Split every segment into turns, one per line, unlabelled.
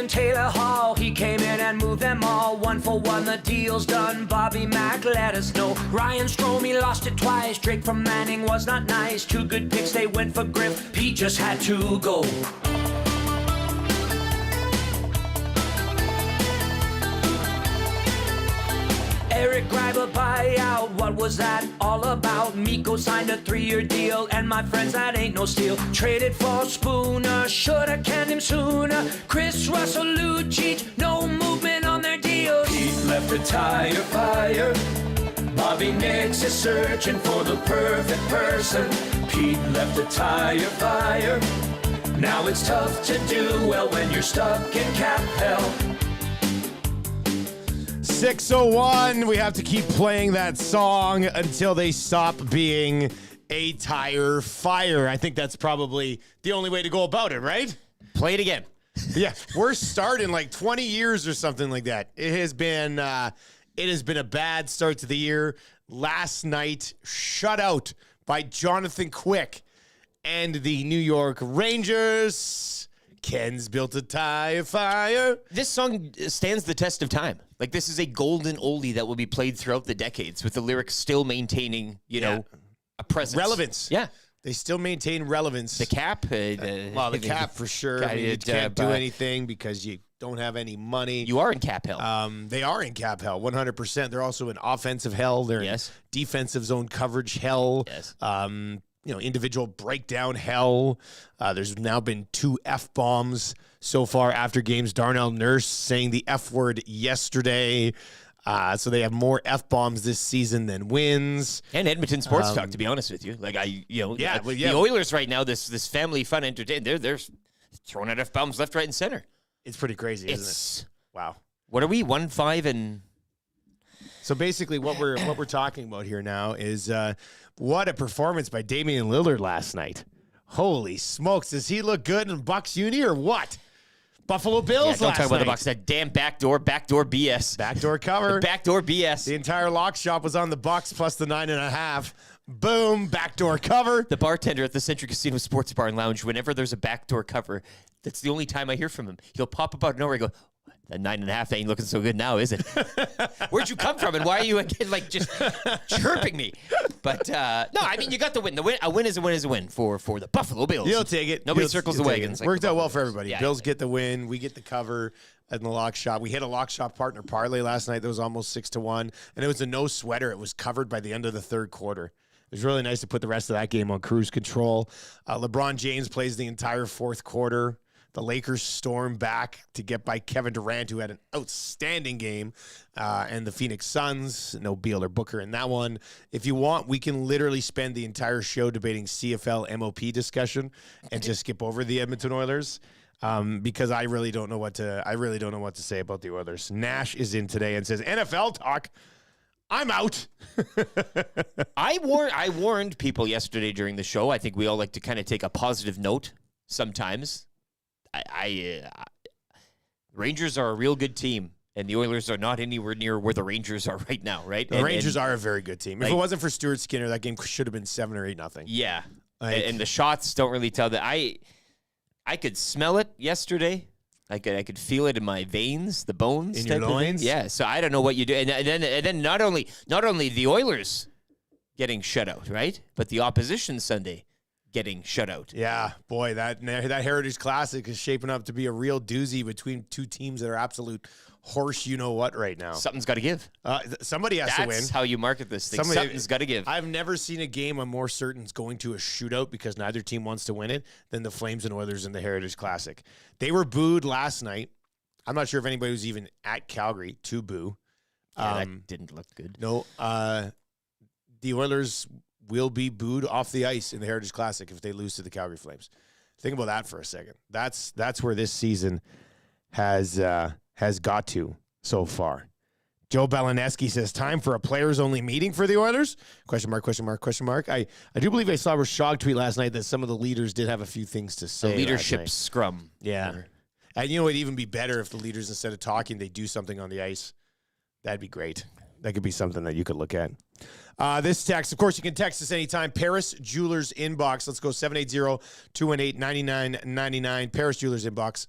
and Taylor Hall. He came in and moved them all. 1-for-1, the deal's done. Bobby Mack let us know. Ryan Stromey lost it twice. Drake from Manning was not nice. 2 good picks, they went for Griff. Pete just had to go. Eric Greiber buyout, what was that all about? Miko signed a 3-year deal, and my friends, that ain't no steal. Traded for Spooner, shoulda canned him sooner. Chris Russell, Lucic, no movement on their deals. Pete left a tire fire. Bobby Nix is searching for the perfect person. Pete left a tire fire. Now it's tough to do well when you're stuck in cap hell.
6:01. We have to keep playing that song until they stop being a tire fire. I think that's probably the only way to go about it, right?
Play it again.
Yeah, we're starting like 20 years or something like that. It has been a bad start to the year. Last night, shut out by Jonathan Quick and the New York Rangers. Ken's built a tire fire.
This song stands the test of time. Like, this is a golden oldie that will be played throughout the decades with the lyrics still maintaining, you know, a presence.
Relevance.
Yeah.
They still maintain relevance.
The cap?
The cap for sure. I mean, you can't do anything because you don't have any money.
You are in cap hell.
They are in cap hell, 100%. They're also in offensive hell. They're in defensive zone coverage hell.
Yes.
Individual breakdown hell. There's now been 2 F-bombs so far after games. Darnell Nurse saying the F word yesterday. So they have more F-bombs this season than wins.
And Edmonton sports talk, to be honest with you. Like, the Oilers right now, this family fun entertainment, they're throwing out F-bombs left, right, and center.
It's pretty crazy, isn't it? Wow.
What are we, 1-5 and...
So basically what we're talking about here now is what a performance by Damian Lillard last night. Holy smokes. Does he look good in Bucks uni or what? Buffalo Bills
don't
last
talk about
night.
the Bucks. That damn backdoor BS.
Backdoor cover.
Backdoor BS.
The entire lock shop was on the Bucks plus the 9.5. Boom, backdoor cover.
The bartender at the Century Casino Sports Bar and Lounge, whenever there's a backdoor cover, that's the only time I hear from him. He'll pop up out of nowhere and go, that 9.5 ain't looking so good now, is it? Where'd you come from, and why are you like just chirping me? But no, I mean, you got the win. A win is a win is a win for the Buffalo Bills.
You'll take it.
Nobody circles the wagons.
Worked out well for everybody.
Yeah,
Bills get the win. We get the cover in the lock shop. We hit a lock shop partner parlay last night that was almost 6-1, and it was a no sweater. It was covered by the end of the third quarter. It was really nice to put the rest of that game on cruise control. LeBron James plays the entire fourth quarter. The Lakers storm back to get by Kevin Durant, who had an outstanding game, and the Phoenix Suns. No Beal or Booker in that one. If you want, we can literally spend the entire show debating CFL MOP discussion and just skip over the Edmonton Oilers because I really don't know what to say about the Oilers. Nash is in today and says NFL talk. I'm out.
I warned people yesterday during the show. I think we all like to kind of take a positive note sometimes. Rangers are a real good team, and the Oilers are not anywhere near where the Rangers are right now, right?
The Rangers are a very good team. If it wasn't for Stuart Skinner, that game should have been 7 or 8-0.
Yeah, and the shots don't really tell that. I could smell it yesterday. I could feel it in my veins, the bones,
in your loins.
Yeah, so I don't know what you do, and then not only the Oilers getting shut out, right, but the opposition Sunday getting shut out.
Yeah, boy, that Heritage Classic is shaping up to be a real doozy between 2 teams that are absolute horse you-know-what right now.
Something's got to give.
Somebody has to win.
That's how you market this thing. Something's got to give.
I've never seen a game I'm more certain is going to a shootout because neither team wants to win it than the Flames and Oilers in the Heritage Classic. They were booed last night. I'm not sure if anybody was even at Calgary to boo.
Yeah, that didn't look good.
No, the Oilers will be booed off the ice in the Heritage Classic if they lose to the Calgary Flames. Think about that for a second. That's where this season has got to so far. Joe Belineski says, time for a players-only meeting for the Oilers? Question mark, question mark, question mark. I do believe I saw a Rashog tweet last night that some of the leaders did have a few things to say.
The leadership scrum.
Yeah. And you know, it'd even be better if the leaders, instead of talking, they do something on the ice. That'd be great. That could be something that you could look at. This text, of course, you can text us anytime. Paris Jewelers Inbox. Let's go 780-218-9999. Paris Jewelers Inbox,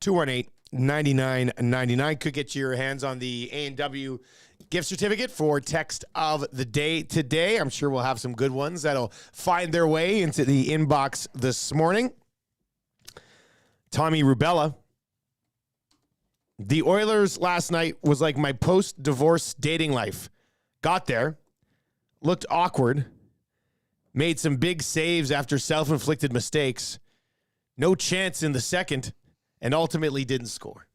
218-9999 could get your hands on the A&W gift certificate for text of the day today. I'm sure we'll have some good ones that'll find their way into the inbox this morning. Tommy Rubella. The Oilers last night was like my post-divorce dating life. Got there, looked awkward, made some big saves after self-inflicted mistakes, no chance in the second, and ultimately didn't score.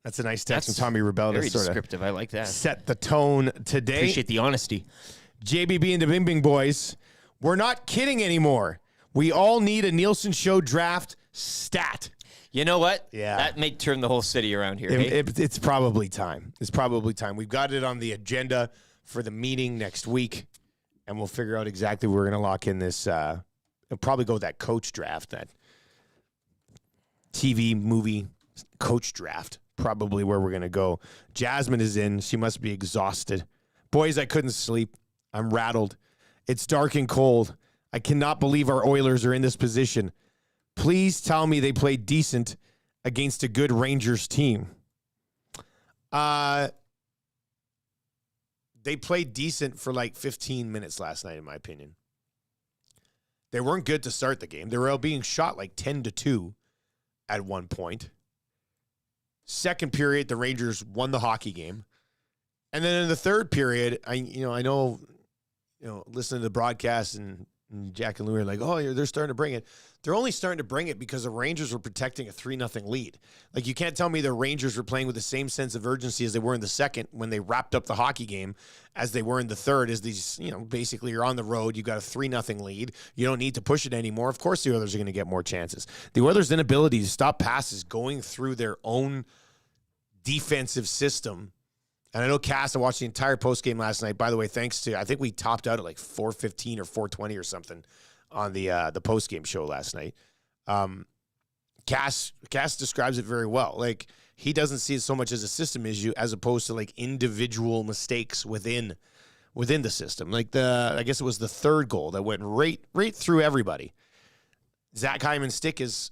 That's a nice text from Tommy Rubella.
Very descriptive. I like that.
Set the tone today.
Appreciate the honesty.
JBB and the Bing Bing boys, we're not kidding anymore. We all need a Nielsen Show draft stat.
You know what?
Yeah.
That may turn the whole city around here. Hey?
It's probably time. It's probably time. We've got it on the agenda for the meeting next week, and we'll figure out exactly where we're going to lock in this. We'll probably go with that coach draft, that TV movie coach draft. Probably where we're going to go. Jasmine is in. She must be exhausted. Boys, I couldn't sleep. I'm rattled. It's dark and cold. I cannot believe our Oilers are in this position. Please tell me they played decent against a good Rangers team. They played decent for like 15 minutes last night, in my opinion. They weren't good to start the game. They were being shot like 10-2 at one point. Second period, the Rangers won the hockey game. And then in the third period, I know, listening to the broadcast and Jack and Lou are like, oh, they're starting to bring it. They're only starting to bring it because the Rangers were protecting a 3-0 lead. Like, you can't tell me the Rangers were playing with the same sense of urgency as they were in the second when they wrapped up the hockey game as they were in the third. As these, basically you're on the road, you got a 3-0 lead. You don't need to push it anymore. Of course the Oilers are going to get more chances. The Oilers' inability to stop passes going through their own defensive system. And I know Cass, I watched the entire postgame last night. By the way, thanks to, I think we topped out at like 4:15 or 4:20 or something on the postgame show last night. Cass describes it very well. Like, he doesn't see it so much as a system issue as opposed to like individual mistakes within the system. Like I guess it was the third goal that went right through everybody. Zack Kassian's stick is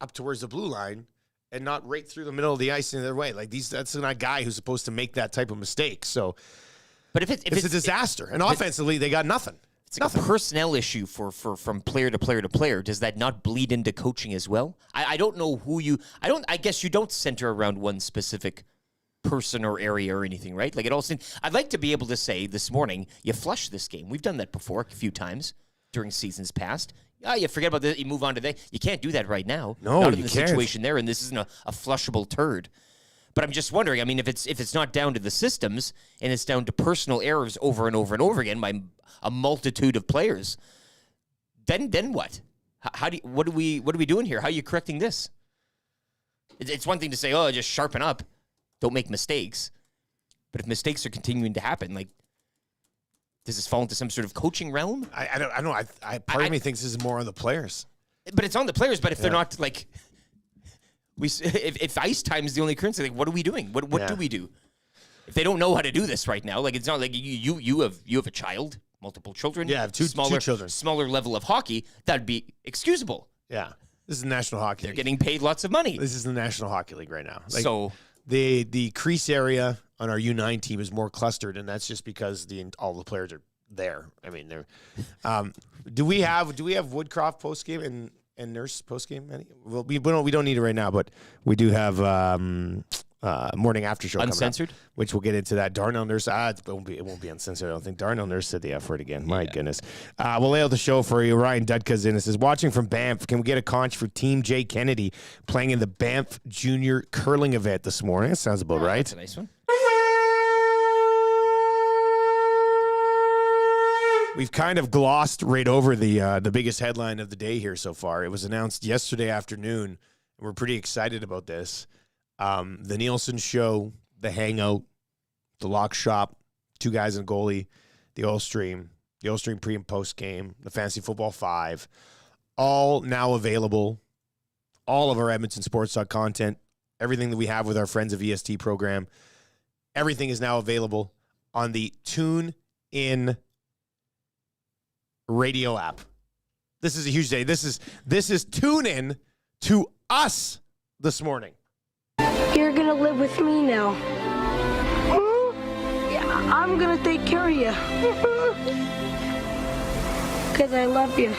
up towards the blue line and not right through the middle of the ice in the other way. Like, that's not a guy who's supposed to make that type of mistake. So,
but if
it's a disaster. And offensively, they got nothing.
It's like a personnel issue from player to player to player. Does that not bleed into coaching as well? I don't know I guess you don't center around one specific person or area or anything, right? Like, it all seems, I'd like to be able to say this morning, you flush this game. We've done that before a few times during seasons past. You forget about this, you move on to that. You can't do that right now.
No,
not in
you
the
can't.
situation there, and this isn't a flushable turd. But I'm just wondering, I mean, if it's not down to the systems and it's down to personal errors over and over and over again by a multitude of players, then what? What are we doing here? How are you correcting this? It's one thing to say, just sharpen up, don't make mistakes. But if mistakes are continuing to happen, like, does this fall into some sort of coaching realm?
I don't know. Part of me thinks this is more on the players.
But it's on the players. But if they're not, like, if ice time is the only currency, like, what are we doing? What do we do? If they don't know how to do this right now, like, it's not like you have a child, multiple children.
Yeah, I have two children. Smaller
level of hockey, that'd be excusable.
Yeah, this is the National Hockey League.
They're getting paid lots of money.
This is the National Hockey League right now. Like,
so
the crease area on our U9 team is more clustered, and that's just because all the players are there. I mean, they're. Do we have Woodcroft postgame and Nurse postgame? Well, we don't need it right now, but we do have morning after show
uncensored,
coming up, which we'll get into that. Darnell Nurse, it won't be uncensored. I don't think. Darnell Nurse said the F word again. My goodness. We'll lay out the show for you. Ryan Dudka's in. It says, watching from Banff, can we get a conch for Team J Kennedy playing in the Banff Junior Curling event this morning? That sounds about right.
That's a nice one.
We've kind of glossed right over the biggest headline of the day here so far. It was announced yesterday afternoon, and we're pretty excited about this. The Nielsen Show, the Hangout, the Lock Shop, Two Guys and a Goalie, the Oil Stream pre- and post-game, the Fantasy Football 5, all now available. All of our Edmonton Sports Talk content, everything that we have with our friends of EST program, everything is now available on the TuneIn radio app. This is a huge day. This is TuneIn to us, this morning?
You're gonna live with me now. Yeah, I'm gonna take care of you. Because I love you.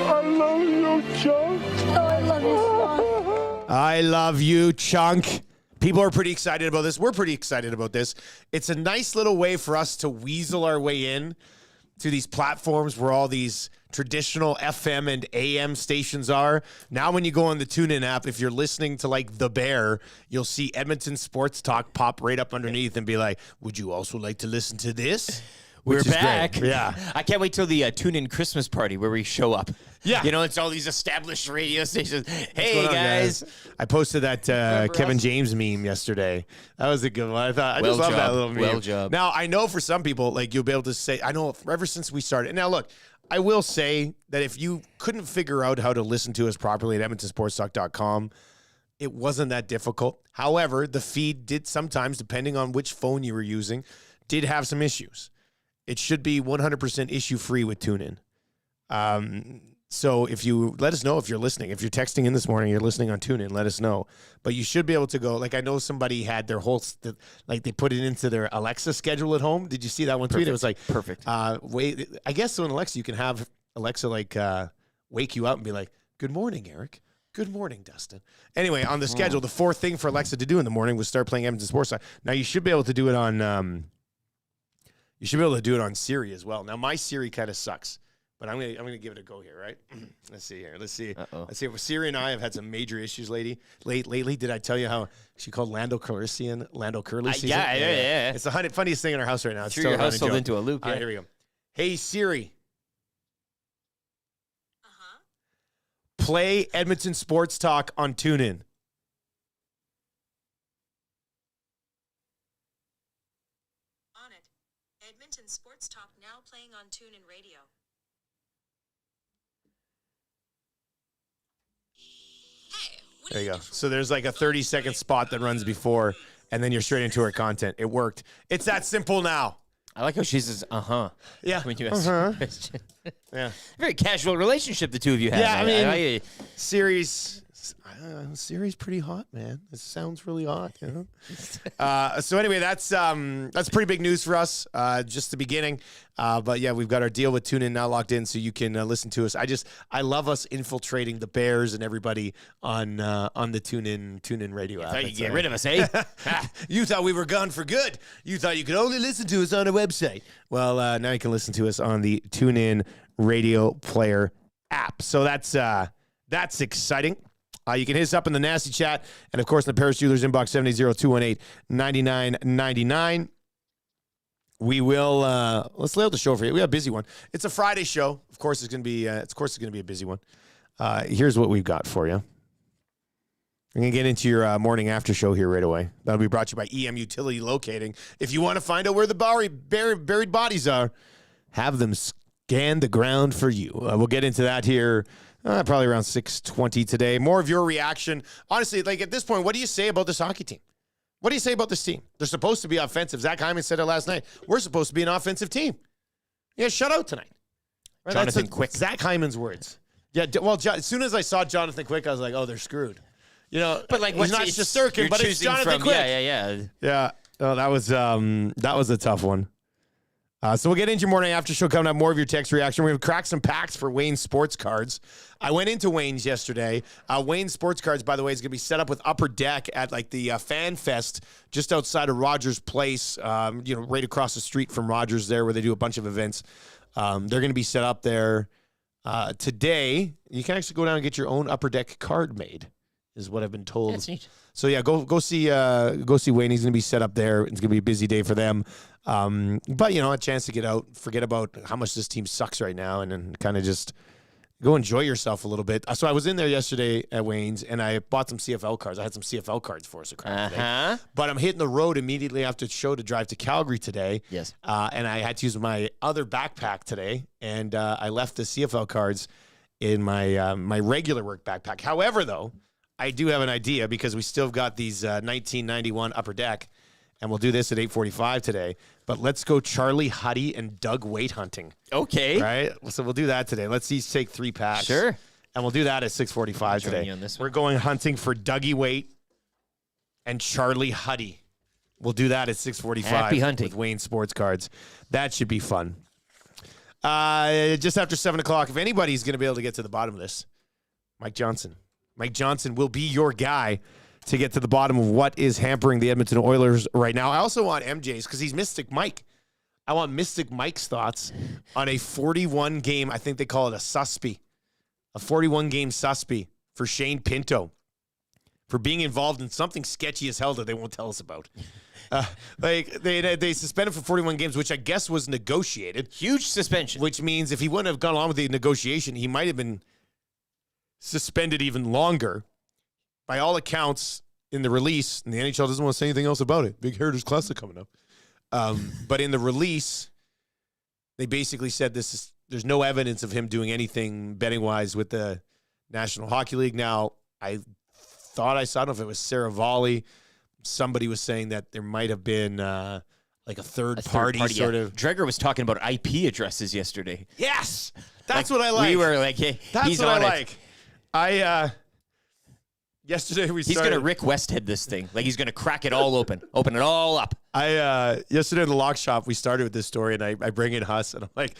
I love you, Chunk. Oh, I love you, son.
I love you, Chunk. People are pretty excited about this. We're pretty excited about this. It's a nice little way for us to weasel our way in to these platforms where all these traditional FM and AM stations are. Now when you go on the TuneIn app, if you're listening to like The Bear, you'll see Edmonton Sports Talk pop right up underneath and be like, would you also like to listen to this?
We're back.
Great. Yeah.
I can't wait till the TuneIn Christmas party where we show up.
Yeah.
You know, it's all these established radio stations. Hey, guys.
I posted that Kevin James meme yesterday. That was a good one. I just love that little meme.
Well job.
Now, I know for some people, like, you'll be able to say, I know ever since we started. Now, look, I will say that if you couldn't figure out how to listen to us properly at EdmontonSportsTalk.com, it wasn't that difficult. However, the feed did sometimes, depending on which phone you were using, did have some issues. It should be 100% issue-free with TuneIn. So if you let us know if you're listening. If you're texting in this morning, you're listening on TuneIn, let us know. But you should be able to go. Like, I know somebody had their whole, like, they put it into their Alexa schedule at home. Did you see that one tweet? It was like,
perfect.
Wait, I guess on Alexa, you can have Alexa, like, wake you up and be like, good morning, Eric. Good morning, Dustin. Anyway, on the schedule, the fourth thing for Alexa to do in the morning was start playing Edmonton Sports Talk. Now, you should be able to do it on, Siri as well. Now, my Siri kind of sucks. But I'm gonna give it a go here, right? Let's see here. Let's see. Let's see. Siri and I have had some major issues lately. Did I tell you how she called Lando Calrissian Lando Curly season?
Yeah.
It's the funniest thing in our house right now. It's
Threw
still
your
a
house
running joke.
into a loop.
All right, here we go. Hey Siri. Play Edmonton Sports Talk on TuneIn.
On it. Edmonton Sports Talk now playing on TuneIn Radio.
There you go. So there's like a 30-second spot that runs before, and then you're straight into her content. It worked. It's that simple now.
I like how she says,
Yeah.
when you ask
Yeah.
Very casual relationship the two of you have.
Yeah, I mean, Siri's pretty hot, man. It sounds really hot, you know. So anyway, that's pretty big news for us. Just the beginning, but yeah, we've got our deal with TuneIn now locked in, so you can listen to us. I love us infiltrating the Bears and everybody on the TuneIn radio app.
Thought you'd get rid of us, eh?
You thought we were gone for good. You thought you could only listen to us on a website. Well, now you can listen to us on the TuneIn radio player app. So that's exciting. You can hit us up in the Nasty Chat and, of course, in the Paris Jewelers inbox, 780-218-9999. We will let's lay out the show for you. We have a busy one. It's a Friday show. Of course, it's going to be a busy one. Here's what we've got for you. I'm going to get into your morning after show here right away. That'll be brought to you by EM Utility Locating. If you want to find out where the buried bodies are, have them scan the ground for you. We'll get into that here probably around 6:20 today. More of your reaction. Honestly, like at this point, what do you say about this hockey team? What do you say about this team? They're supposed to be offensive. Zack Kassian said it last night. We're supposed to be an offensive team. Yeah, shut out tonight. Right,
Jonathan Quick.
Zack Kaiman's words. Yeah, well, as soon as I saw Jonathan Quick, I was like, oh, they're screwed. You know,
But like,
he's not just Sturkin, but it's Jonathan Quick.
Yeah.
Yeah. Oh, that was a tough one. So we'll get into your morning after show coming up. More of your text reaction. We're going to crack some packs for Wayne's Sports Cards. I went into Wayne's yesterday. Wayne's Sports Cards, by the way, is going to be set up with Upper Deck at like the Fan Fest just outside of Rogers Place, right across the street from Rogers there where they do a bunch of events. They're going to be set up there today. You can actually go down and get your own Upper Deck card made, is what I've been told.
That's neat.
So yeah, go see Wayne. He's going to be set up there. It's going to be a busy day for them. But a chance to get out, forget about how much this team sucks right now, and then kind of just go enjoy yourself a little bit. So I was in there yesterday at Wayne's, and I bought some CFL cards. I had some CFL cards for us today. But I'm hitting the road immediately after the show to drive to Calgary today.
Yes.
And I had to use my other backpack today, and I left the CFL cards in my my regular work backpack. However, though, I do have an idea because we still got these 1991 Upper Deck, and we'll do this at 8:45 today. But let's go Charlie Huddy and Doug Waite hunting.
Okay.
Right? So we'll do that today. Let's each take 3 packs.
Sure.
And we'll do that at 6:45
Join
today.
you on this
We're
one.
going hunting for Dougie Waite and Charlie Huddy. We'll do that at 6:45.
Happy hunting.
With Wayne Sports Cards. That should be fun. Just after 7 o'clock, if anybody's going to be able to get to the bottom of this, Mike Johnson. Mike Johnson will be your guy to get to the bottom of what is hampering the Edmonton Oilers right now. I also want MJ's because he's Mystic Mike. I want Mystic Mike's thoughts on a 41-game, I think they call it a suspy, a 41-game suspy for Shane Pinto for being involved in something sketchy as hell that they won't tell us about. They suspended for 41 games, which I guess was negotiated.
Huge suspension.
Which means if he wouldn't have gone along with the negotiation, he might have been suspended even longer. By all accounts, in the release, and the NHL doesn't want to say anything else about it. Big Heritage Classic coming up. But in the release, they basically said there's no evidence of him doing anything betting-wise with the National Hockey League. Now, I thought I don't know if it was Sarah Volley. Somebody was saying that there might have been like a third party sort of.
Dreger was talking about IP addresses yesterday.
Yes! That's what I like.
We were like, hey,
That's
he's
what
on
I
it.
like. Yesterday we
He's
started.
going to Rick Westhead this thing. Like he's going to crack it all open it all up.
Yesterday in the lock shop, we started with this story, and I bring in Huss, and I'm like,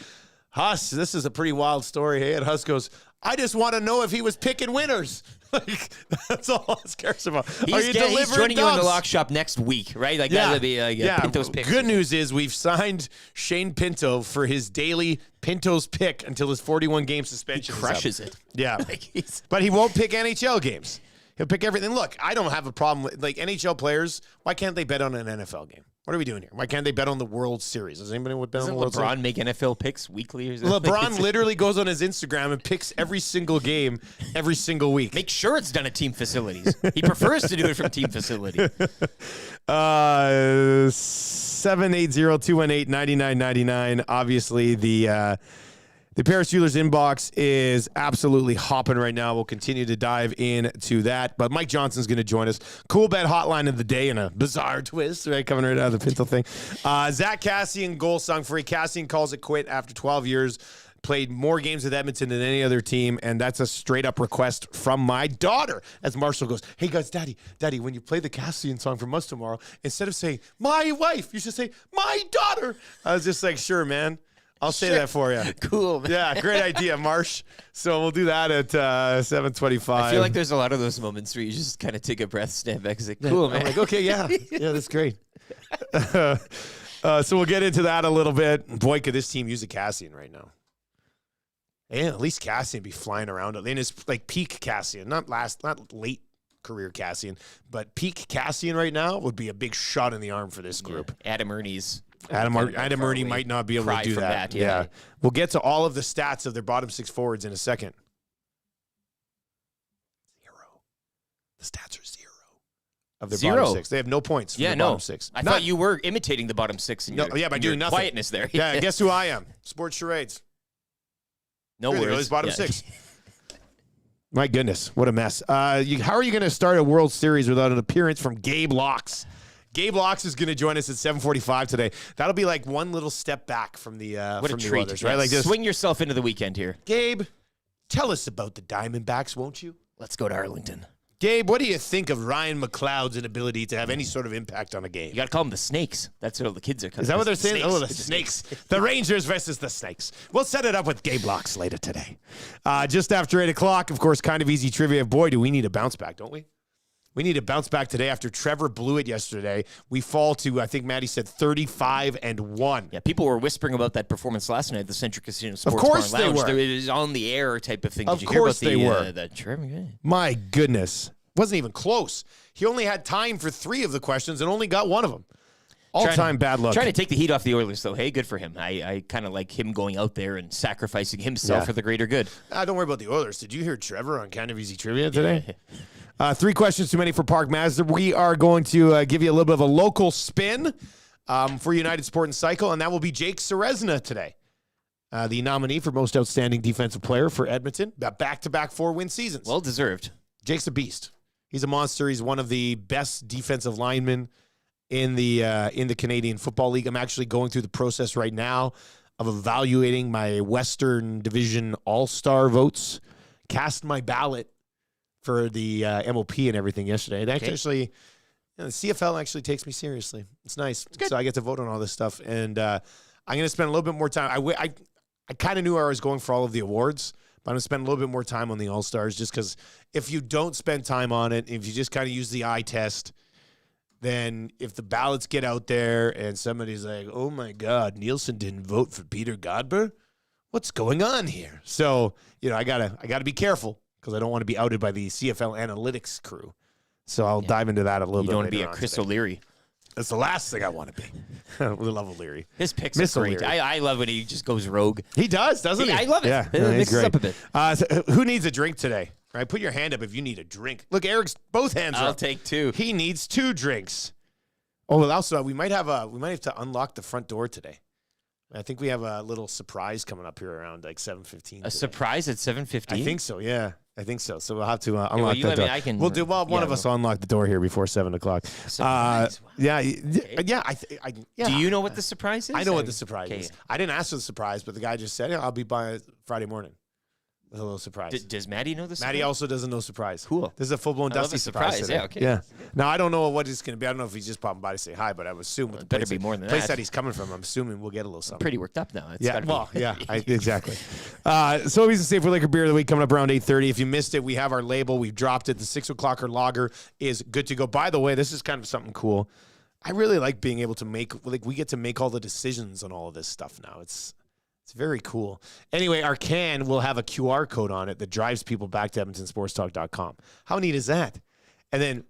Huss, this is a pretty wild story. Hey, and Huss goes, I just want to know if he was picking winners. Like, that's all Huss cares about.
He's joining you in the lock shop next week, right? Like that would be like Pinto's pick.
Good news is we've signed Shane Pinto for his daily Pinto's pick until his 41-game suspension.
He crushes
is up.
it.
Yeah,
Like
but he won't pick NHL games. He'll pick everything. Look, I don't have a problem with, like, NHL players. Why can't they bet on an NFL game? What are we doing here? Why can't they bet on the World Series? Does anybody want to bet on
Doesn't
the World Series?
LeBron make NFL picks weekly or something?
LeBron literally goes on his Instagram and picks every single game every single week.
Make sure it's done at team facilities. He prefers to do it from team facility.
780-218-9999. Obviously, the Paris Steelers inbox is absolutely hopping right now. We'll continue to dive into that. But Mike Johnson's going to join us. Cool bet hotline of the day in a bizarre twist, right? Coming right out of the Pinto thing. Zack Kassian goal sung free. Kassian calls it quit after 12 years. Played more games with Edmonton than any other team, and that's a straight-up request from my daughter. As Marshall goes, hey, guys, Daddy, when you play the Kassian song from us tomorrow, instead of saying, my wife, you should say, my daughter. I was just like, sure, man. I'll say that for you.
Cool, man.
Yeah, great idea, Marsh. So we'll do that at 7:25.
I feel like there's a lot of those moments where you just kind of take a breath, stand back, and say, cool, man.
I'm like, okay, yeah, that's great. So we'll get into that a little bit. Boy, could this team use a Kassian right now. And at least Kassian be flying around in his like peak Kassian, not late career Kassian, but peak Kassian right now would be a big shot in the arm for this group.
Yeah. Adam Ernie's.
Adam Ernie might not be able to do that.
Yeah.
We'll get to all of the stats of their bottom six forwards in a second. 0. The stats are 0 of their bottom six. They have no points for the bottom six.
I thought you were imitating the bottom six in
by doing nothing.
Quietness there.
Yeah, guess who I am? Sports charades.
No
Here they go,
worries.
his bottom six. My goodness, what a mess. How are you going to start a World Series without an appearance from Gabe Lacques? Gabe Lacques is going to join us at 7:45 today. That'll be like one little step back from the
what
from
a
the
treat,
Oilers, right?
Yeah,
Like just
swing yourself into the weekend here.
Gabe, tell us about the Diamondbacks, won't you?
Let's go to Arlington.
Gabe, what do you think of Ryan McLeod's inability to have any sort of impact on a game?
You got to call them the Snakes. That's what all the kids are calling.
Is that what they're saying?
Snakes.
Oh, the Snakes. The Rangers versus the Snakes. We'll set it up with Gabe Lacques later today. Just after 8 o'clock, of course, kind of easy trivia. Boy, do we need a bounce back, don't we? We need to bounce back today after Trevor blew it yesterday. We fall to, I think Maddie said, 35-1.
Yeah, people were whispering about that performance last night at the Centric Casino Sports
course
Bar and Lounge.
they were.
It was on the air type of thing.
Of
Did you hear
course
about
they were.
the Trevor? Yeah.
My goodness. Wasn't even close. He only had time for 3 of the questions and only got 1 of them. All-time bad luck.
Trying to take the heat off the Oilers, though. Hey, good for him. I kind of like him going out there and sacrificing himself for the greater good.
Don't worry about the Oilers. Did you hear Trevor on Kind of Easy Trivia today? 3 questions too many for Park Mazda. We are going to give you a little bit of a local spin for United Sport and Cycle, and that will be Jake Ceresna today. The nominee for Most Outstanding Defensive Player for Edmonton. Back-to-back 4-win seasons.
Well deserved.
Jake's a beast. He's a monster. He's one of the best defensive linemen in the Canadian Football League. I'm actually going through the process right now of evaluating my Western Division All-Star votes. cast my ballot for the MLP and everything yesterday. That actually, the CFL actually takes me seriously. It's nice. So I get to vote on all this stuff. And I'm going to spend a little bit more time. I kind of knew where I was going for all of the awards, but I'm going to spend a little bit more time on the All-Stars just because if you don't spend time on it, if you just kind of use the eye test, then if the ballots get out there and somebody's like, oh, my God, Nielsen didn't vote for Peter Godber? What's going on here? So, I gotta be careful because I don't want to be outed by the CFL analytics crew. So I'll dive into that a little bit.
You don't want to be a Chris O'Leary.
That's the last thing I want to be. We love O'Leary.
His picks are great. I love when he just goes rogue.
He does, doesn't he?
I love it.
Yeah,
It mixes up a bit.
So who needs a drink today? Right, put your hand up if you need a drink. Look, Eric's both hands are
I'll
up.
take 2.
He needs 2 drinks. Oh, well, also we might have to unlock the front door today. I think we have a little surprise coming up here around like 7:15.
A surprise at 7:15?
I think so. Yeah, I think so. So we'll have to unlock
you
that
let me-
door.
I can-
We'll do. Well, one of us will unlock the door here before 7 o'clock.
Surprise? Wow.
Yeah,
Okay.
yeah. Yeah.
Do you know what the surprise is?
I know what the surprise
Okay.
is. I didn't ask for the surprise, but the guy just said, I'll be by Friday morning. With a little surprise.
Does Maddie know the surprise?
Maddie also doesn't know surprise.
Cool.
This is a full-blown
I love
Dusty
a surprise.
today.
Yeah, okay.
Yeah. Now, I don't know what it's going to be. I don't know if he's just popping by to say hi, but I would assume with the
better
place
be more than
place
that.
that he's coming from, I'm assuming we'll get a little something.
Pretty worked up now. It's
Yeah,
gotta
well,
be.
yeah, exactly. So always safe for liquor beer of the week coming up around 8:30. If you missed it, we have our label. We've dropped it. The 6 o'clocker lager is good to go. By the way, this is kind of something cool. I really like being able to we get to make all the decisions on all of this stuff now. It's very cool. Anyway, our can will have a QR code on it that drives people back to EdmontonSportsTalk.com. How neat is that? And then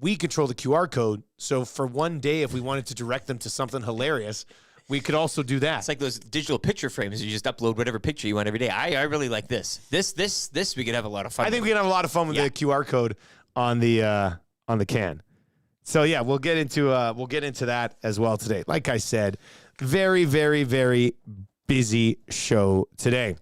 we control the QR code. So for one day, if we wanted to direct them to something hilarious, we could also do that.
It's like those digital picture frames. You just upload whatever picture you want every day. I really like this. This we could have a lot of fun.
I think we can have a lot of fun with the QR code on the can. So yeah, we'll get into that as well today. Like I said, very, very, very busy show today.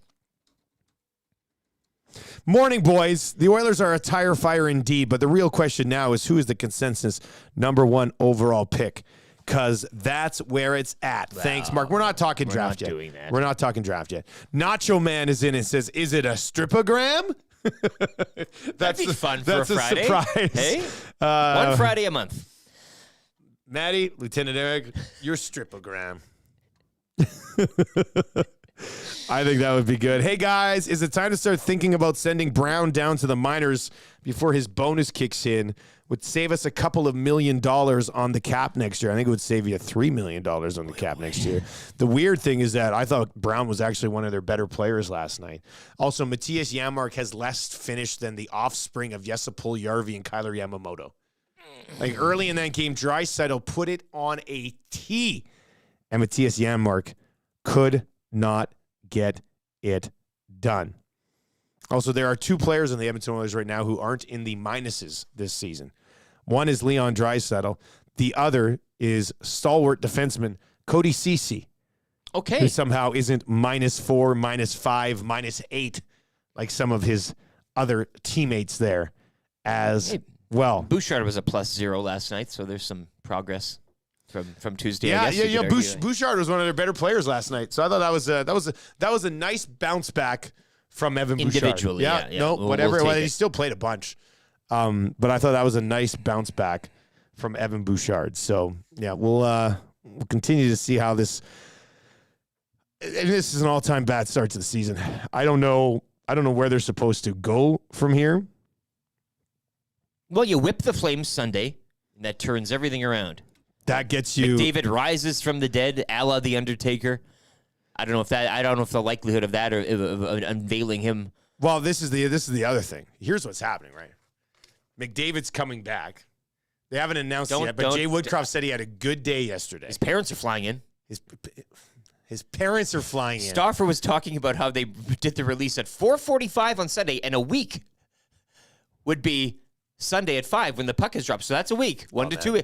Morning, boys. The Oilers are a tire fire indeed, but the real question now is who is the consensus #1 overall pick? Because that's where it's at. Thanks, Mark. We're not talking draft yet.
doing that.
We're not talking draft yet. Nacho Man is in and says, is it a stripogram?
That'd be fun for a
that's
Friday.
Surprise.
Hey? One Friday a month.
Maddie, Lieutenant Eric, your stripogram. I think that would be good. Hey, guys, is it time to start thinking about sending Brown down to the minors before his bonus kicks in? Would save us a couple of $1 million on the cap next year. I think it would save you $3 million on the cap next year. The weird thing is that I thought Brown was actually one of their better players last night. Also, Matthias Janmark has less finish than the offspring of Jesse Puljujärvi and Kyler Yamamoto. Like early in that game, Draisaitl put it on a tee, and Matthias Janmark could not get it done. Also, there are 2 players in the Edmonton Oilers right now who aren't in the minuses this season. One is Leon Draisaitl. The other is stalwart defenseman Cody Ceci.
Okay.
Who somehow isn't -4, -5, -8 like some of his other teammates there as well.
Bouchard was a +0 last night, so there's some progress from Tuesday.
Yeah,
I guess you could argue.
Bouchard was one of their better players last night. So I thought that was a nice bounce back from Evan Bouchard.
Individually, yeah.
No,
We'll
whatever.
take
Well,
it.
he still played a bunch. But I thought that was a nice bounce back from Evan Bouchard. So yeah, we'll continue to see how this. And this is an all-time bad start to the season. I don't know where they're supposed to go from here.
Well, you whip the Flames Sunday, and that turns everything around.
That gets you.
McDavid rises from the dead, a la The Undertaker. I don't know if the likelihood of that or of unveiling him.
Well, this is the other thing. Here's what's happening, right? McDavid's coming back. They haven't announced it yet, but Jay Woodcroft said he had a good day yesterday.
His parents are flying in.
His parents are flying in.
Stauffer was talking about how they did the release at 4:45 on Sunday, and a week would be Sunday at 5 when the puck is dropped. So that's a week, 1 to 2.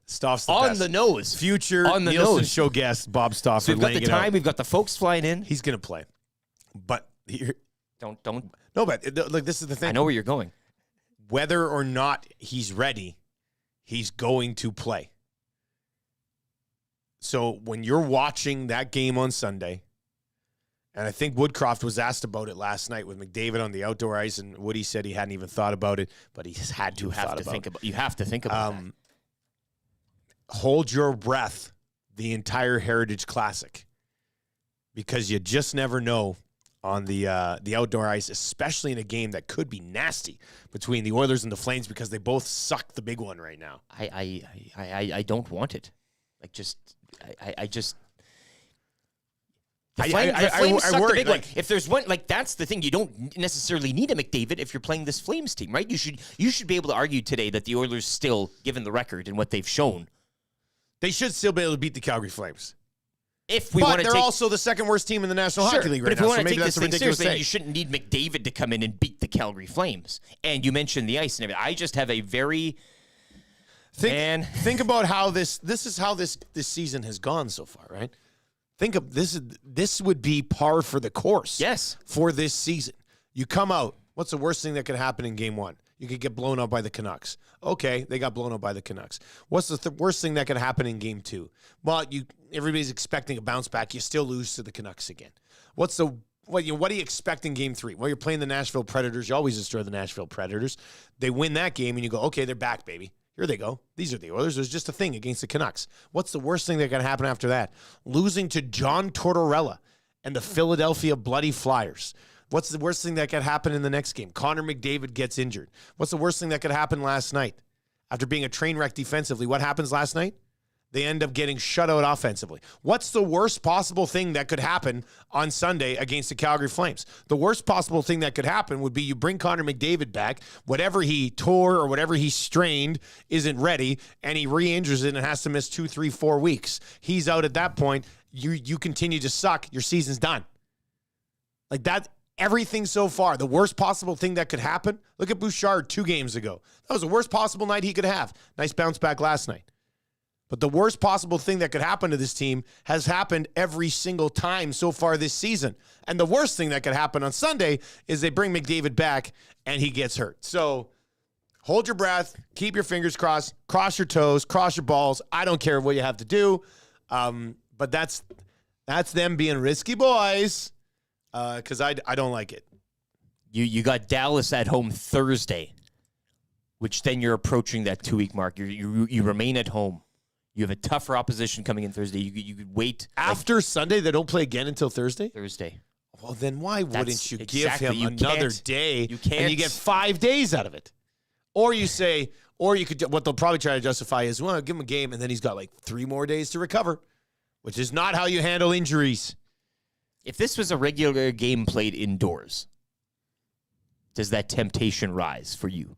Stauf's the
on
best.
the nose.
Future
on the
Nielsen
nose.
show guest Bob Stauffer.
So we've got the time. We've got the folks flying in.
He's gonna play, but
Don't.
No, but like this is the thing.
I know where you're going.
Whether or not he's ready, he's going to play. So when you're watching that game on Sunday, And I think Woodcroft was asked about it last night with McDavid on the outdoor ice, and Woody said he hadn't even thought about it, but he has had to have
think about. You have to think about that.
Hold your breath the entire Heritage Classic, because you just never know on the outdoor ice, especially in a game that could be nasty between the Oilers and the Flames, because they both suck the big one right now.
I don't want it. Like, just I just.
I
worry.
like,
if there's one, like, that's the thing. You don't necessarily need a McDavid if you're playing this Flames team, right? You should be able to argue today that the Oilers still, given the record and what they've shown,
they should still be able to beat the Calgary Flames.
If we want to,
they're also the second worst team in the National Hockey League right
now. But if
we
want to take this thing seriously, you shouldn't need McDavid to come in and beat the Calgary Flames. And you mentioned the ice and everything. I just have a very
think about how this is how this season has gone so far, right? Think of this would be par for the course.
Yes.
For this season. You come out, what's the worst thing that could happen in game one? You could get blown out by the Canucks. Okay, they got blown out by the Canucks. What's the worst thing that could happen in game two? Well, everybody's expecting a bounce back. You still lose to the Canucks again. What do you expect in game three? Well, you're playing the Nashville Predators. You always destroy the Nashville Predators. They win that game, and you go, okay, they're back, baby. Here they go. These are the Oilers. There's just a thing against the Canucks. What's the worst thing that can happen after that? Losing to John Tortorella and the Philadelphia Bloody Flyers. What's the worst thing that could happen in the next game? Connor McDavid gets injured. What's the worst thing that could happen last night? After being a train wreck defensively, what happens last night? They end up getting shut out offensively. What's the worst possible thing that could happen on Sunday against the Calgary Flames? The worst possible thing that could happen would be you bring Connor McDavid back, whatever he tore or whatever he strained isn't ready, and he re-injures it and has to miss 2, 3, 4 weeks. He's out at that point. You continue to suck. Your season's done. Like that. Everything so far, the worst possible thing that could happen. Look at Bouchard 2 games ago. That was the worst possible night he could have. Nice bounce back last night. But the worst possible thing that could happen to this team has happened every single time so far this season. And the worst thing that could happen on Sunday is they bring McDavid back and he gets hurt. So hold your breath, keep your fingers crossed, cross your toes, cross your balls. I don't care what you have to do. But that's them being risky boys. Because I don't like it.
You got Dallas at home Thursday, which then you're approaching that 2-week mark. You remain at home. You have a tougher opposition coming in Thursday. You could wait.
After Sunday, they don't play again until Thursday?
Thursday.
Well, then why wouldn't you give him
you
another day
you can't,
and you get 5 days out of it? Or you say, or you could, what they'll probably try to justify is, well, give him a game and then he's got like 3 more days to recover, which is not how you handle injuries.
If this was a regular game played indoors, does that temptation rise for you?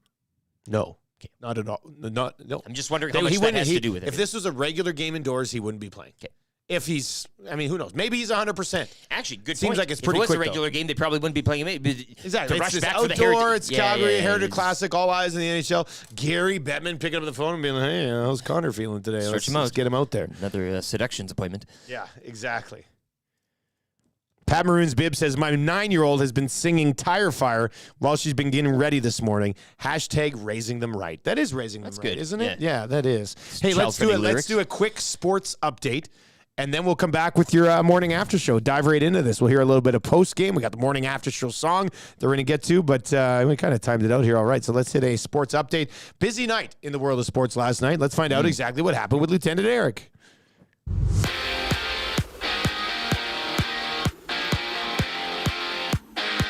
No.
Okay.
Not at all. No.
I'm just wondering how much that has to do with it.
If this was a regular game indoors, he wouldn't be playing.
Okay.
If he's, who knows? Maybe he's 100%.
Actually, good
Seems
point.
like it's pretty
quick. If it was
quick,
a regular game, they probably wouldn't be playing him.
Exactly.
To rush
It's
back
outdoor,
for the Heritage.
it's Calgary, Heritage
yeah.
Classic, all eyes in the NHL. Gary Bettman picking up the phone and being like, hey, how's Connor feeling today? Let's get him out there.
Another seductions appointment.
Yeah, exactly. Pat Maroon's bib says, my 9-year-old has been singing Tire Fire while she's been getting ready this morning. # raising them right. That is raising them right,
good.
Isn't it? Yeah, that is. Hey,
Child
let's do it.
lyrics.
Let's do a quick sports update, and then we'll come back with your morning after show. Dive right into this. We'll hear a little bit of post game. We got the morning after show song that we're going to get to, but we kind of timed it out here all right. So let's hit a sports update. Busy night in the world of sports last night. Let's find out exactly what happened with Lieutenant Eric.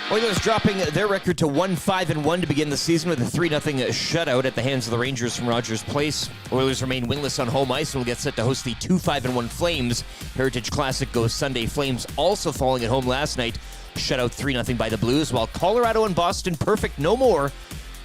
Oilers dropping their record to 1-5-1 to begin the season with a 3-0 shutout at the hands of the Rangers from Rogers Place. Oilers remain winless on home ice and will get set to host the 2-5-1 Flames. Heritage Classic goes Sunday. Flames also falling at home last night. Shutout 3-0 by the Blues, while Colorado and Boston perfect no more.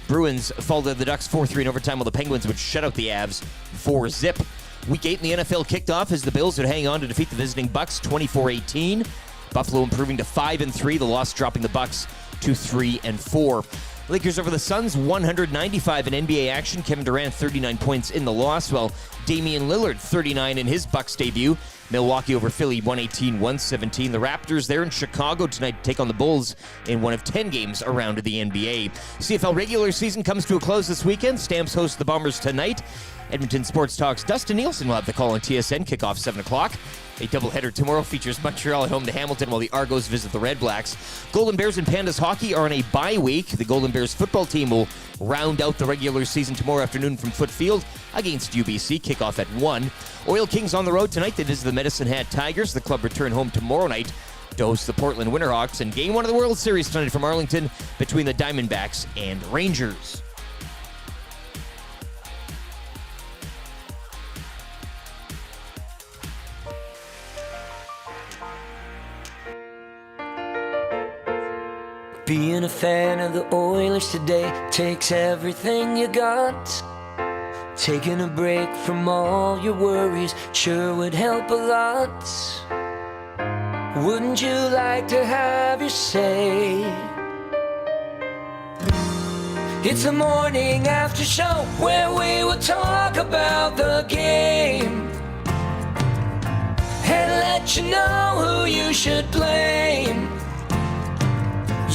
Bruins fall to the Ducks 4-3 in overtime, while the Penguins would shut out the Avs 4-0. Week 8 in the NFL kicked off as the Bills would hang on to defeat the visiting Bucks 24-18. Buffalo improving to 5-3, the loss dropping the Bucks to 3-4. Lakers over the Suns, 195 in NBA action. Kevin Durant, 39 points in the loss, while Damian Lillard, 39 in his Bucks debut. Milwaukee over Philly, 118-117. The Raptors, they're in Chicago tonight to take on the Bulls in one of 10 games around the NBA. CFL regular season comes to a close this weekend. Stamps host the Bombers tonight. Edmonton Sports Talk's Dustin Nielson will have the call on TSN, kickoff 7 o'clock. A doubleheader tomorrow features Montreal at home to Hamilton while the Argos visit the Red Blacks. Golden Bears and Pandas hockey are on a bye week. The Golden Bears football team will round out the regular season tomorrow afternoon from Foot Field against UBC, kickoff at 1. Oil Kings on the road tonight. They visit the Medicine Hat Tigers. The club return home tomorrow night to host the Portland Winterhawks. And Game 1 of the World Series tonight from Arlington between the Diamondbacks and Rangers.
Being a fan of the Oilers today takes everything you got. Taking a break from all your worries sure would help a lot. Wouldn't you like to have your say? It's the morning after show where we will talk about the game and let you know who you should blame.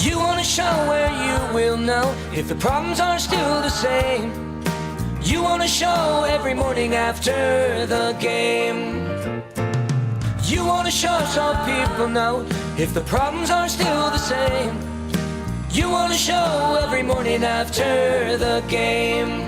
You want a show where you will know if the problems are still the same. You want a show every morning after the game. You want a show so people know if the problems are still the same. You want a show every morning after the game.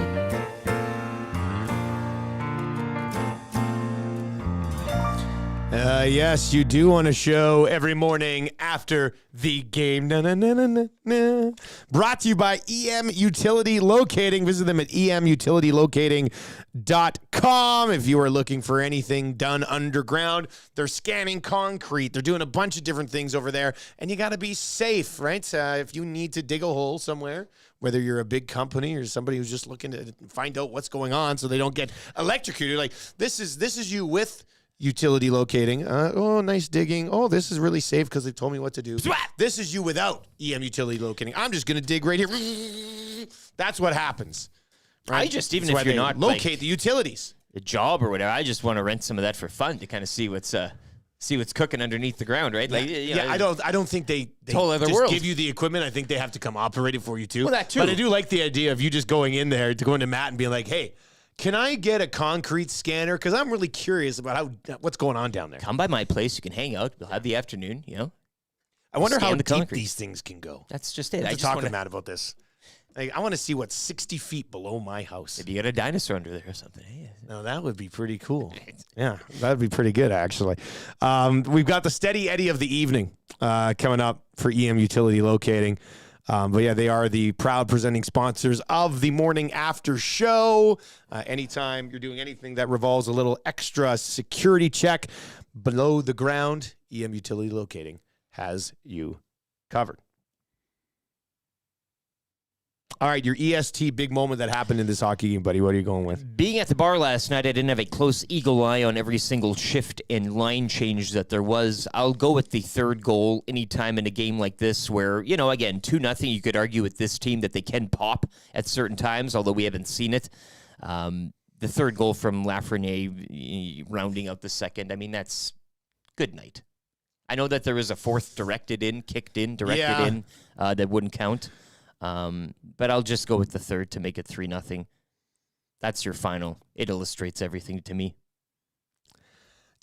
Yes, you do want a show every morning after the game. Na, na, na, na, na, na. Brought to you by EM Utility Locating. Visit them at emutilitylocating.com if you are looking for anything done underground. They're scanning concrete. They're doing a bunch of different things over there, and you got to be safe, right? If you need to dig a hole somewhere, whether you're a big company or somebody who's just looking to find out what's going on so they don't get electrocuted, like this is you with Utility Locating. Oh, nice digging. Oh, this is really safe because they told me what to do. This is you without EM Utility Locating. I'm just going to dig right here. That's what happens. Right?
I just, even if you're not
locate the utilities,
a job or whatever, I just want to rent some of that for fun to kind of see what's cooking underneath the ground, right? Like,
I don't think they
whole other
just
world.
give you the equipment. I think they have to come operate it for you too.
Well, that too.
But I do like the idea of you just going in there to going to Matt and being like, hey, can I get a concrete scanner? Because I'm really curious about what's going on down there.
Come by my place. You can hang out. We'll have the afternoon,
I wonder how
the
deep
concrete.
these things can go.
That's just it.
I
I
just
just
talk to
want
Matt about this. Like, I want to see what's 60 feet below my house.
Maybe you got a dinosaur under there or something. Hey,
No, that would be pretty cool. Yeah, that'd be pretty good, actually. We've got the Steady Eddie of the evening coming up for EM Utility Locating. But yeah, they are the proud presenting sponsors of the morning after show. Anytime you're doing anything that revolves a little extra security check below the ground, EM Utility Locating has you covered. All right, your EST big moment that happened in this hockey game, buddy. What are you going with?
being at the bar last night, I didn't have a close eagle eye on every single shift and line change that there was. I'll go with the third goal anytime in a game like this where, again, 2-0, you could argue with this team that they can pop at certain times, although we haven't seen it. The third goal from Lafreniere rounding out the second, that's good night. I know that there was a fourth directed in that wouldn't count. But I'll just go with the third to make it 3-0. That's your final. It illustrates everything to me.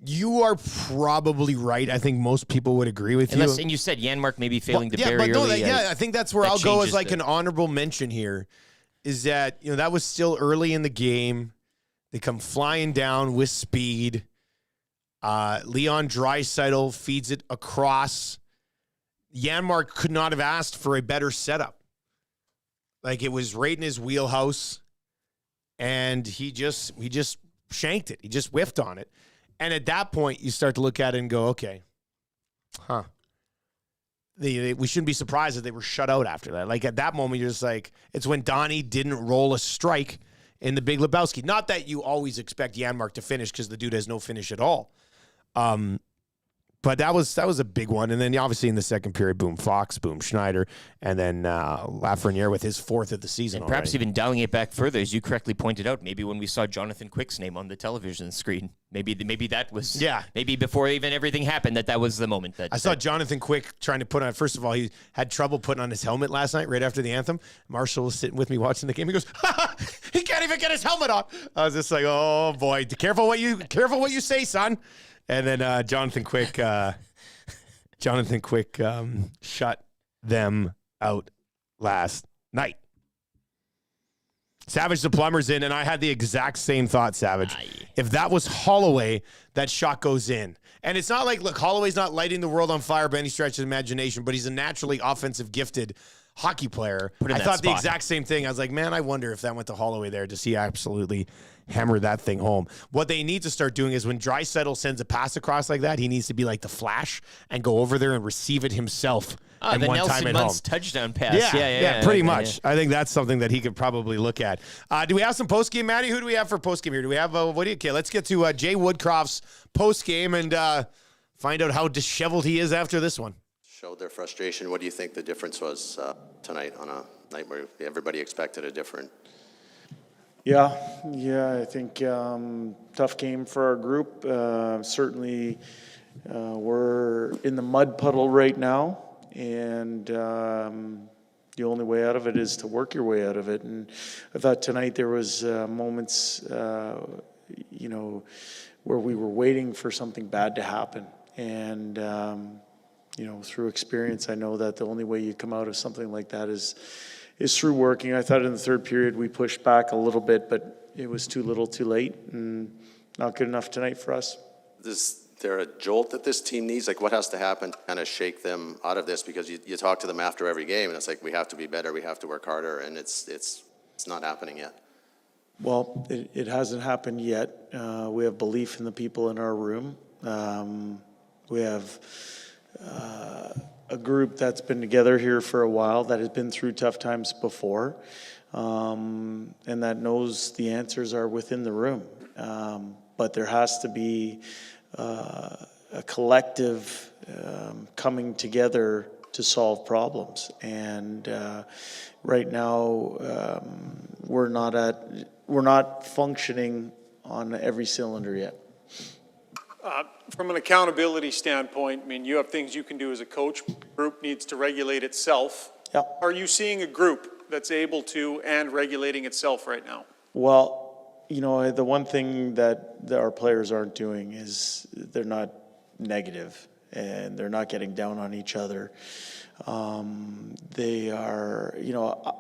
You are probably right. I think most people would agree with you.
And you said Janmark maybe failing to bury early.
I think that's where I'll go as like an honorable mention here. Is that that was still early in the game. They come flying down with speed. Leon Draisaitl feeds it across. Janmark could not have asked for a better setup. Like, it was right in his wheelhouse, and he just shanked it. He just whiffed on it. And at that point, you start to look at it and go, okay, we shouldn't be surprised that they were shut out after that. Like, at that moment, you're just like, it's when Donnie didn't roll a strike in the Big Lebowski. Not that you always expect Janmark to finish, because the dude has no finish at all. But But that was a big one. And then obviously in the second period, boom, Fox, boom, Schneider, and then Lafreniere with his 4th of the season.
And perhaps
already.
even dialing it back further, as you correctly pointed out, maybe when we saw Jonathan Quick's name on the television screen, maybe that was, maybe before even everything happened, that was the moment. That
I saw Jonathan Quick trying to put on, first of all, he had trouble putting on his helmet last night right after the anthem. Marshall was sitting with me watching the game. He goes, he can't even get his helmet on. I was just like, oh boy, careful what you say, son. And then Jonathan Quick shut them out last night. Savage the plumber's in, and I had the exact same thought, Savage. If that was Holloway, that shot goes in. And it's not like, look, Holloway's not lighting the world on fire by any stretch of imagination, but he's a naturally offensive gifted hockey player. I thought the exact same thing. I was like, man, I wonder if that went to Holloway there. Does he absolutely hammer that thing home? What they need to start doing is when Draisaitl sends a pass across like that, he needs to be like the Flash and go over there and receive it himself.
The
one
Nelson
time at
Muntz
home.
Touchdown pass.
Yeah, pretty much. I think that's something that he could probably look at. Do we have some postgame, Maddie? Who do we have for postgame here? Do we have, okay, let's get to Jay Woodcroft's postgame and find out how disheveled he is after this one.
Showed their frustration. What do you think the difference was tonight on a night where everybody expected a different?
Yeah, I think tough game for our group. Certainly we're in the mud puddle right now, and the only way out of it is to work your way out of it. And I thought tonight there was moments, where we were waiting for something bad to happen. And through experience, I know that the only way you come out of something like that is through working. I thought in the third period we pushed back a little bit, but it was too little too late and not good enough tonight for us.
Is there a jolt that this team needs? Like, what has to happen to kind of shake them out of this? Because you talk to them after every game, and it's like, we have to be better, we have to work harder, and it's not happening yet.
Well, it hasn't happened yet. We have belief in the people in our room. We have a group that's been together here for a while, that has been through tough times before, and that knows the answers are within the room. But there has to be a collective coming together to solve problems. And right now, we're not functioning on every cylinder yet.
From an accountability standpoint, I mean, you have things you can do as a coach. Group needs to regulate itself.
Yeah.
Are you seeing a group that's able to and regulating itself right now?
Well, the one thing that our players aren't doing is they're not negative and they're not getting down on each other. They are,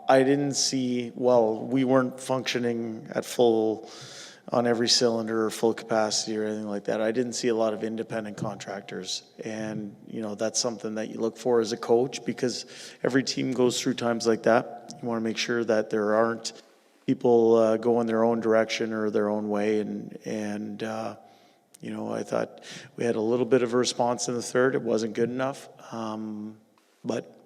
I didn't see, we weren't functioning at full on every cylinder or full capacity or anything like that. I didn't see a lot of independent contractors. And, that's something that you look for as a coach, because every team goes through times like that. You want to make sure that there aren't people going their own direction or their own way. And I thought we had a little bit of a response in the third. It wasn't good enough. But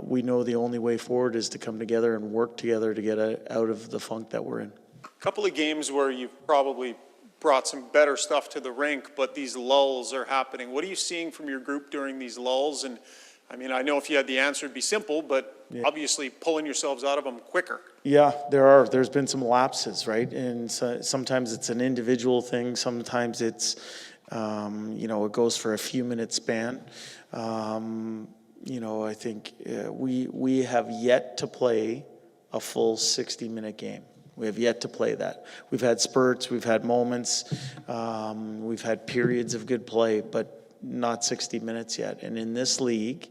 we know the only way forward is to come together and work together to get out of the funk that we're in.
A couple of games where you've probably brought some better stuff to the rink, but these lulls are happening. What are you seeing from your group during these lulls? And I mean, I know if you had the answer, it'd be simple, but obviously pulling yourselves out of them quicker.
Yeah, there's been some lapses, right? And so, sometimes it's an individual thing. Sometimes it's, it goes for a few minute span. I think we have yet to play a full 60-minute game. We have yet to play that. We've had spurts, we've had moments, we've had periods of good play, but not 60 minutes yet. And in this league,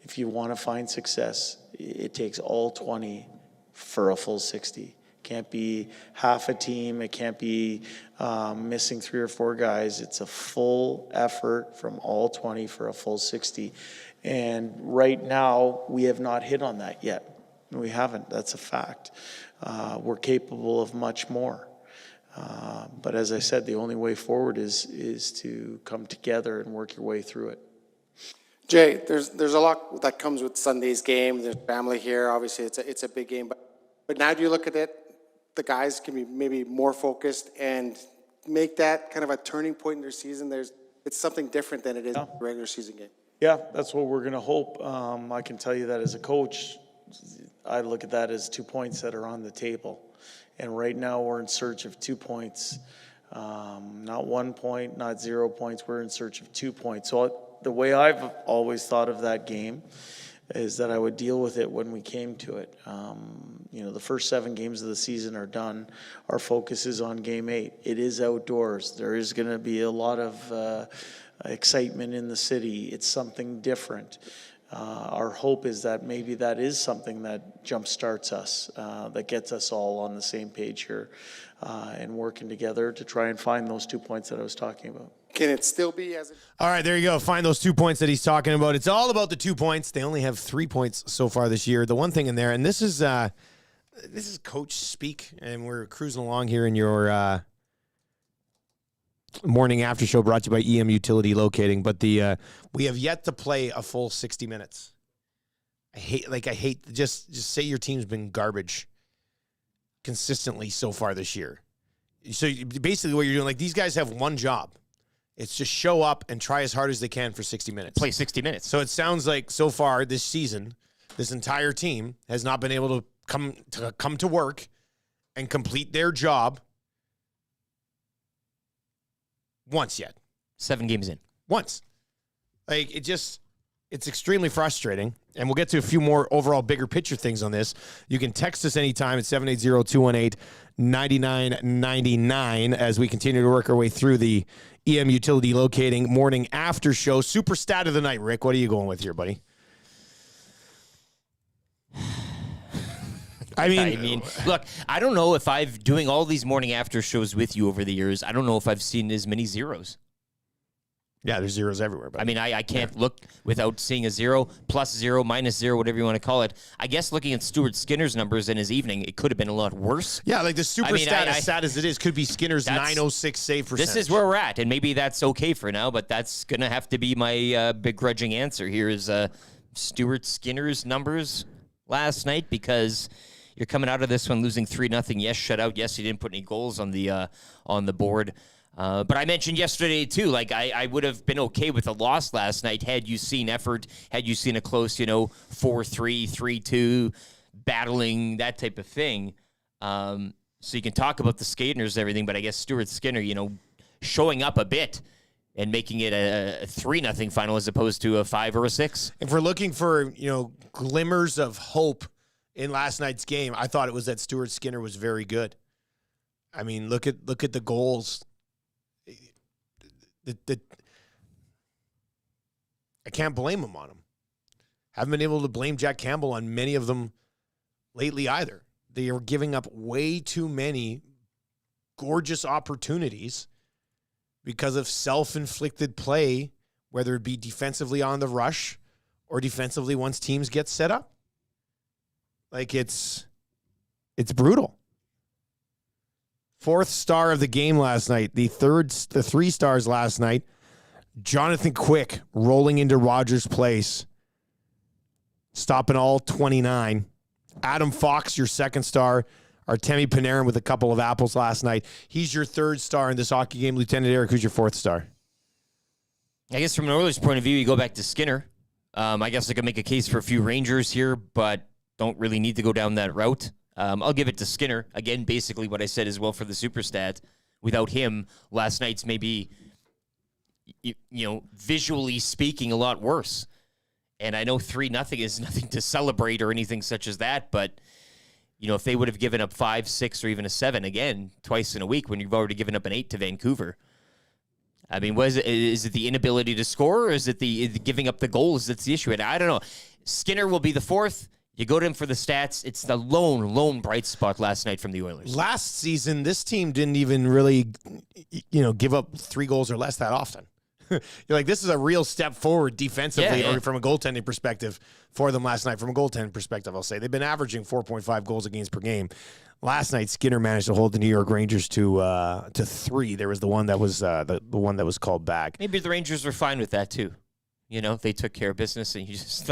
if you want to find success, it takes all 20 for a full 60. It can't be half a team. It can't be missing 3 or 4 guys. It's a full effort from all 20 for a full 60. And right now, we have not hit on that yet. We haven't. That's a fact. We're capable of much more. But as I said, the only way forward is to come together and work your way through it.
Jay, there's a lot that comes with Sunday's game. There's family here. Obviously, it's a big game. But now do you look at it, the guys can be maybe more focused and make that kind of a turning point in their season? There's it's something different than it is in a regular season game.
Yeah, that's what we're going to hope. I can tell you that as a coach, I look at that as 2 points that are on the table. And right now we're in search of 2 points. Not 1 point, not 0 points. We're in search of 2 points. So the way I've always thought of that game is that I would deal with it when we came to it. The first 7 games of the season are done. Our focus is on game 8. It is outdoors. There is going to be a lot of excitement in the city. It's something different. Our hope is that maybe that is something that jumpstarts us, that gets us all on the same page here and working together to try and find those 2 points that I was talking about.
Can it still be as?
All right, there you go. Find those 2 points that he's talking about. It's all about the 2 points. They only have 3 points so far this year. The one thing in there, and this is coach speak, and we're cruising along here in your morning after show brought to you by EM Utility Locating. But we have yet to play a full 60 minutes. I hate just say your team's been garbage consistently so far this year. So basically what you're doing, like, these guys have one job. It's just show up and try as hard as they can for 60 minutes.
Play 60 minutes.
So it sounds like so far this season, this entire team has not been able to come to work and complete their job once yet.
7 games in.
Once. Like, it's extremely frustrating. And we'll get to a few more overall bigger picture things on this. You can text us anytime at 780-218-9999 as we continue to work our way through the EM Utility Locating morning after show. Super stat of the night, Rick. What are you going with here, buddy? I mean,
look, I don't know if I've, doing all these morning after shows with you over the years, I don't know if I've seen as many zeros.
Yeah, there's zeros everywhere. Buddy.
I mean, I can't look without seeing a 0, +0, -0, whatever you want to call it. I guess looking at Stuart Skinner's numbers in his evening, it could have been a lot worse.
Yeah, like the super stat, as sad as it is, could be Skinner's 906 save percentage.
This is where we're at, and maybe that's okay for now, but that's going to have to be my begrudging answer here is Stuart Skinner's numbers last night, because you're coming out of this one losing 3-0. Yes, shutout. Yes, he didn't put any goals on the board. But I mentioned yesterday, too, like I would have been okay with a loss last night had you seen effort, had you seen a close, 4-3, 3-2, battling, that type of thing. So you can talk about the skaters and everything, but I guess Stuart Skinner, showing up a bit and making it a 3-0 final as opposed to a 5 or a 6.
If we're looking for, glimmers of hope in last night's game, I thought it was that Stuart Skinner was very good. I mean, look at the goals. I can't blame him on them. Haven't been able to blame Jack Campbell on many of them lately either. They are giving up way too many gorgeous opportunities because of self-inflicted play, whether it be defensively on the rush or defensively once teams get set up. Like, it's brutal. 4th star of the game last night. The 3 stars last night. Jonathan Quick rolling into Rogers Place, stopping all 29. Adam Fox, your 2nd star. Artemi Panarin with a couple of apples last night. He's your 3rd star in this hockey game. Lieutenant Eric, who's your 4th star?
I guess from an Oilers point of view, you go back to Skinner. I guess I could make a case for a few Rangers here, but don't really need to go down that route. I'll give it to Skinner. Again, basically what I said as well for the superstat. Without him, last night's maybe, visually speaking, a lot worse. And I know 3-0 is nothing to celebrate or anything such as that, but, if they would have given up 5, 6, or even a 7, again, twice in a week when you've already given up an 8 to Vancouver. I mean, is it the inability to score, or is it the giving up the goals that's the issue? And I don't know. Skinner will be the 4th. You go to him for the stats. It's the lone bright spot last night from the Oilers.
Last season, this team didn't even really, give up 3 goals or less that often. You're like, this is a real step forward defensively or from a goaltending perspective for them last night. From a goaltending perspective, I'll say. They've been averaging 4.5 goals against per game. Last night, Skinner managed to hold the New York Rangers to 3. There was the one that was the one that was called back.
Maybe the Rangers were fine with that, too. They took care of business, and you just,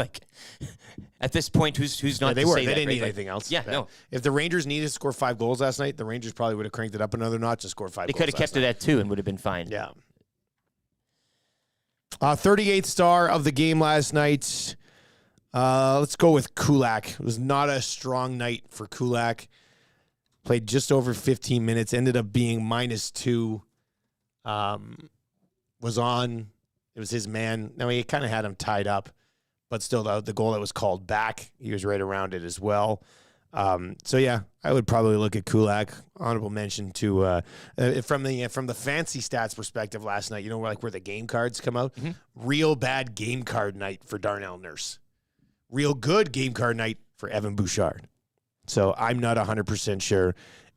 at this point, who's not
they
to
were.
say
They
that,
didn't
right?
need anything else.
Yeah, no.
If the Rangers needed to score 5 goals last night, the Rangers probably would have cranked it up another notch and scored 5
They
goals.
could have kept it at 2 and would have been fine.
Yeah. 38th star of the game last night. Let's go with Kulak. It was not a strong night for Kulak. Played just over 15 minutes. Ended up being -2. Was on. It was his man. Now, he kind of had him tied up, but still, the goal that was called back, he was right around it as well. So, yeah, I would probably look at Kulak. Honorable mention to from the fancy stats perspective last night, where the game cards come out. Mm-hmm. Real bad game card night for Darnell Nurse. Real good game card night for Evan Bouchard. So I'm not 100% sure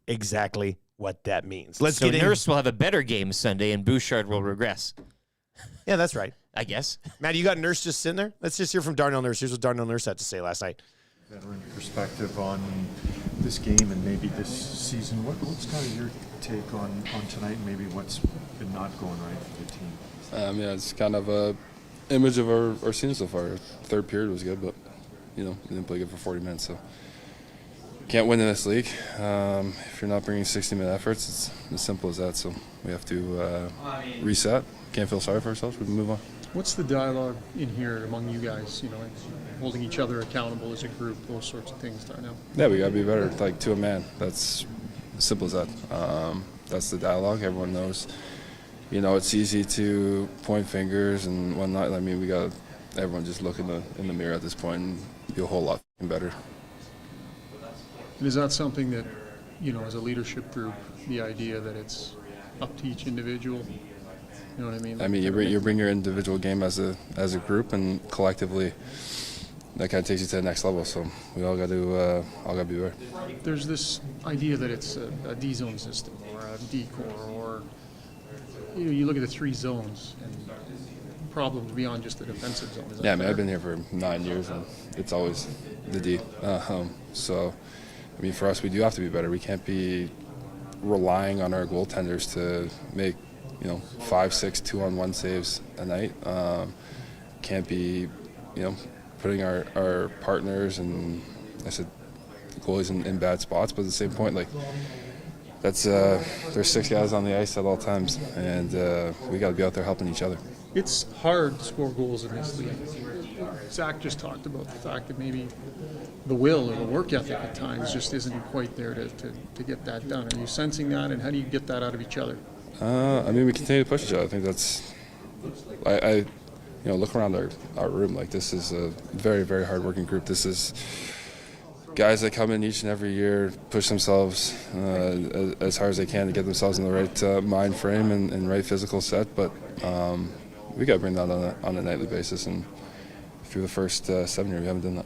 exactly what that means.
So Nurse will have a better game Sunday, and Bouchard will regress.
Yeah, that's right.
I guess.
Matt, you got Nurse just sitting there? Let's just hear from Darnell Nurse. Here's what Darnell Nurse had to say last night.
Veteran perspective on this game and maybe this season. What's kind of your take on tonight and maybe what's been not going right for the team?
Yeah, it's kind of a image of our season so far. Third period was good, but we didn't play good for 40 minutes, so can't win in this league. If you're not bringing 60-minute efforts, it's as simple as that. So we have to reset. Can't feel sorry for ourselves. We can move on.
What's the dialogue in here among you guys? Holding each other accountable as a group, those sorts of things, Darnell.
Yeah, we got to be better, to a man. That's as simple as that. That's the dialogue. Everyone knows. It's easy to point fingers and whatnot. I mean, we got everyone just look in the mirror at this point and be a whole lot better.
And is that something that, as a leadership group, the idea that it's up to each individual? You know what I mean?
I mean, you bring your individual game as a group, and collectively, that kind of takes you to the next level. So we all got to be better.
There's this idea that it's a D-zone system or a D-core, or you look at the 3 zones and problems beyond just the defensive zone.
Yeah, I mean, I've been here for 9 years, and it's always the D. So, I mean, for us, we do have to be better. We can't be relying on our goaltenders to make 5, 6 2-on-1 saves a night. Can't be, putting our partners and goalies in bad spots. But at the same point, there's 6 guys on the ice at all times, and we got to be out there helping each other.
It's hard to score goals in this league. Zach just talked about the fact that maybe the will or the work ethic at times just isn't quite there to get that done. Are you sensing that, and how do you get that out of each other?
I mean, we continue to push each other. I think that's, look around our room. This is a very, very hard-working group. This is guys that come in each and every year, push themselves as hard as they can to get themselves in the right mind frame and right physical set. But we got to bring that on a nightly basis. And through the first 7 years, we haven't done that.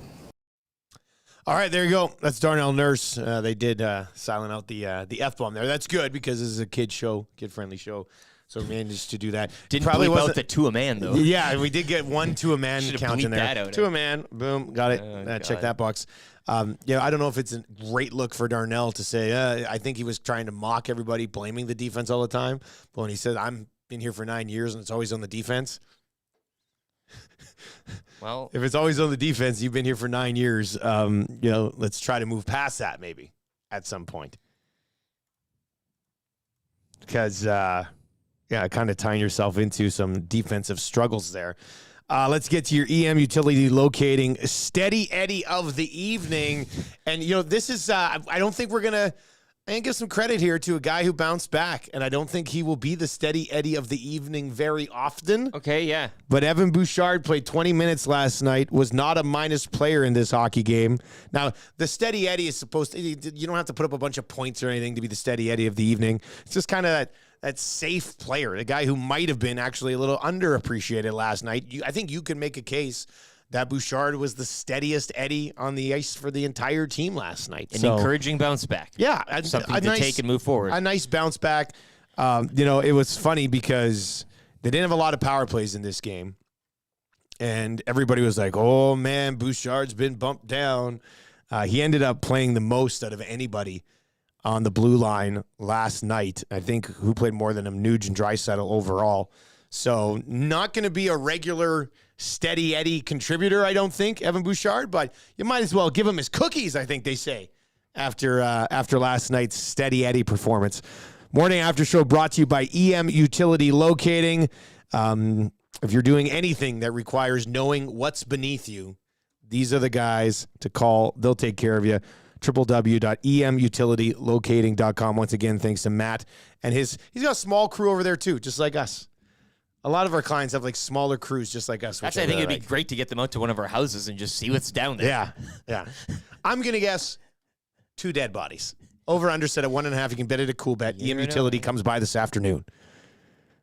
All right, there you go. That's Darnell Nurse. They did silent out the F-bomb there. That's good because this is a kid-friendly show. So we managed to do that.
Didn't probably bleep out the to a man, though.
Yeah, we did get one to a man count in there.
That out,
to a man. Boom. Got it. Check that box. I don't know if it's a great look for Darnell to say, I think he was trying to mock everybody, blaming the defense all the time. But when he said, I'm been here for 9 years and it's always on the defense.
Well,
if it's always on the defense, you've been here for 9 years. Let's try to move past that maybe at some point. Because, kind of tying yourself into some defensive struggles there. Let's get to your EM utility locating Steady Eddie of the evening. And, this is, I don't think we're going to give some credit here to a guy who bounced back. And I don't think he will be the Steady Eddie of the evening very often.
Okay, yeah.
But Evan Bouchard played 20 minutes last night, was not a minus player in this hockey game. Now, the Steady Eddie is supposed to, you don't have to put up a bunch of points or anything to be the Steady Eddie of the evening. It's just kind of that safe player, the guy who might have been actually a little underappreciated last night. I think you can make a case that Bouchard was the steadiest Eddie on the ice for the entire team last night.
An encouraging bounce back.
Yeah.
Something to take and move forward.
A nice bounce back. It was funny because they didn't have a lot of power plays in this game. And everybody was like, oh, man, Bouchard's been bumped down. He ended up playing the most out of anybody on the blue line last night. I think who played more than him, Nuge and Draisaitl overall. So not going to be a regular Steady Eddie contributor, I don't think, Evan Bouchard, but you might as well give him his cookies, I think they say, after last night's Steady Eddie performance. Morning After Show brought to you by EM Utility Locating. if you're doing anything that requires knowing what's beneath you, these are the guys to call. They'll take care of you. www.emutilitylocating.com. Once again, thanks to Matt and he's got a small crew over there too, just like us. A lot of our clients have like smaller crews just like us.
Actually, I think it'd be great to get them out to one of our houses and just see what's down there.
Yeah. I'm going to guess 2 dead bodies. Over under set at 1.5. You can bet it at Cool Bet. EM Utility comes by this afternoon.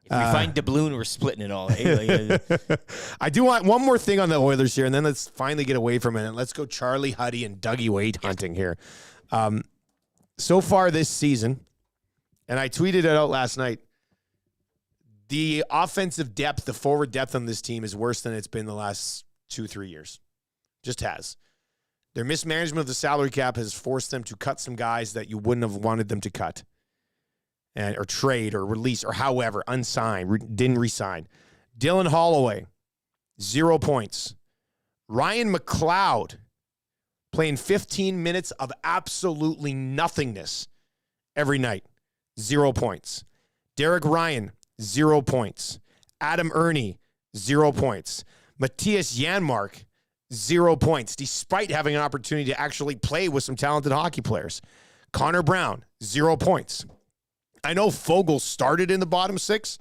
If we find doubloon, we're splitting it all. Eh?
I do want one more thing on the Oilers here, and then let's finally get away from it. And let's go Charlie Huddy and Dougie Wade hunting here. So far this season, and I tweeted it out last night, the offensive depth, the forward depth on this team is worse than it's been the last 2-3 years. Just has. Their mismanagement of the salary cap has forced them to cut some guys that you wouldn't have wanted them to cut. Or trade or release or however, unsigned, didn't resign. Dylan Holloway, 0 points. Ryan McLeod playing 15 minutes of absolutely nothingness every night, 0 points. Derek Ryan, 0 points. Adam Ernie, 0 points. Matthias Janmark, 0 points, despite having an opportunity to actually play with some talented hockey players. Connor Brown, 0 points. I know Fogle started in the bottom 6,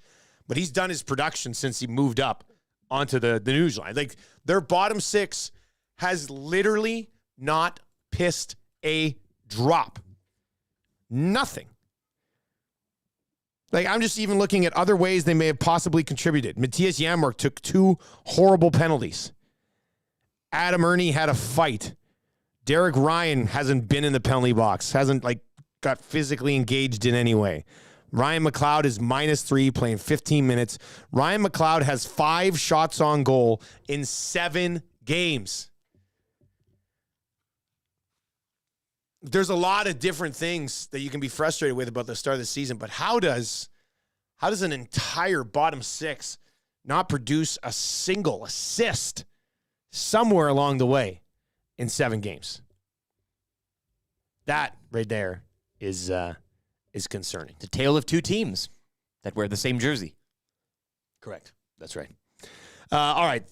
but he's done his production since he moved up onto the news line. Like, their bottom 6 has literally not pissed a drop. Nothing. Like, I'm just even looking at other ways they may have possibly contributed. Matthias Janmark took 2 horrible penalties. Adam Ernie had a fight. Derek Ryan hasn't been in the penalty box, hasn't, got physically engaged in any way. Ryan McLeod is -3, playing 15 minutes. Ryan McLeod has 5 shots on goal in 7 games. There's a lot of different things that you can be frustrated with about the start of the season, but how does an entire bottom 6 not produce a single assist somewhere along the way in 7 games? That right there is concerning.
The tale of 2 teams that wear the same jersey.
Correct. That's right. All right.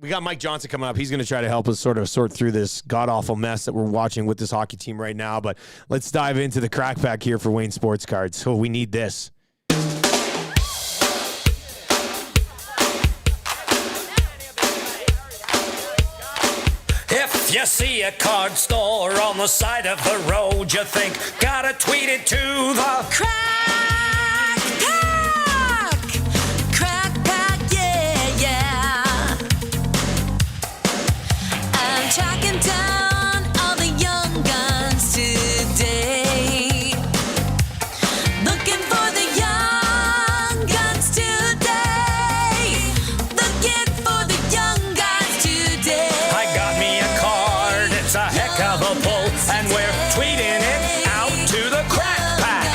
We got Mike Johnson coming up. He's going to try to help us sort of sort through this god-awful mess that we're watching with this hockey team right now. But let's dive into the crack pack here for Wayne Sports Cards. So we need this.
If you see a card store on the side of the road, you think, gotta tweet it to the
Crack Pack! Crack Pack, yeah, yeah. I'm tracking down all the young guns today. Looking for the young guns today. Looking for the young guns today.
I got me a card, it's a heck of a pull, and we're tweeting it out to the crack pack.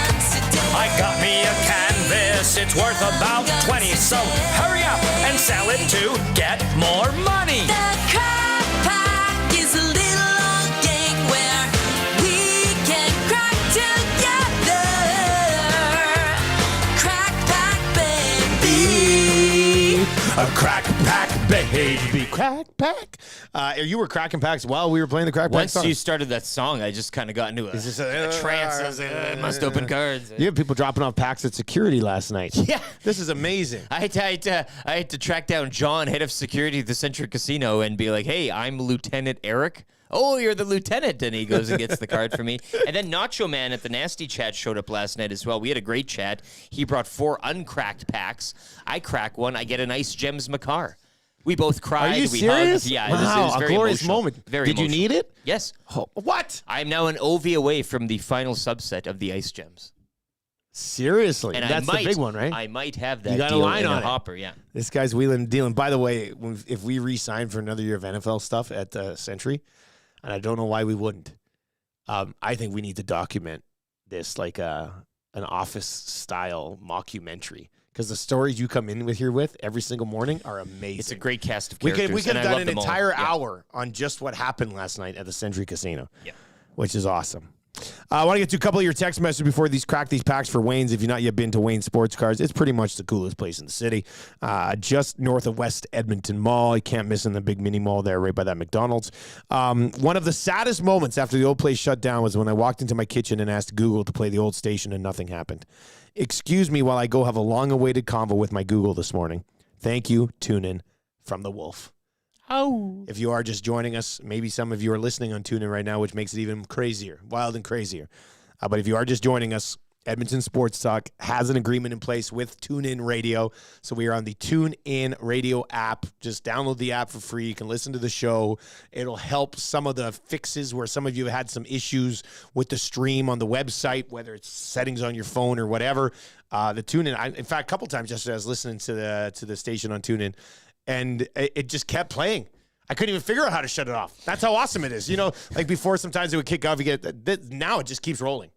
I got me a canvas, it's worth about 20, so hurry up and sell it to get more money.
The Crack Pack is a little old gang where we can crack together. Crack Pack, baby.
A crack pack, baby. Crack pack. You were cracking packs while we were playing the crack pack
Once
song.
you started that song, I just kind of got into a trance. I must open cards.
You had people dropping off packs at security last night.
Yeah.
This is amazing.
I had to track down John, head of security at the Century Casino, and be like, hey, I'm Lieutenant Eric. Oh, you're the lieutenant. And he goes and gets the card for me. And then Nacho Man at the Nasty Chat showed up last night as well. We had a great chat. He brought 4 uncracked packs. I crack one. I get an Ice Gems Macar. We both cried.
Are you
we
serious?
Hugged. Yeah,
wow,
it was
a
very
glorious
emotional.
moment.
Very
Did
emotional.
you need it?
Yes.
Oh, what?
I'm now an OV away from the final subset of the Ice Gems.
Seriously?
And
That's the big one, right?
I might have that
You got a
deal
line
in
on
a
it.
hopper, yeah.
This guy's wheeling and dealing. By the way, if we re-sign for another year of NFL stuff at Century, and I don't know why we wouldn't, I think we need to document this like an office-style mockumentary. Because the stories you come in with here with every single morning are amazing.
It's a great cast of
We
characters.
could have
and I
done
love
an
them all.
entire
Yeah.
hour on just what happened last night at the Century Casino,
Yeah.
which is awesome. I want to get to a couple of your text messages before crack these packs for Wayne's. If you've not yet been to Wayne Sports Cars, it's pretty much the coolest place in the city. Just north of West Edmonton Mall. You can't miss in the big mini mall there right by that McDonald's. One of the saddest moments after the old place shut down was when I walked into my kitchen and asked Google to play the old station and nothing happened. Excuse me while I go have a long-awaited convo with my Google this morning. Thank you, TuneIn from the Wolf.
Oh.
If you are just joining us, maybe some of you are listening on TuneIn right now, which makes it even crazier, wild and crazier. But if you are just joining us, Edmonton Sports Talk has an agreement in place with TuneIn Radio. So we are on the TuneIn Radio app. Just download the app for free. You can listen to the show. It'll help some of the fixes where some of you have had some issues with the stream on the website, whether it's settings on your phone or whatever. The TuneIn, in fact, a couple times yesterday I was listening to the station on TuneIn, and it just kept playing. I couldn't even figure out how to shut it off. That's how awesome it is. You know, like before, sometimes it would kick off. Now it just keeps rolling.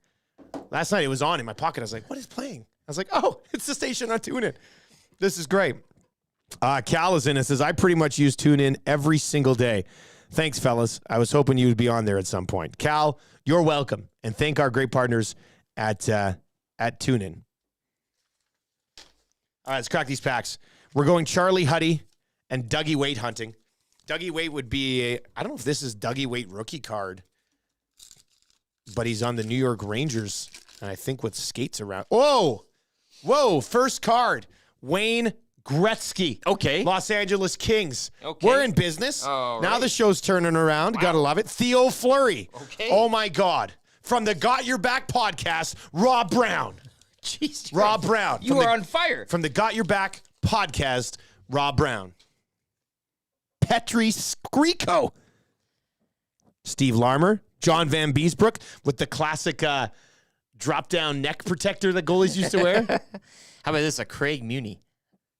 Last night it was on in my pocket. I was like, what is playing? I was like, oh, it's the station on TuneIn. This is great. Cal is in and says, I pretty much use TuneIn every single day. Thanks, fellas. I was hoping you would be on there at some point. Cal, you're welcome. And thank our great partners at TuneIn. All right, let's crack these packs. We're going Charlie Huddy and Dougie Waite hunting. Dougie Waite would be I don't know if this is Dougie Waite rookie card, but he's on the New York Rangers, and I think with skates around. Whoa, first card, Wayne Gretzky.
Okay.
Los Angeles Kings.
Okay.
We're in business.
All
Now
right.
the show's turning around.
Wow.
Gotta love it. Theo Fleury.
Okay.
Oh, my God. From the Got Your Back podcast, Rob Brown.
Jeez,
Rob Brown.
You are on fire.
From the Got Your Back podcast, Rob Brown. Petri Skriko. Steve Larmer. John Van Beesbrook with the classic drop-down neck protector that goalies used to wear.
How about this? A Craig Muni.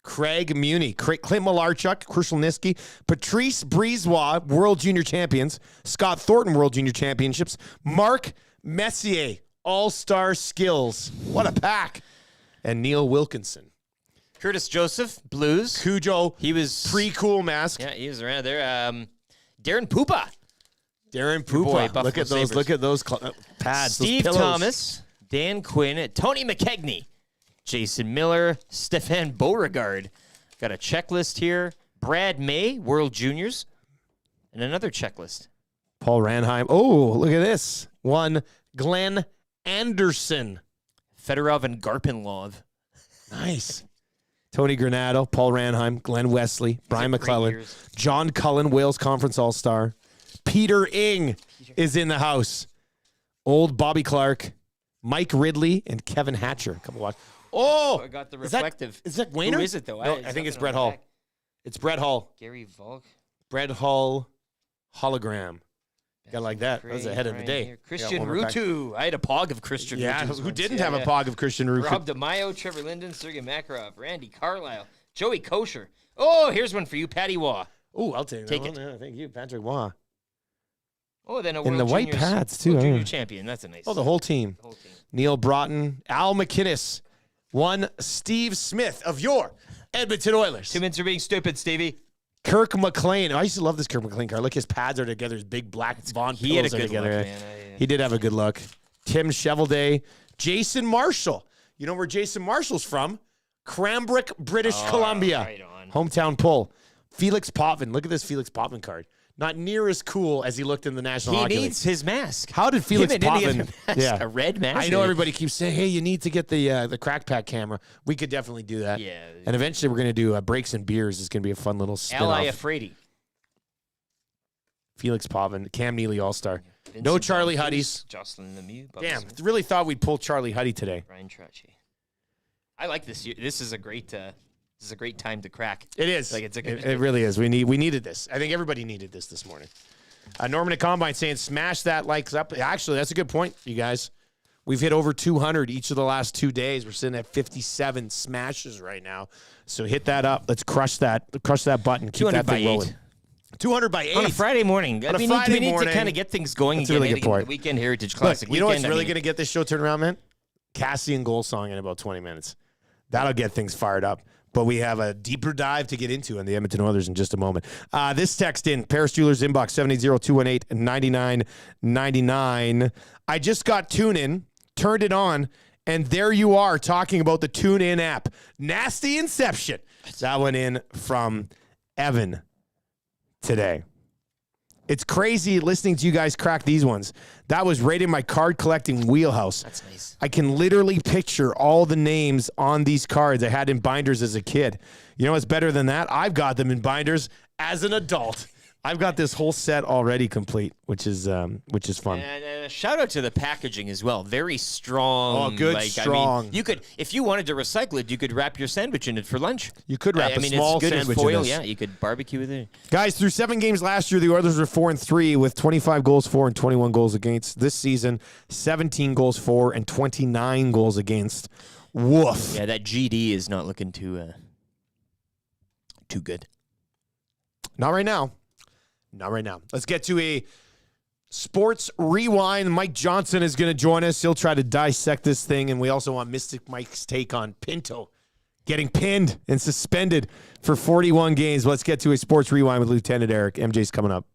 Clint Malarchuk, Krushelniski, Patrice Brisebois, World Junior Champions, Scott Thornton, World Junior Championships, Mark Messier, All-Star Skills. What a pack. And Neil Wilkinson.
Curtis Joseph, Blues.
Cujo,
He was
pre-cool mask.
Yeah, he was around there. Darren Pupa.
Darren
boy,
Pupa.
Buffalo
Look at those.
Sabres.
Look at those pads. those
Steve
pillows.
Thomas, Dan Quinn, Tony McKegney, Jason Miller, Stefan Beauregard. Got a checklist here. Brad May, World Juniors, and another checklist.
Paul Ranheim. Oh, look at this. One, Glenn Anderson.
Fedorov and Garpenlov.
Nice. Tony Granado, Paul Ranheim, Glenn Wesley, Brian
Great
McClellan,
years.
John Cullen, Wales Conference All-Star. Peter Ing is in the house. Old Bobby Clark, Mike Ridley, and Kevin Hatcher. Come watch. Oh,
I got the
is that-
reflective.
Is that Wayner?
Who is it, though?
No,
It's
I think it's
nothing
Brett
on the
Hull.
back.
It's Brett Hull.
Gary Volk.
Brett Hull hologram. Got like that. That was
Great,
ahead of the
right
day.
here. Christian
Got one more pack.
Rutu. I had a pog of Christian
Yeah,
Rutu.
who didn't have a pog of Christian Rutu?
Rob DeMaio, Trevor Linden, Sergei Makarov, Randy Carlisle, Joey Kosher. Oh, here's one for you, Patty Waugh.
Oh, I'll take
Take
that
it.
one. Yeah, thank you, Patrick Waugh.
Oh, then a
In
World
the white
Juniors-
pads, too,
World
I
Junior
know.
champion. That's a nice.
Oh, the whole team.
whole team.
Neil Broughton, Al McInnes, one Steve Smith of your Edmonton Oilers.
2 minutes are being stupid, Stevie.
Kirk McLean. I used to love this Kirk McLean card. Look, his pads are together. His big black Vaughn
He had a
pillows are
good
together.
look, man.
He did have a good look. Tim Chevelday, Jason Marshall. You know where Jason Marshall's from? Cranbrook, British Columbia.
right on.
Hometown pull. Felix Potvin. Look at this Felix Potvin card. Not near as cool as he looked in the National
He
Hockey
needs his mask.
How did Felix
Him and any
Potvin?
other mask, a red mask.
I know everybody keeps saying, "Hey, you need to get the crack pack camera." We could definitely do that.
Yeah.
And eventually, we're going to do breaks and beers. It's going to be a fun little
Ally
spin-off.
Afraidy.
Felix Potvin, Cam Neely All-Star. No Charlie Huddies.
Jocelyn Lemieux. Bubba
Damn,
Smith,
really thought we'd pull Charlie Huddy today.
Ryan Trottier. I like this year. This is a great. This is a great time to crack.
It is.
Like it's a good.
It really is. We needed this. I think everybody needed this morning. Norman at Combine saying, smash that likes up. Actually, that's a good point, you guys. We've hit over 200 each of the last 2 days. We're sitting at 57 smashes right now. So hit that up. Let's crush that button. Keep
200
that
by
thing rolling.
8.
200 by 8.
On a Friday morning.
On a
we
Friday
need
morning.
to kind of get things going
That's a
again.
really good
Getting
point.
The Weekend Heritage
Look,
Classic.
you know what's
weekend,
really
I
going to get this show turned around, man? Cassian goal song in about 20 minutes. That'll get things fired up. but we have a deeper dive to get into on the Edmonton Oilers in just a moment. This text in, Paris Jewelers inbox, 780-218-9999. I just got TuneIn, turned it on, and there you are talking about the TuneIn app. Nasty inception. That went in from Evan today. It's crazy listening to you guys crack these ones. That was right in my card collecting wheelhouse.
That's nice.
I can literally picture all the names on these cards I had in binders as a kid. You know what's better than that? I've got them in binders as an adult. I've got this whole set already complete, which is fun.
And shout out to the packaging as well. Very strong.
Oh, good, strong.
I mean, you could, if you wanted to recycle it, you could wrap your sandwich in it for lunch.
You could wrap a small
it's good
sandwich
as foil.
in this.
Yeah, you could barbecue with it.
Guys, through 7 games last year, the Oilers were 4-3 with 25 goals for and 21 goals against. This season, 17 goals for and 29 goals against. Woof.
Yeah, that GD is not looking too good.
Not right now. Not right now. Let's get to a sports rewind. Mike Johnson is going to join us. He'll try to dissect this thing, and we also want Mystic Mike's take on Pinto getting pinned and suspended for 41 games. Let's get to a sports rewind with Lieutenant Eric. MJ's coming up.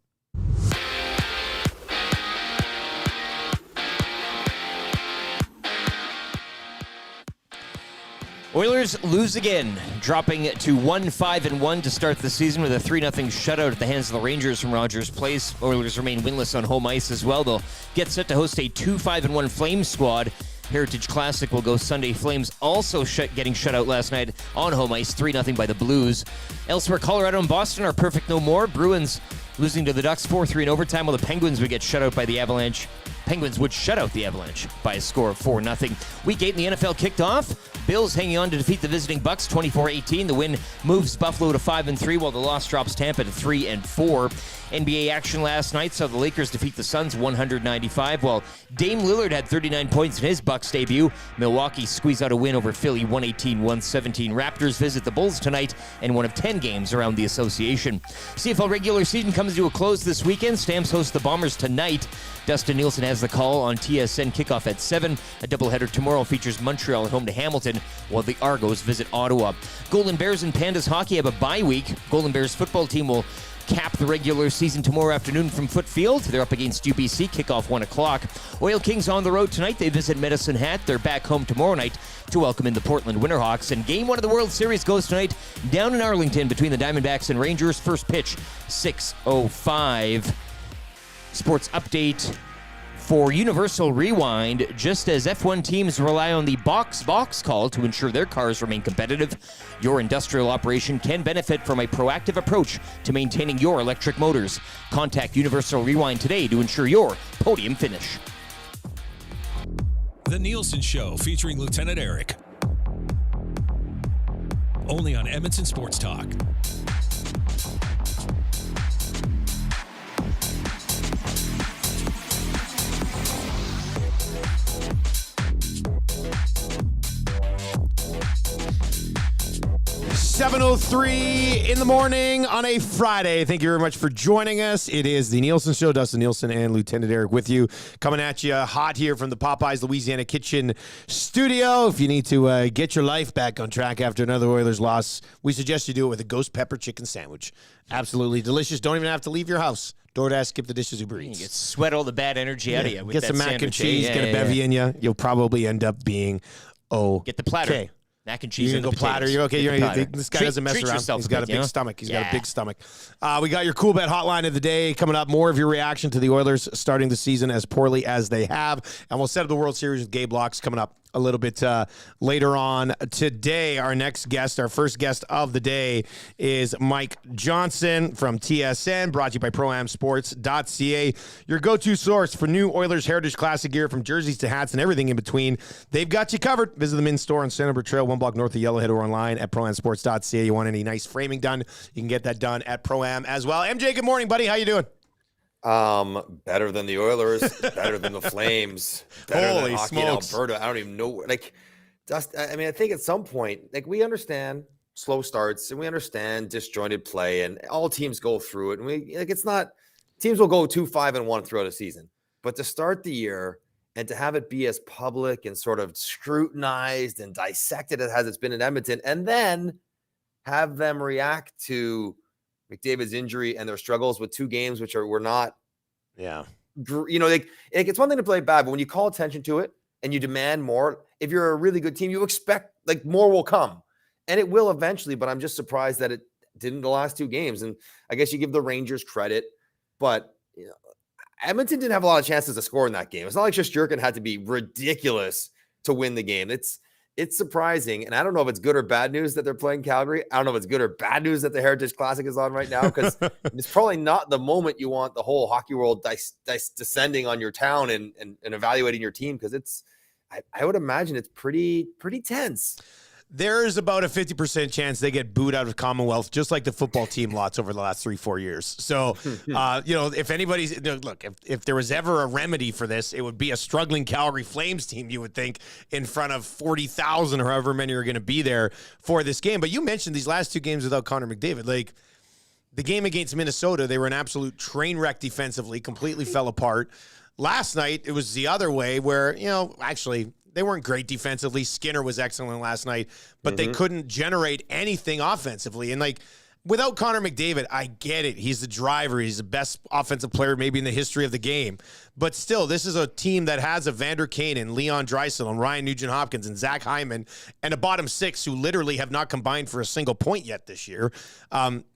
Oilers lose again, dropping to 1-5-1 to start the season with a 3-0 shutout at the hands of the Rangers from Rogers Place. Oilers remain winless on home ice as well. They'll get set to host a 2-5-1 Flames squad. Heritage Classic will go Sunday. Flames also getting shut out last night on home ice, 3-0 by the Blues. Elsewhere, Colorado and Boston are perfect no more. Bruins losing to the Ducks 4-3 in overtime, while the Penguins would get shut out by the Avalanche. Penguins would shut out the Avalanche by a score of 4-0. Week 8 in the NFL kicked off. Bills hanging on to defeat the visiting Bucks 24-18. The win moves Buffalo to 5-3, while the loss drops Tampa to 3-4. NBA action last night saw the Lakers defeat the Suns 195, while Dame Lillard had 39 points in his Bucks debut. Milwaukee squeezed out a win over Philly 118-117. Raptors visit the Bulls tonight in one of 10 games around the association. CFL regular season comes to a close this weekend. Stamps host the Bombers tonight. Dustin Nielson has the call on TSN kickoff at 7. A doubleheader tomorrow features Montreal at home to Hamilton, while the Argos visit Ottawa. Golden Bears and Pandas hockey have a bye week. Golden Bears football team will cap the regular season tomorrow afternoon from Foot Field. They're up against UBC, kickoff 1 o'clock. Oil Kings on the road tonight. They visit Medicine Hat. They're back home tomorrow night to welcome in the Portland Winterhawks. And Game 1 of the World Series goes tonight down in Arlington between the Diamondbacks and Rangers. First pitch, 6:05. Sports update for Universal Rewind. Just as F1 teams rely on the box call to ensure their cars remain competitive, your industrial operation can benefit from a proactive approach to maintaining your electric motors. Contact Universal Rewind today to ensure your podium finish.
The Nielsen Show featuring Lieutenant Eric. Only on Edmonton Sports Talk.
7:03 in the morning on a Friday. Thank you very much for joining us. It is the Nielsen Show. Dustin Nielson and Lieutenant Eric with you. Coming at you hot here from the Popeyes Louisiana Kitchen studio. If you need to get your life back on track after another Oilers loss, we suggest you do it with a ghost pepper chicken sandwich. Absolutely delicious. Don't even have to leave your house. DoorDash, skip the dishes, Uber Eats.
You get sweat all the bad energy out of you with
get
that
some mac and
sandwich.
cheese, get a bevy in you. You'll probably end up being
Get the platter.
Okay.
Mac and cheese.
You can go platter. You're okay. This guy doesn't mess around.
Yourself
He's got a big stomach. He's got a big stomach. We got your Cool Bet hotline of the day coming up. More of your reaction to the Oilers starting the season as poorly as they have. And we'll set up the World Series with Gabe Lacques coming up a little bit later on today. Our next guest, our first guest of the day, is Mike Johnson from TSN, brought to you by ProAmSports.ca, your go-to source for new Oilers Heritage Classic gear, from jerseys to hats and everything in between. They've got you covered. Visit them in store on Santa Barbara Trail, 1 block north of Yellowhead, or online at ProAmSports.ca. You want any nice framing done, you can get that done at ProAm as well. MJ, good morning, buddy. How you doing?
Better than the Oilers, better than the Flames, better
Holy
than hockey
smokes.
in Alberta. I don't even know. I think at some point, we understand slow starts and we understand disjointed play, and all teams go through it. And it's not, teams will go 2-5-1 throughout a season, but to start the year and to have it be as public and sort of scrutinized and dissected as it's been in Edmonton, and then have them react to McDavid's injury and their struggles with 2 games, which were not, like it's one thing to play bad, but when you call attention to it and you demand more, if you're a really good team, you expect like more will come, and it will eventually. But I'm just surprised that it didn't the last 2 games. And I guess you give the Rangers credit, but Edmonton didn't have a lot of chances to score in that game. It's not like Shesterkin had to be ridiculous to win the game. It's surprising, and I don't know if it's good or bad news that they're playing Calgary. I don't know if it's good or bad news that the Heritage Classic is on right now, because it's probably not the moment you want the whole hockey world descending on your town and evaluating your team, because I would imagine it's pretty tense.
There's about a 50% chance they get booed out of Commonwealth, just like the football team lots over the last 3-4 years. So, if anybody's look, if there was ever a remedy for this, it would be a struggling Calgary Flames team, you would think, in front of 40,000 or however many are going to be there for this game. But you mentioned these last 2 games without Connor McDavid. Like the game against Minnesota, they were an absolute train wreck defensively, completely fell apart. Last night, it was the other way where, actually, they weren't great defensively. Skinner was excellent last night, but they couldn't generate anything offensively. And without Connor McDavid, I get it. He's the driver. He's the best offensive player maybe in the history of the game. But still, this is a team that has a Vander Kane and Leon Draisaitl and Ryan Nugent-Hopkins and Zach Hyman and a bottom 6 who literally have not combined for a single point yet this year.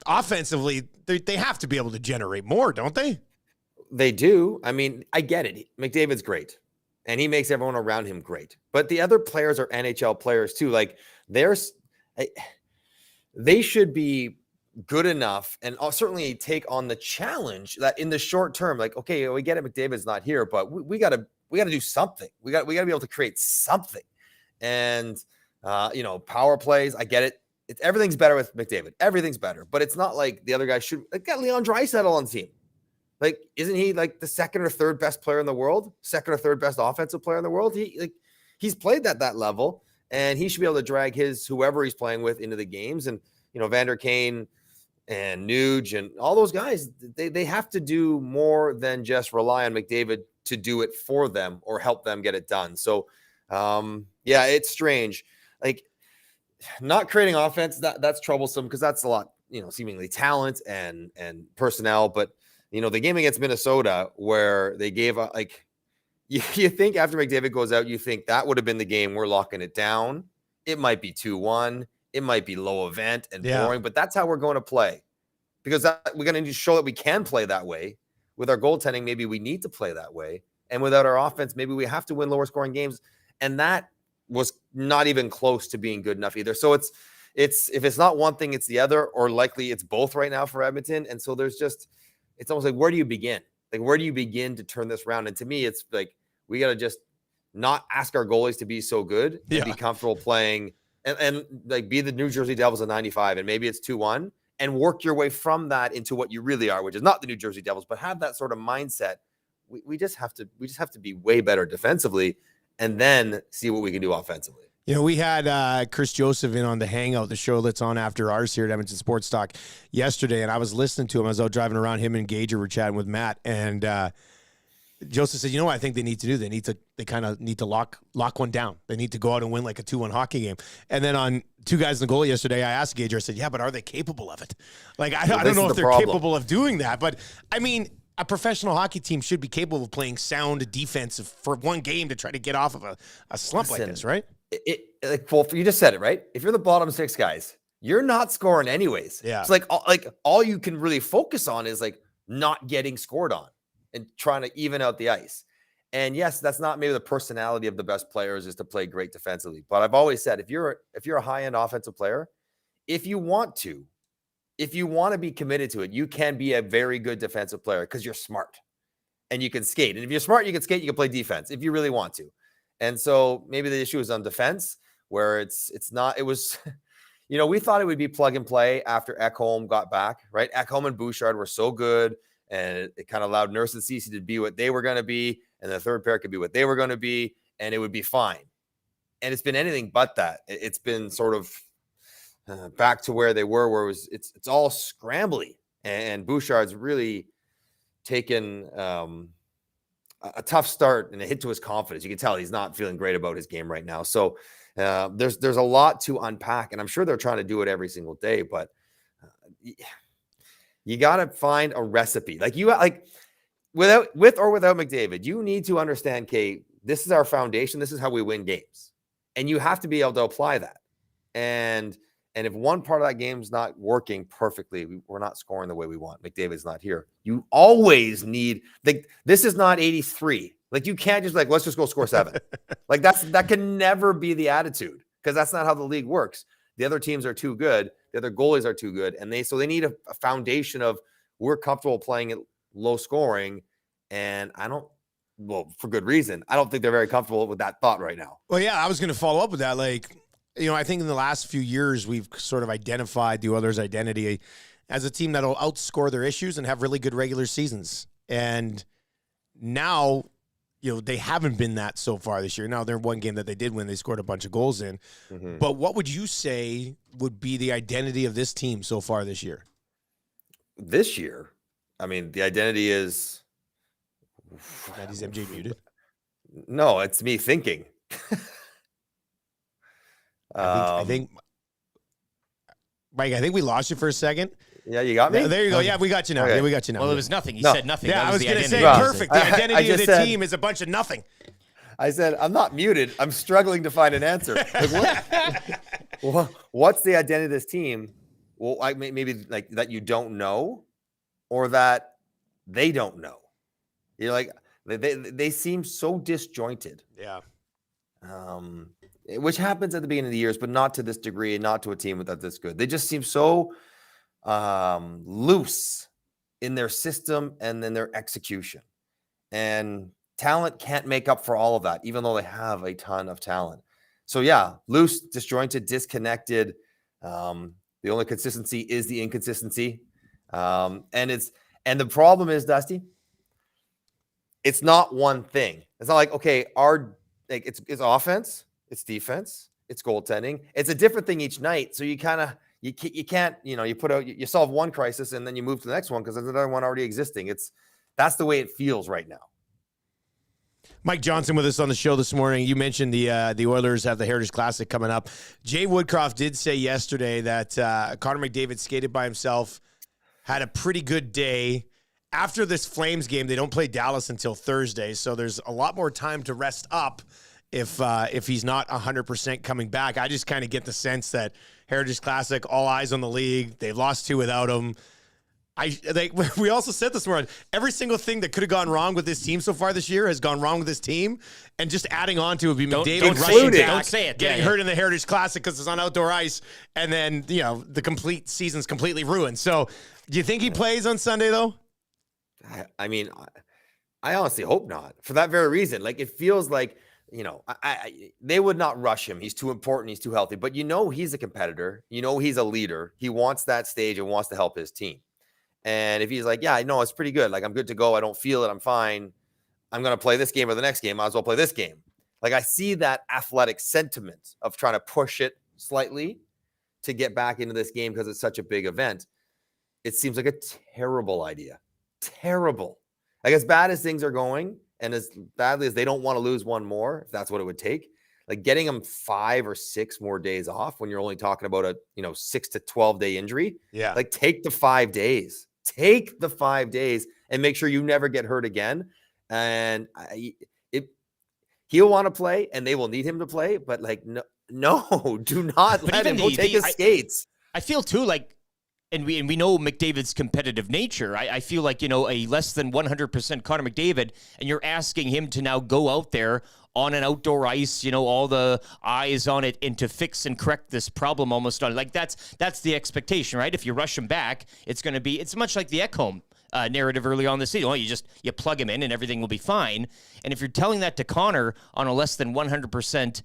Offensively, they have to be able to generate more, don't they?
They do. I mean, I get it. McDavid's great, and he makes everyone around him great. But the other players are NHL players too. Like they should be good enough and certainly take on the challenge that in the short term, like, okay, we get it, McDavid's not here, but we gotta do something. We gotta be able to create something. And power plays, I get it. Everything's better with McDavid. Everything's better, but it's not like the other guys should. Like, got Leon Draisaitl on the team. Like, isn't he like the 2nd or 3rd best player in the world? 2nd or 3rd best offensive player in the world? He's played at that level, and he should be able to drag whoever he's playing with into the games. And Vander Kane and Nuge and all those guys, they have to do more than just rely on McDavid to do it for them or help them get it done. So, it's strange. Like, not creating offense, that's troublesome, because that's a lot, seemingly talent and personnel. But the game against Minnesota where they gave you think after McDavid goes out, you think that would have been the game we're locking it down. It might be 2-1. It might be low event and boring, but that's how we're going to play, because we're going to need to show that we can play that way. With our goaltending, maybe we need to play that way. And without our offense, maybe we have to win lower scoring games. And that was not even close to being good enough either. So it's if it's not one thing, it's the other, or likely it's both right now for Edmonton. And so it's almost like, where do you begin? Like, where do you begin to turn this around? And to me, it's like, we got to just not ask our goalies to be so good and be comfortable playing and like be the New Jersey Devils of 95. And maybe it's 2-1 and work your way from that into what you really are, which is not the New Jersey Devils, but have that sort of mindset. We just have to be way better defensively and then see what we can do offensively.
We had Chris Joseph in on the Hangout, the show that's on after ours here at Edmonton Sports Talk yesterday, and I was listening to him. I was out driving around. Him and Gager were chatting with Matt, and Joseph said, what I think they need to do? They kind of need to lock one down. They need to go out and win like a 2-1 hockey game. And then on Two Guys in the Goal yesterday, I asked Gager, I said, but are they capable of it? Like, I don't know if they're capable of doing that, but I mean, a professional hockey team should be capable of playing sound defense for one game to try to get off of a slump like this, right?
You just said it, right? If you're the bottom 6 guys, you're not scoring anyways.
Yeah.
It's all you can really focus on is like not getting scored on and trying to even out the ice. And yes, that's not maybe the personality of the best players is to play great defensively. But I've always said, if you're a high-end offensive player, if you want to be committed to it, you can be a very good defensive player because you're smart and you can skate. And if you're smart, you can skate, you can play defense if you really want to. And so maybe the issue is on defense where it's not, it was, we thought it would be plug and play after Ekholm got back, right? Ekholm and Bouchard were so good, and it kind of allowed Nurse and Ceci to be what they were going to be, and the third pair could be what they were going to be, and it would be fine. And it's been anything but that. It's been sort of back to where they were, where it's all scrambly, and Bouchard's really taken a tough start and a hit to his confidence. You can tell he's not feeling great about his game right now. So There's a lot to unpack, and I'm sure they're trying to do it every single day, but you got to find a recipe. Like with or without McDavid, you need to understand, Kate, this is our foundation. This is how we win games. And you have to be able to apply that. And if one part of that game's not working perfectly, we're not scoring the way we want. McDavid's not here. You always need, like, this is not 83. Like, you can't just let's just go score 7. Like, that can never be the attitude, because that's not how the league works. The other teams are too good. The other goalies are too good. And they need a foundation of, we're comfortable playing at low scoring. And for good reason, I don't think they're very comfortable with that thought right now.
Well, yeah, I was going to follow up with that. Like, I think in the last few years, we've sort of identified the Oilers' identity as a team that'll outscore their issues and have really good regular seasons. And now, they haven't been that so far this year. Now, their one game that they did win, they scored a bunch of goals in. Mm-hmm. But what would you say would be the identity of this team so far this year?
This year? I mean, the identity is...
Is MJ muted?
No, it's me thinking.
I think, Mike, I think we lost you for a second.
Yeah, you got me?
There you go. Yeah, we got you now.
Okay.
Yeah, we got you now.
Well, it was nothing. He said nothing.
Yeah,
That
I was
going to
say, perfect. The identity of the team is a bunch of nothing.
I said, I'm not muted. I'm struggling to find an answer. What's the identity of this team? Well, maybe like that you don't know, or that they don't know. You're like, they seem so disjointed.
Yeah.
Which happens at the beginning of the years, but not to this degree, and not to a team that's this good. They just seem so loose in their system and then their execution. And talent can't make up for all of that, even though they have a ton of talent. So yeah, loose, disjointed, disconnected. The only consistency is the inconsistency. And the problem is, Dusty, it's not one thing. It's not like, okay, it's offense, it's defense, it's goaltending. It's a different thing each night. So you can't, you solve one crisis and then you move to the next one because there's another one already existing. That's the way it feels right now.
Mike Johnson with us on the show this morning. You mentioned the Oilers have the Heritage Classic coming up. Jay Woodcroft did say yesterday that Connor McDavid skated by himself, had a pretty good day. After this Flames game, they don't play Dallas until Thursday, so there's a lot more time to rest up if he's not 100% coming back. I just kind of get the sense that Heritage Classic, all eyes on the league. They've lost 2 without him. We also said this morning, every single thing that could have gone wrong with this team so far this year has gone wrong with this team, and just adding on to it would be McDavid rushing back,
don't say it.
getting hurt in the Heritage Classic because it's on outdoor ice, and then the complete season's completely ruined. So, do you think he plays on Sunday though?
I mean, I honestly hope not, for that very reason. Like, it feels like, they would not rush him. He's too important. He's too healthy. But he's a competitor. He's a leader. He wants that stage and wants to help his team. And if he's like, yeah, I know it's pretty good. Like, I'm good to go. I don't feel it. I'm fine. I'm going to play this game or the next game. Might as well play this game. Like, I see that athletic sentiment of trying to push it slightly to get back into this game because it's such a big event. It seems like a terrible idea. Terrible. Like, as bad as things are going and as badly as they don't want to lose one more, if that's what it would take, like getting them 5 or 6 more days off when you're only talking about a 6 to 12 day injury.
Yeah.
Like, take the 5 days. Take the 5 days and make sure you never get hurt again. And he'll want to play and they will need him to play, but no, do not let him go take his skates.
I feel too like, and we know McDavid's competitive nature. I feel like, a less than 100% Connor McDavid, and you're asking him to now go out there on an outdoor ice, all the eyes on it, and to fix and correct this problem almost on it. Like, that's the expectation, right? If you rush him back, it's much like the Ekholm narrative early on this season. Well, you plug him in and everything will be fine. And if you're telling that to Connor on a less than 100%,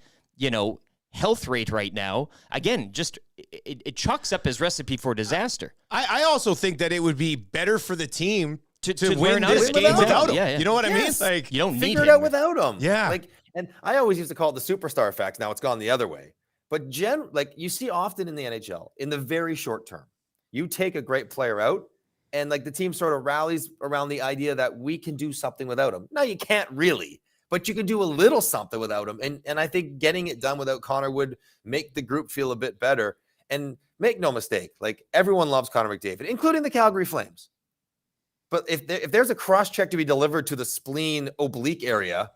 health rate right now, again, just it chalks up his recipe for disaster.
I also think that it would be better for the team to
learn
win this game without him.
Yeah.
You know what I mean?
Yes.
Like,
you don't need
figure it
him.
out without him.
Yeah.
And I always used to call it the superstar effect. Now it's gone the other way. But you see often in the NHL, in the very short term, you take a great player out and the team sort of rallies around the idea that we can do something without him. Now, you can't really, but you can do a little something without him. And I think getting it done without Connor would make the group feel a bit better. And make no mistake, like everyone loves Connor McDavid, including the Calgary Flames. But if there's a cross check to be delivered to the spleen oblique area,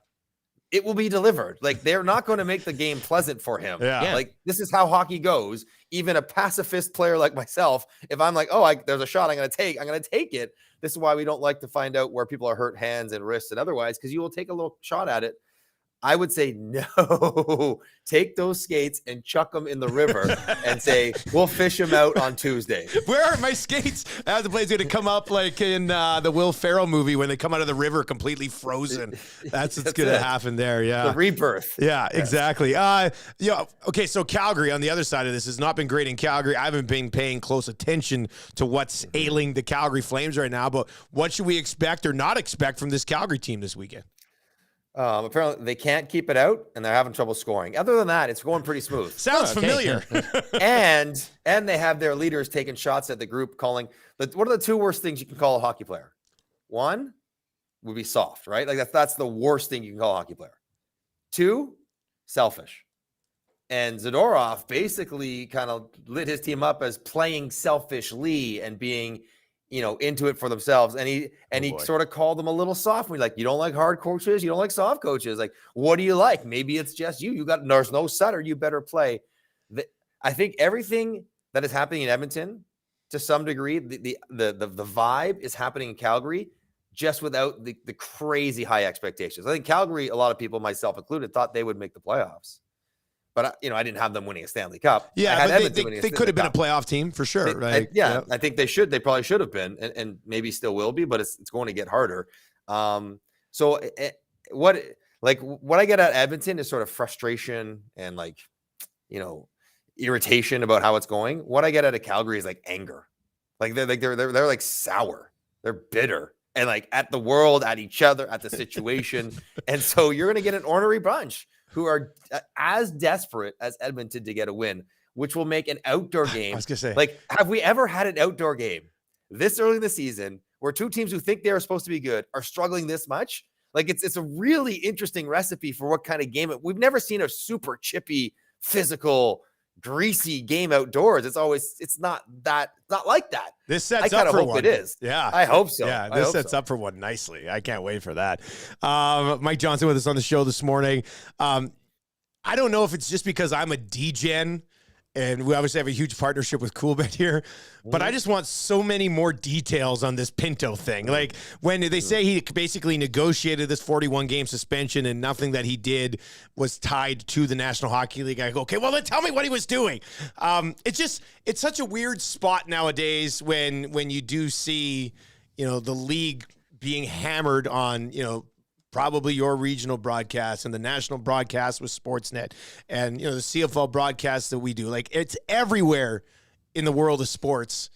it will be delivered. Like, they're not going to make the game pleasant for him.
Yeah.
Like, this is how hockey goes. Even a pacifist player like myself, if I'm like, oh, there's a shot I'm going to take it. This is why we don't like to find out where people are hurt hands and wrists and otherwise, because you will take a little shot at it. I would say, no, take those skates and chuck them in the river and say, we'll fish them out on Tuesday.
Where are my skates? The play's going to come up like in the Will Ferrell movie when they come out of the river completely frozen. That's what's going to happen there. Yeah.
The rebirth.
Yeah, exactly. Okay, so Calgary on the other side of this has not been great in Calgary. I haven't been paying close attention to what's ailing the Calgary Flames right now, but what should we expect or not expect from this Calgary team this weekend?
Apparently they can't keep it out and they're having trouble scoring. Other than that, it's going pretty smooth.
Sounds familiar.
and they have their leaders taking shots at the group, calling what are the two worst things you can call a hockey player? One would be soft, right? Like that's the worst thing you can call a hockey player. Two, selfish. And Zadorov basically kind of lit his team up as playing selfishly and being, into it for themselves. And he sort of called them a little soft. We're like, you don't like hard coaches. You don't like soft coaches. Like, what do you like? Maybe it's just you. There's no Sutter. You better play. I think everything that is happening in Edmonton, to some degree, the vibe is happening in Calgary, just without the crazy high expectations. I think Calgary, a lot of people, myself included, thought they would make the playoffs. But, I didn't have them winning a Stanley Cup.
Yeah, but they could have been a plailyoff team for sure. I
think they should. They probably should have been and maybe still will be, but it's going to get harder. So what I get at Edmonton is sort of frustration and irritation about how it's going. What I get out of Calgary is anger. They're sour. They're bitter. And at the world, at each other, at the situation. And so you're going to get an ornery bunch who are as desperate as Edmonton to get a win, which will make an outdoor game.
I was going to say,
have we ever had an outdoor game this early in the season where two teams who think they are supposed to be good are struggling this much? It's a really interesting recipe for what kind of game. We've never seen a super chippy, physical, greasy game outdoors. It's not like that.
This sets up for one.
It is.
Yeah.
I hope so.
Yeah, this sets up for one nicely. I can't wait for that. Mike Johnson with us on the show this morning. I don't know if it's just because I'm a D-Gen and we obviously have a huge partnership with Coolbet here, but I just want so many more details on this Pinto thing. Like when they say he basically negotiated this 41-game suspension and nothing that he did was tied to the National Hockey League, I go, okay, well, then tell me what he was doing. It's such a weird spot nowadays when you do see, the league being hammered on, probably your regional broadcast and the national broadcast with Sportsnet and, the CFL broadcasts that we do. It's everywhere in the world of sports.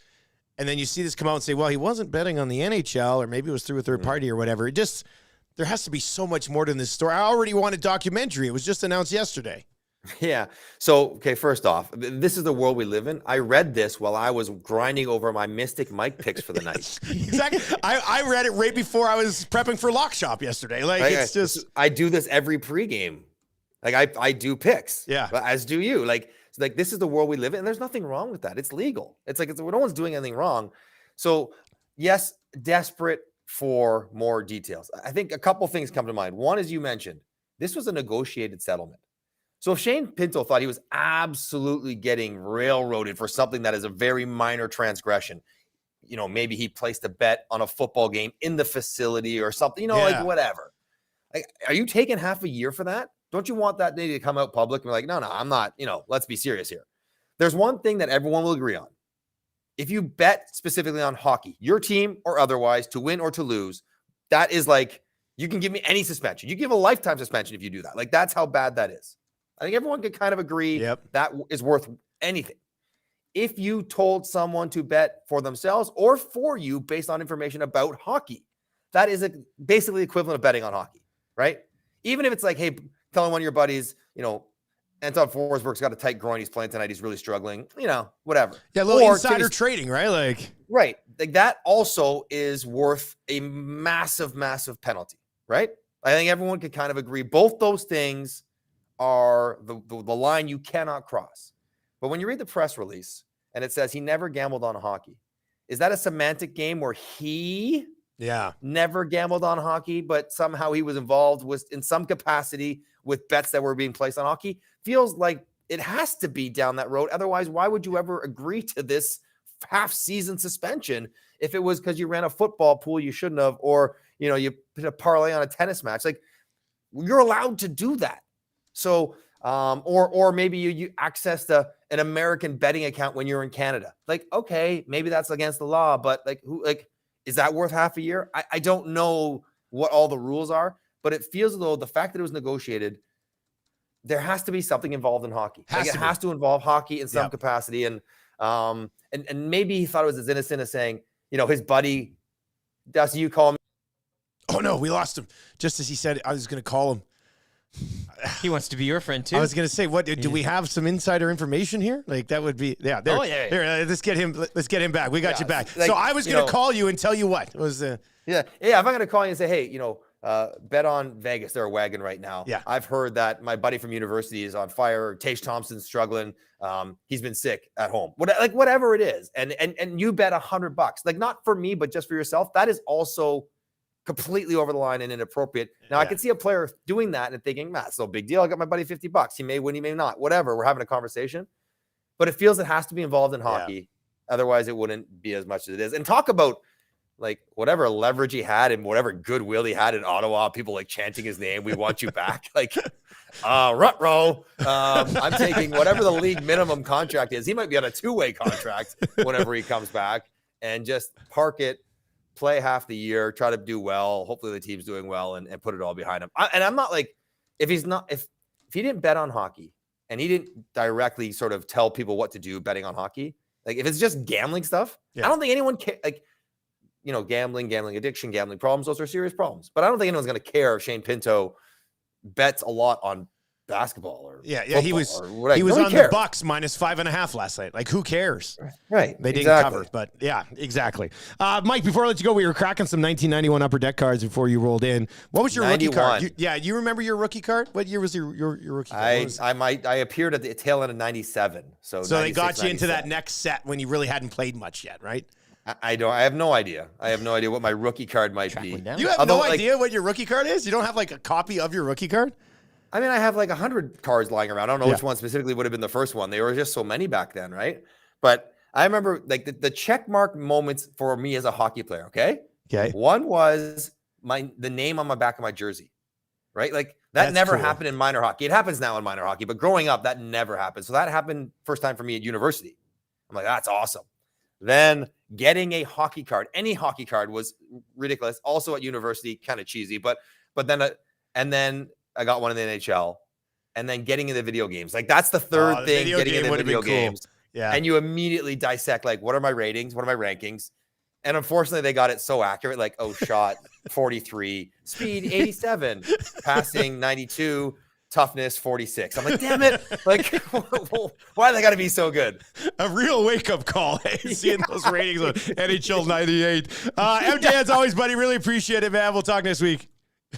And then you see this come out and say, well, he wasn't betting on the NHL or maybe it was through a third party or whatever. There has to be so much more to this story. I already want a documentary. It was just announced yesterday.
Yeah. So, okay, first off, this is the world we live in. I read this while I was grinding over my Mystic Mike picks for the night.
Exactly. I read it right before I was prepping for Lock Shop yesterday. I do this every pregame.
I do picks.
Yeah.
As do you. This is the world we live in. And there's nothing wrong with that. It's legal. No one's doing anything wrong. So, yes, desperate for more details. I think a couple things come to mind. One, as you mentioned, this was a negotiated settlement. So if Shane Pinto thought he was absolutely getting railroaded for something that is a very minor transgression, maybe he placed a bet on a football game in the facility or something, whatever. Are you taking half a year for that? Don't you want that day to come out public and be like, no, I'm not, let's be serious here. There's one thing that everyone will agree on. If you bet specifically on hockey, your team or otherwise, to win or to lose, that is you can give me any suspension. You give a lifetime suspension if you do that. That's how bad that is. I think everyone could kind of agree that is worth anything. If you told someone to bet for themselves or for you based on information about hockey, that is basically equivalent of betting on hockey, right? Even if it's hey, telling one of your buddies, Anton Forsberg's got a tight groin, he's playing tonight, he's really struggling, whatever.
Yeah, a little insider trading, right?
Right. That also is worth a massive, massive penalty, right? I think everyone could kind of agree. Both those things are the line you cannot cross. But when you read the press release and it says he never gambled on hockey, is that a semantic game where he never gambled on hockey, but somehow he was involved in some capacity with bets that were being placed on hockey? Feels like it has to be down that road. Otherwise, why would you ever agree to this half-season suspension if it was because you ran a football pool you shouldn't have, or you put a parlay on a tennis match? Like, you're allowed to do that. So, or maybe you accessed an American betting account when you're in Canada. Like, okay, maybe that's against the law, but is that worth half a year? I don't know what all the rules are, but it feels as though the fact that it was negotiated, there has to be something involved in hockey. It has to involve hockey in some capacity. And maybe he thought it was as innocent as saying, his buddy, Dusty, you call me.
Oh no, we lost him. Just as he said, I was going to call him.
He wants to be your friend too.
I was going to say, what do we have some insider information here? Like that would be, There, let's get him back. We got you back. So I was going to call you and tell you what was
If I'm going to call you and say, hey, bet on Vegas. They're a wagon right now. Yeah. I've heard that my buddy from university is on fire. Tage Thompson's struggling. He's been sick at home. Whatever it is. And you bet $100. Like, not for me, but just for yourself. That is also completely over the line and inappropriate. Now, I can see a player doing that and thinking, it's no big deal. I got my buddy $50. He may win, he may not. Whatever. We're having a conversation. But it feels it has to be involved in hockey. Otherwise, it wouldn't be as much as it is. And talk about whatever leverage he had and whatever goodwill he had in Ottawa, people chanting his name, we want you back. Ruh-roh. I'm taking whatever the league minimum contract is. He might be on a 2-way contract whenever he comes back, and just park it, play half the year, try to do well. Hopefully the team's doing well, and put it all behind him. I'm not if he didn't bet on hockey and he didn't directly sort of tell people what to do betting on hockey, if it's just gambling stuff, I don't think anyone gambling addiction, gambling problems, those are serious problems. But I don't think anyone's going to care if Shane Pinto bets a lot on basketball or
he was on the Bucks minus 5.5 last night. Who cares?
Right.
They didn't cover, but exactly. Mike, before I let you go, we were cracking some 1991 Upper Deck cards before you rolled in. What was your 91 rookie card? You remember your rookie card? What year was your rookie card?
I appeared at the tail end of 97. So
they got you into that next set when you really hadn't played much yet, right?
I have no idea. I have no idea what my rookie card might be.
You have no idea what your rookie card is? You don't have a copy of your rookie card?
I mean, I have 100 cards lying around. I don't know which one specifically would have been the first one. There were just so many back then, right? But I remember the check mark moments for me as a hockey player, okay? One was the name on my back of my jersey, right? That never happened in minor hockey. It happens now in minor hockey, but growing up, that never happened. So that happened first time for me at university. I'm like, that's awesome. Then getting a hockey card, any hockey card, was ridiculous. Also at university, kind of cheesy, but then I got one in the NHL, and then getting into video games. That's the third thing, getting into video games. Cool. Yeah. And you immediately dissect, what are my ratings? What are my rankings? And unfortunately, they got it so accurate, shot 43, speed 87, passing 92, toughness 46. I'm like, damn it. Why they got to be so good?
A real wake-up call, seeing those ratings on NHL 98. MJ, as always, buddy, really appreciate it, man. We'll talk next week.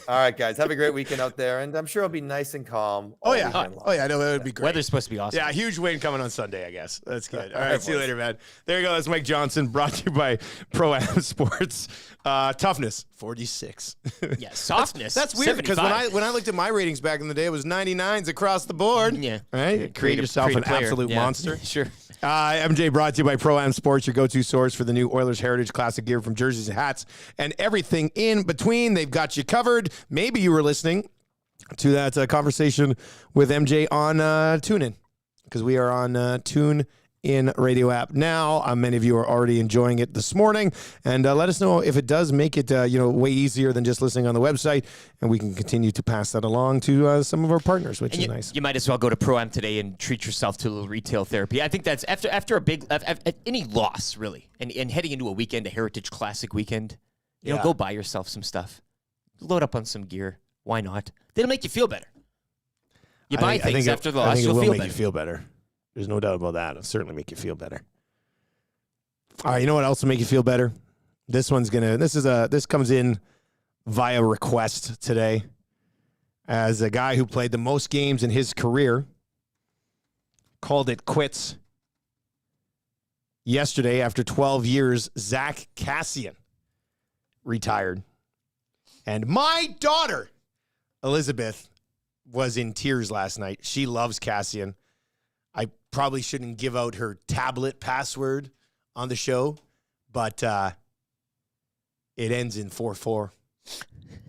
All right, guys. Have a great weekend out there, and I'm sure it'll be nice and calm.
No, it would be great.
Weather's supposed to be awesome.
Yeah, huge win coming on Sunday, I guess. That's good. All right, see you later, man. There you go. That's Mike Johnson, brought to you by Pro-Am Sports. Toughness, 46.
Yeah, softness,
That's weird, because when I looked at my ratings back in the day, it was 99s across the board.
Yeah.
Right? Create yourself an absolute monster.
Sure.
MJ, brought to you by Pro-Am Sports, your go-to source for the new Oilers Heritage Classic gear, from jerseys and hats and everything in between. They've got you covered. Maybe you were listening to that conversation with MJ on TuneIn, because we are on TuneIn radio app now. Many of you are already enjoying it this morning, and let us know if it does make it way easier than just listening on the website, and we can continue to pass that along to some of our partners, which is nice.
You might as well go to Pro-Am today and treat yourself to a little retail therapy. I think that's after a big any loss, really, and heading into a weekend, a Heritage Classic weekend. Go buy yourself some stuff, load up on some gear. Why not? It'll make you feel better. You buy things after the loss, you'll feel better.
You feel better. There's no doubt about that. It'll certainly make you feel better. All right, you know what else will make you feel better? This comes in via request today. as a guy who played the most games in his career called it quits yesterday after 12 years. Zack Kassian retired. And my daughter, Elizabeth, was in tears last night. She loves Kassian. I probably shouldn't give out her tablet password on the show, but it ends in 44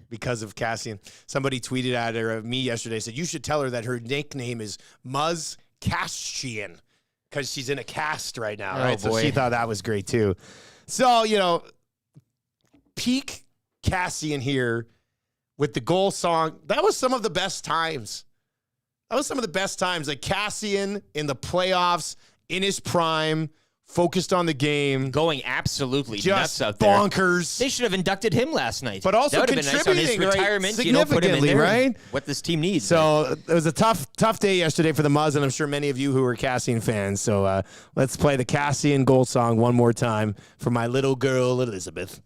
because of Kassian. Somebody tweeted at her, me yesterday, said, you should tell her that her nickname is Muzz Kassian because she's in a cast right now, right?
Boy.
So she thought that was great too. So, peak Kassian here with the goal song. That was some of the best times. Like Kassian in the playoffs, in his prime, focused on the game.
Going absolutely
just
nuts out there.
Bonkers.
They should have inducted him last night.
But also
that would have been nice on his
contributing,
retirement.
right?
Put him in there.
Right?
What this team needs.
So it was a tough day yesterday for the Muzz, and I'm sure many of you who are Kassian fans. So let's play the Kassian goal song one more time for my little girl, Elizabeth.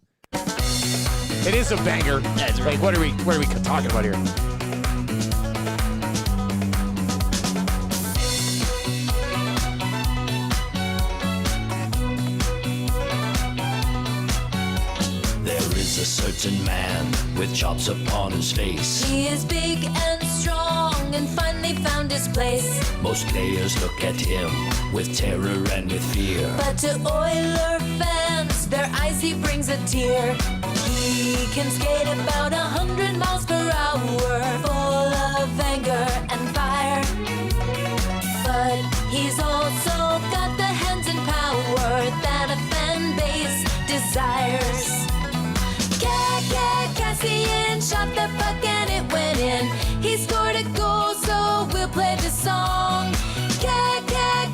It is a banger.
That's right.
What are we talking about here?
There is a certain man with chops upon his face.
He is big and strong and finally found his place.
Most players look at him with terror and with fear.
But to Oiler fans, their eyes he brings a tear. He can skate about 100 miles per hour, full of anger and fire. But he's also got the hands and power that a fan base desires. Kassian shot the puck and it went in. He scored a goal, so we'll play the song.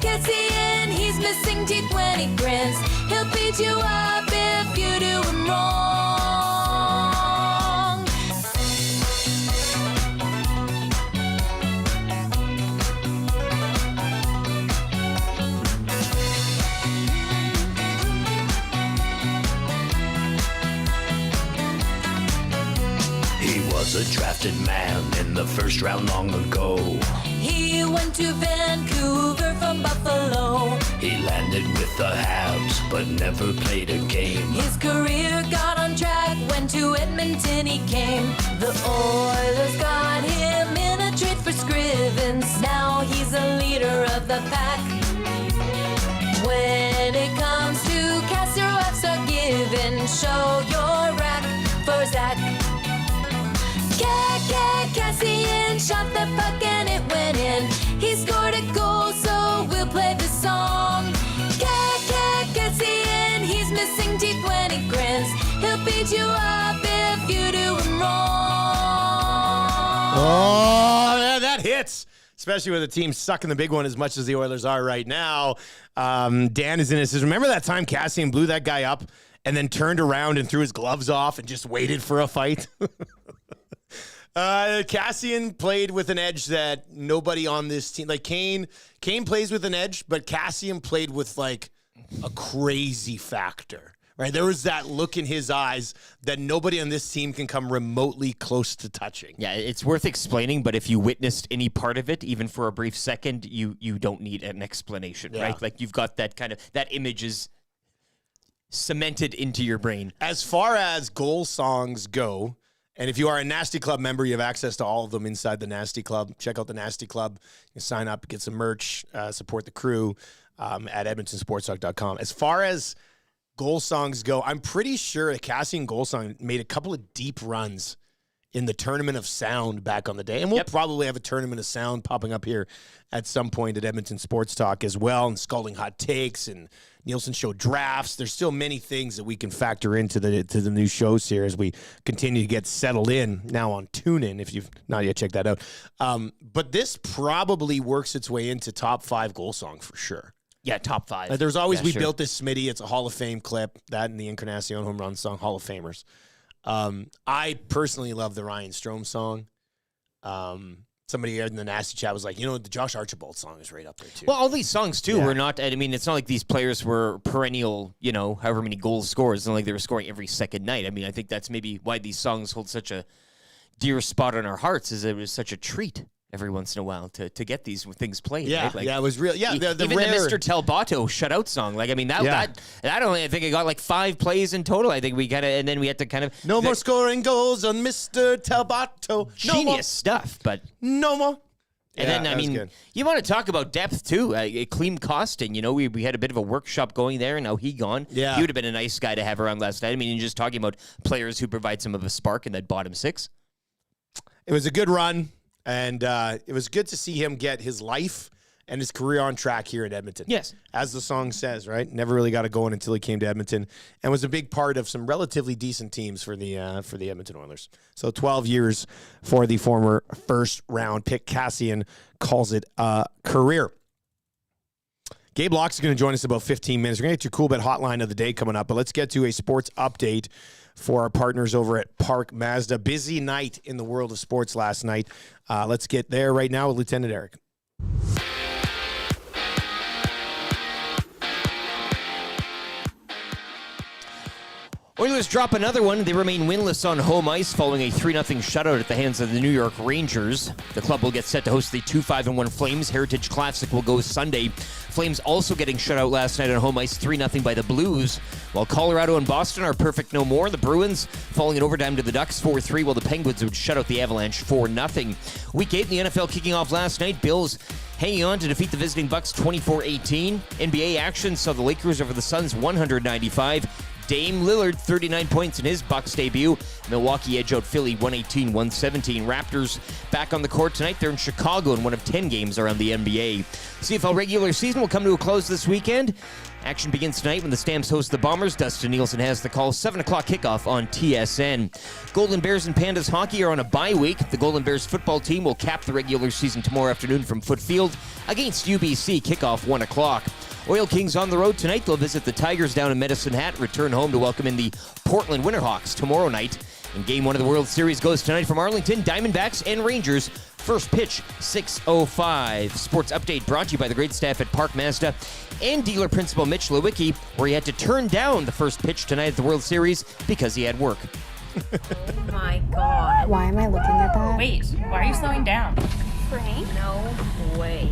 Kassian, he's missing teeth when he grins. He'll beat you up if you do him wrong.
He was a drafted man in the first round long ago.
He went to Vancouver from Buffalo.
He landed with the Habs, but never played a game.
His career got on track, went to Edmonton he came. The Oilers got him in a trade for Scrivens. Now he's a leader of the pack. When it comes to casseroles are given, show your rack for Zack. Kassian shot the puck and it went in. He scored a goal, so we'll play the song. Kassian, he's missing teeth when he grins. He'll beat you up if you do him wrong.
Oh, that hits. Especially with the team sucking the big one as much as the Oilers are right now. Dan is in it. Says, remember that time Kassian blew that guy up and then turned around and threw his gloves off and just waited for a fight? Kassian played with an edge that nobody on this team, like Kane plays with an edge, but Kassian played with like a crazy factor, right? There was that look in his eyes that nobody on this team can come remotely close to touching.
Yeah, it's worth explaining, but if you witnessed any part of it, even for a brief second, you don't need an explanation, right? Like you've got that that image is cemented into your brain.
As far as goal songs go, and if you are a Nasty Club member, you have access to all of them inside the Nasty Club. Check out the Nasty Club. You sign up, get some merch, support the crew at edmontonsportstalk.com. As far as goal songs go, I'm pretty sure the Kassian goal song made a couple of deep runs in the Tournament of Sound back on the day. And we'll probably have a Tournament of Sound popping up here at some point at Edmonton Sports Talk as well, and Scalding Hot Takes and Nielsen Show drafts. There's still many things that we can factor into the new shows here as we continue to get settled in now on TuneIn, if you've not yet checked that out. But this probably works its way into top 5 goal song for sure.
Yeah, top 5.
There's always, we
sure.
built this Smitty. It's a Hall of Fame clip. That and the Encarnacion home run song, Hall of Famers. I personally love the Ryan Strome song. Somebody in the Nasty Chat was like, the Josh Archibald song is right up there too.
Well, all these songs too were not. I mean, it's not like these players were perennial. However many goals scored. It's not like they were scoring every second night. I mean, I think that's maybe why these songs hold such a dear spot in our hearts is it was such a treat every once in a while to get these things played.
Yeah,
right? Like,
it was real. Yeah, the
even
rare...
the Mr. Talbotto shutout song. Like, I mean, that only, I think it got like 5 plays in total. I think we got and then we had to kind of
No more scoring goals on Mr. Talbotto.
Genius stuff, but
no more.
And
Yeah,
then, I mean,
good.
you want to talk about depth, too. Clean Costin, we had a bit of a workshop going there, and now he gone.
Yeah.
He would have been a nice guy to have around last night. I mean, you're just talking about players who provide some of a spark in that bottom 6.
It was a good run, and it was good to see him get his life and his career on track here in Edmonton.
Yes.
As the song says, right? Never really got it going until he came to Edmonton, and was a big part of some relatively decent teams for the Edmonton Oilers. So 12 years for the former first-round pick. Kassian calls it a career. Gabe Lacques is going to join us in about 15 minutes. We're going to get to Cool Bet Hotline of the day coming up, but let's get to a sports update for our partners over at Park Mazda. Busy night in the world of sports last night. Let's get there right now with Lieutenant Eric.
Oilers drop another one. They remain winless on home ice following a 3-0 shutout at the hands of the New York Rangers. The club will get set to host the 2-5-1 Flames. Heritage Classic will go Sunday. Flames also getting shut out last night on home ice 3-0 by the Blues. While Colorado and Boston are perfect no more, the Bruins falling in overtime to the Ducks 4-3, while the Penguins would shut out the Avalanche 4-0. Week 8 in the NFL kicking off last night. Bills hanging on to defeat the visiting Bucks 24-18. NBA action saw the Lakers over the Suns 195. Dame Lillard, 39 points in his Bucks debut. Milwaukee edge out Philly 118-117. Raptors back on the court tonight. They're in Chicago in one of 10 games around the NBA. CFL regular season will come to a close this weekend. Action begins tonight when the Stamps host the Bombers. Dustin Nielson has the call. 7 o'clock kickoff on TSN. Golden Bears and Pandas hockey are on a bye week. The Golden Bears football team will cap the regular season tomorrow afternoon from Foot Field against UBC. Kickoff 1 o'clock. Oil Kings on the road tonight. They'll visit the Tigers down in Medicine Hat, return home to welcome in the Portland Winterhawks tomorrow night. And Game 1 of the World Series goes tonight from Arlington, Diamondbacks and Rangers. First pitch, 6:05. Sports update brought to you by the great staff at Park Mazda and dealer principal Mitch Lewicki, where he had to turn down the first pitch tonight at the World Series because he had work.
Oh my God.
Why am I looking at that?
Wait, why are you slowing down? Frank? No way.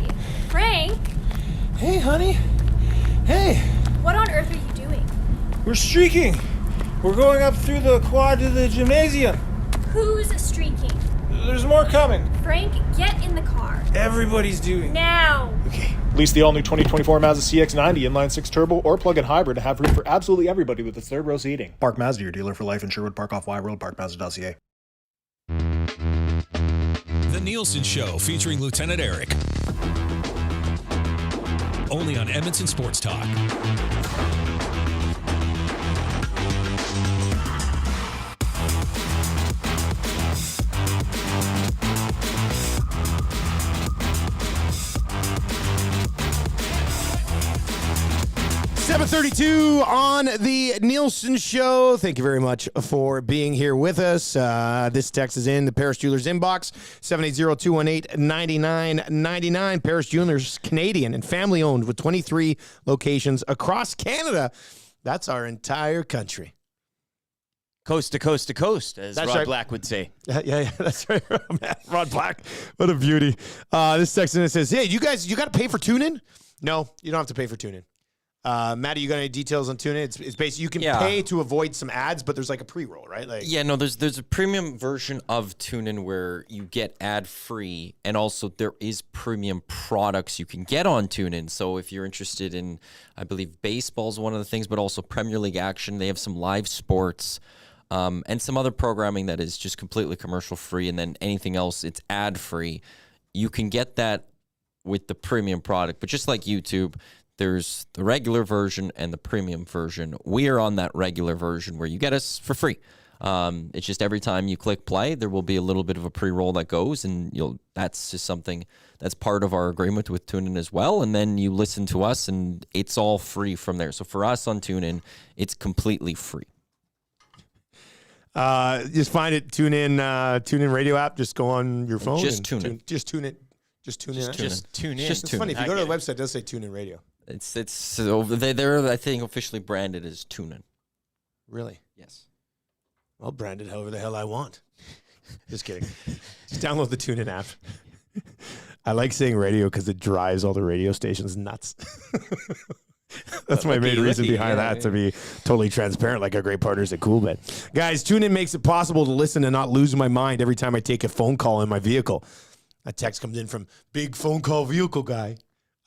Frank?
Hey, honey. Hey.
What on earth are you doing?
We're streaking. We're going up through the quad to the gymnasium.
Who's streaking?
There's more coming.
Frank, get in the car.
Everybody's doing.
Now.
Okay.
Lease the all-new 2024 Mazda CX-90 inline-6 turbo or plug-in hybrid to have room for absolutely everybody with its third-row seating.
Park Mazda, your dealer for life in Sherwood Park off Y Road, parkmazda.ca.
The Nielsen Show featuring Lieutenant Eric. Only on Edmonton Sports Talk.
$7:32 on the Nielsen Show. Thank you very much for being here with us. This text is in the Paris Jewelers inbox, 780-218-9999. Paris Jewelers, Canadian and family-owned with 23 locations across Canada. That's our entire country.
Coast to coast to coast, as
That's
Rod
right.
Black would say.
Yeah, that's right. Man, Rod Black, what a beauty. This text in says, hey, you guys, you got to pay for TuneIn? No, you don't have to pay for TuneIn. Matty, you got any details on TuneIn? It's basically you can pay to avoid some ads, but there's like a pre-roll, right? Like,
yeah, no, there's a premium version of TuneIn where you get ad-free, and also there is premium products you can get on TuneIn. So if you're interested in, I believe baseball is one of the things, but also Premier League action, they have some live sports, and some other programming that is just completely commercial-free, and then anything else, it's ad-free. You can get that with the premium product, but just like YouTube, there's the regular version and the premium version. We are on that regular version where you get us for free. It's just every time you click play, there will be a little bit of a pre-roll that goes, and that's just something that's part of our agreement with TuneIn as well. And then you listen to us, and it's all free from there. So for us on TuneIn, it's completely free.
Just find it, TuneIn radio app. Just go on your phone.
Just tune in.
Just tune it. Just tune in.
Just tune in.
It's funny. If you go to the website, it does say TuneIn Radio.
They're I think officially branded as TuneIn.
Really?
Yes.
Well, branded however the hell I want. Just kidding. Just download the TuneIn app. I like saying radio because it drives all the radio stations nuts. That's my main reason behind that, to be totally transparent, like our great partners at Coolbet. Guys, TuneIn makes it possible to listen and not lose my mind every time I take a phone call in my vehicle. A text comes in from big phone call vehicle guy.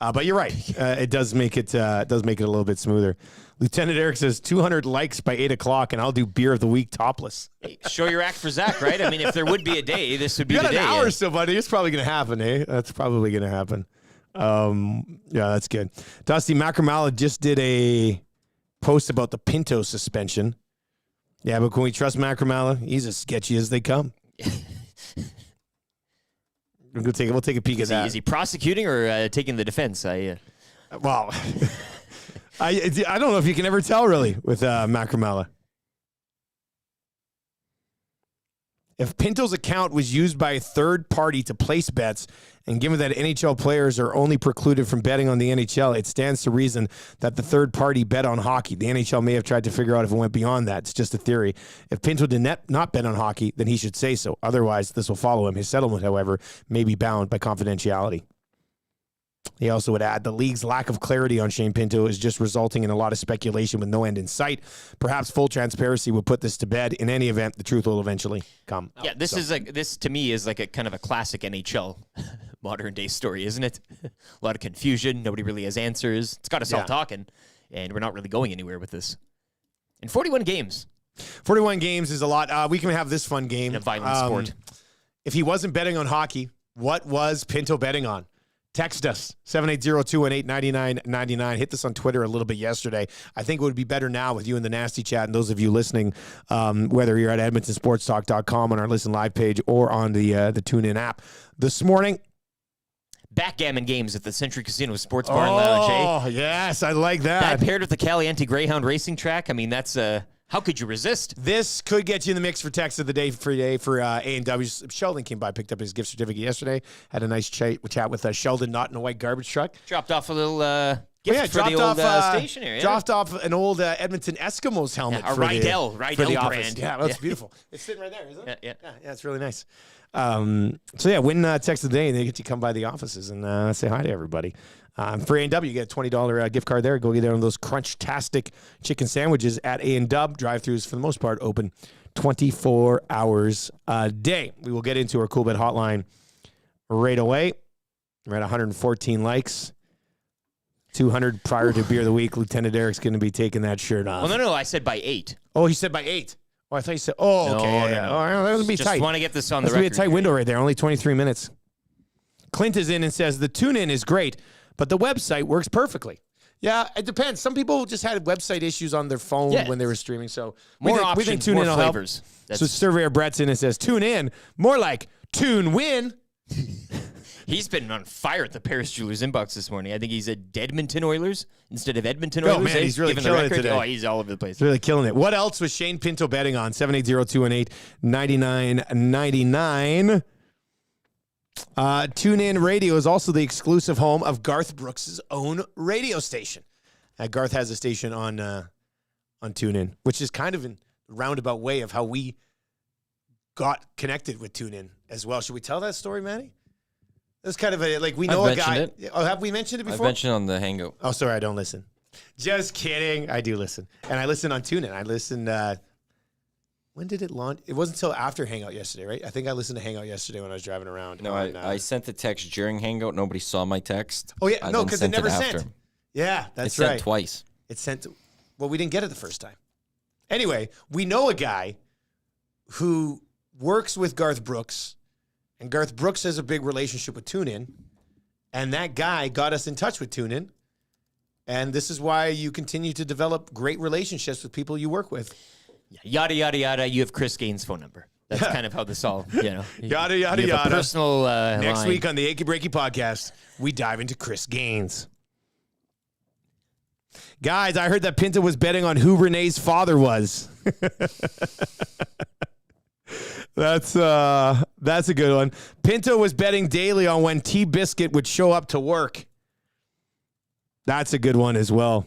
But you're right. It does make it a little bit smoother. Lieutenant Eric says 200 likes by 8 o'clock, and I'll do beer of the week topless.
Hey, show your act for Zach, right? I mean, if there would be a day, this would be
you
the
got
day.
an hour still, buddy. It's probably going to happen, eh? That's probably going to happen. Yeah, that's good. Dusty Macramala just did a post about the Pinto suspension. Yeah, but can we trust Macramala? He's as sketchy as they come. We'll take a peek at that.
Is he prosecuting or taking the defense?
Well, I don't know if you can ever tell, really, with Macramala. If Pinto's account was used by a third party to place bets, and given that NHL players are only precluded from betting on the NHL, it stands to reason that the third party bet on hockey. The NHL may have tried to figure out if it went beyond that. It's just a theory. If Pinto did not bet on hockey, then he should say so. Otherwise, this will follow him. His settlement, however, may be bound by confidentiality. He also would add, the league's lack of clarity on Shane Pinto is just resulting in a lot of speculation with no end in sight. Perhaps full transparency will put this to bed. In any event, the truth will eventually come out.
Yeah, this to me is like a kind of a classic NHL modern day story, isn't it? A lot of confusion. Nobody really has answers. It's got us all talking, and we're not really going anywhere with this. In 41 games.
41 games is a lot. We can have this fun game.
In a violent sport.
If he wasn't betting on hockey, what was Pinto betting on? Text us, 780-218-9999. Hit this on Twitter a little bit yesterday. I think it would be better now with you in the Nasty Chat and those of you listening, whether you're at EdmontonSportsTalk.com on our Listen Live page or on the TuneIn app. This morning,
backgammon games at the Century Casino Sports Bar and Lounge, eh?
Oh, yes, I like that.
That paired with the Caliente Greyhound Racing Track, I mean, that's... how could you resist?
This could get you in the mix for text of the day for A&W. Sheldon came by, picked up his gift certificate yesterday. Had a nice chat with Sheldon, not in a white garbage truck.
Dropped off a little gift for the old station area.
Dropped off an old Edmonton Eskimos helmet.
A
for
Rydell
the
brand.
office. Yeah, that's beautiful. It's sitting right there, isn't it?
Yeah.
Yeah, it's really nice. Win text of the day, and they get you come by the offices and say hi to everybody. For A&W, you get a $20 gift card there. Go get there on those Crunch-tastic chicken sandwiches at A&W. Drive-thrus, for the most part, open 24 hours a day. We will get into our Coolbet hotline right away. We're at 114 likes. 200 prior to Beer of the Week. Lieutenant Eric's going to be taking that shirt off.
Well, no, I said by 8.
Oh, he said by 8. Oh, I thought you said, okay.
No.
Oh, that would be tight.
Just want to get this on the
record. That'll be a tight window
here.
right there. Only 23 minutes. Clint is in and says, the tune-in is great, but the website works perfectly. Yeah, it depends. Some people just had website issues on their phone when they were streaming. So
more
we
options,
think tune
more
in will
flavors.
help. So Surveyor Brett's in and says, tune in, more like tune win.
He's been on fire at the Paris Jewelers inbox this morning. I think he's at Edmonton Oilers instein of Edmonton Oilers.
Oh, man, he's really killing it today.
Oh, he's all over the place.
He's really killing it. What else was Shane Pinto betting on? 780-218-9999. TuneIn Radio is also the exclusive home of Garth Brooks' own radio station. Garth has a station on TuneIn, which is kind of a roundabout way of how we got connected with TuneIn as well. Should we tell that story, Manny? It's kind of we know a guy. Oh, have we mentioned it before?
I've mentioned it on the Hangout.
Oh, sorry, I don't listen. Just kidding. I do listen. And I listen on TuneIn. I listened, when did it launch? It wasn't until after Hangout yesterday, right? I think I listened to Hangout yesterday when I was driving around.
No, I sent the text during Hangout. Nobody saw my text.
Oh, yeah. No, because it never sent. Yeah, that's right.
It sent twice.
It sent. Well, we didn't get it the first time. Anyway, we know a guy who works with Garth Brooks, and Garth Brooks has a big relationship with TuneIn, and that guy got us in touch with TuneIn, and this is why you continue to develop great relationships with people you work with.
Yada, yada, yada. You have Chris Gaines' phone number. That's kind of how this all,
Yada, yada, yada.
Personal
Next
line.
week on the Achy Breaky podcast, we dive into Chris Gaines. Guys, I heard that Pinto was betting on who Renee's father was. That's a good one. Pinto was betting daily on when T-Biscuit would show up to work. That's a good one as well.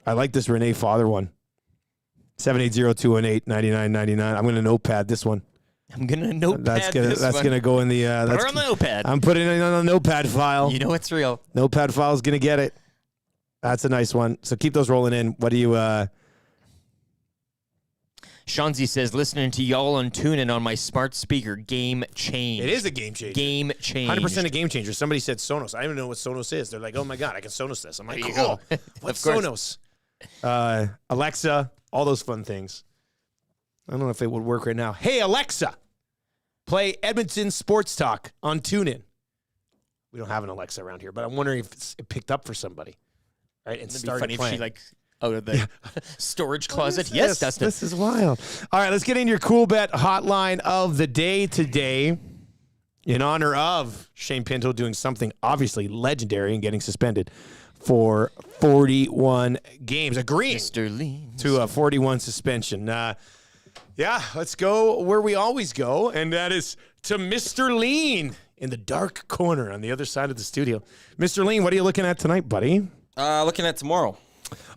I like this Renee father one. 780-218-9999. I'm going to notepad this one.
I'm going to notepad
That's going to go in the...
Put her on the notepad.
I'm putting it on a notepad file.
You know it's real.
Notepad file is going to get it. That's a nice one. So keep those rolling in. What do you...
Shanzi says, listening to y'all on TuneIn on my smart speaker, game change.
It is a game changer.
Game change.
100% a game changer. Somebody said Sonos. I don't even know what Sonos is. They're like, oh my God, I can Sonos this. I'm like,
There you
cool.
go.
What's
Of course.
Sonos? Alexa, all those fun things. I don't know if it would work right now. Hey, Alexa, play Edmonton Sports Talk on TuneIn. We don't have an Alexa around here, but I'm wondering if it picked up for somebody. Right? And
It'd be
started
funny
playing.
if she, like, out of the storage closet. Yes, Dustin.
This is wild. All right, let's get into your cool bet hotline of the day today in honor of Shane Pinto doing something obviously legendary and getting suspended for 41 games, agreeing to a 41 suspension. Let's go where we always go, and that is to Mr. Lean in the dark corner on the other side of the studio. Mr. Lean, what are you looking at tonight, buddy?
Looking at tomorrow.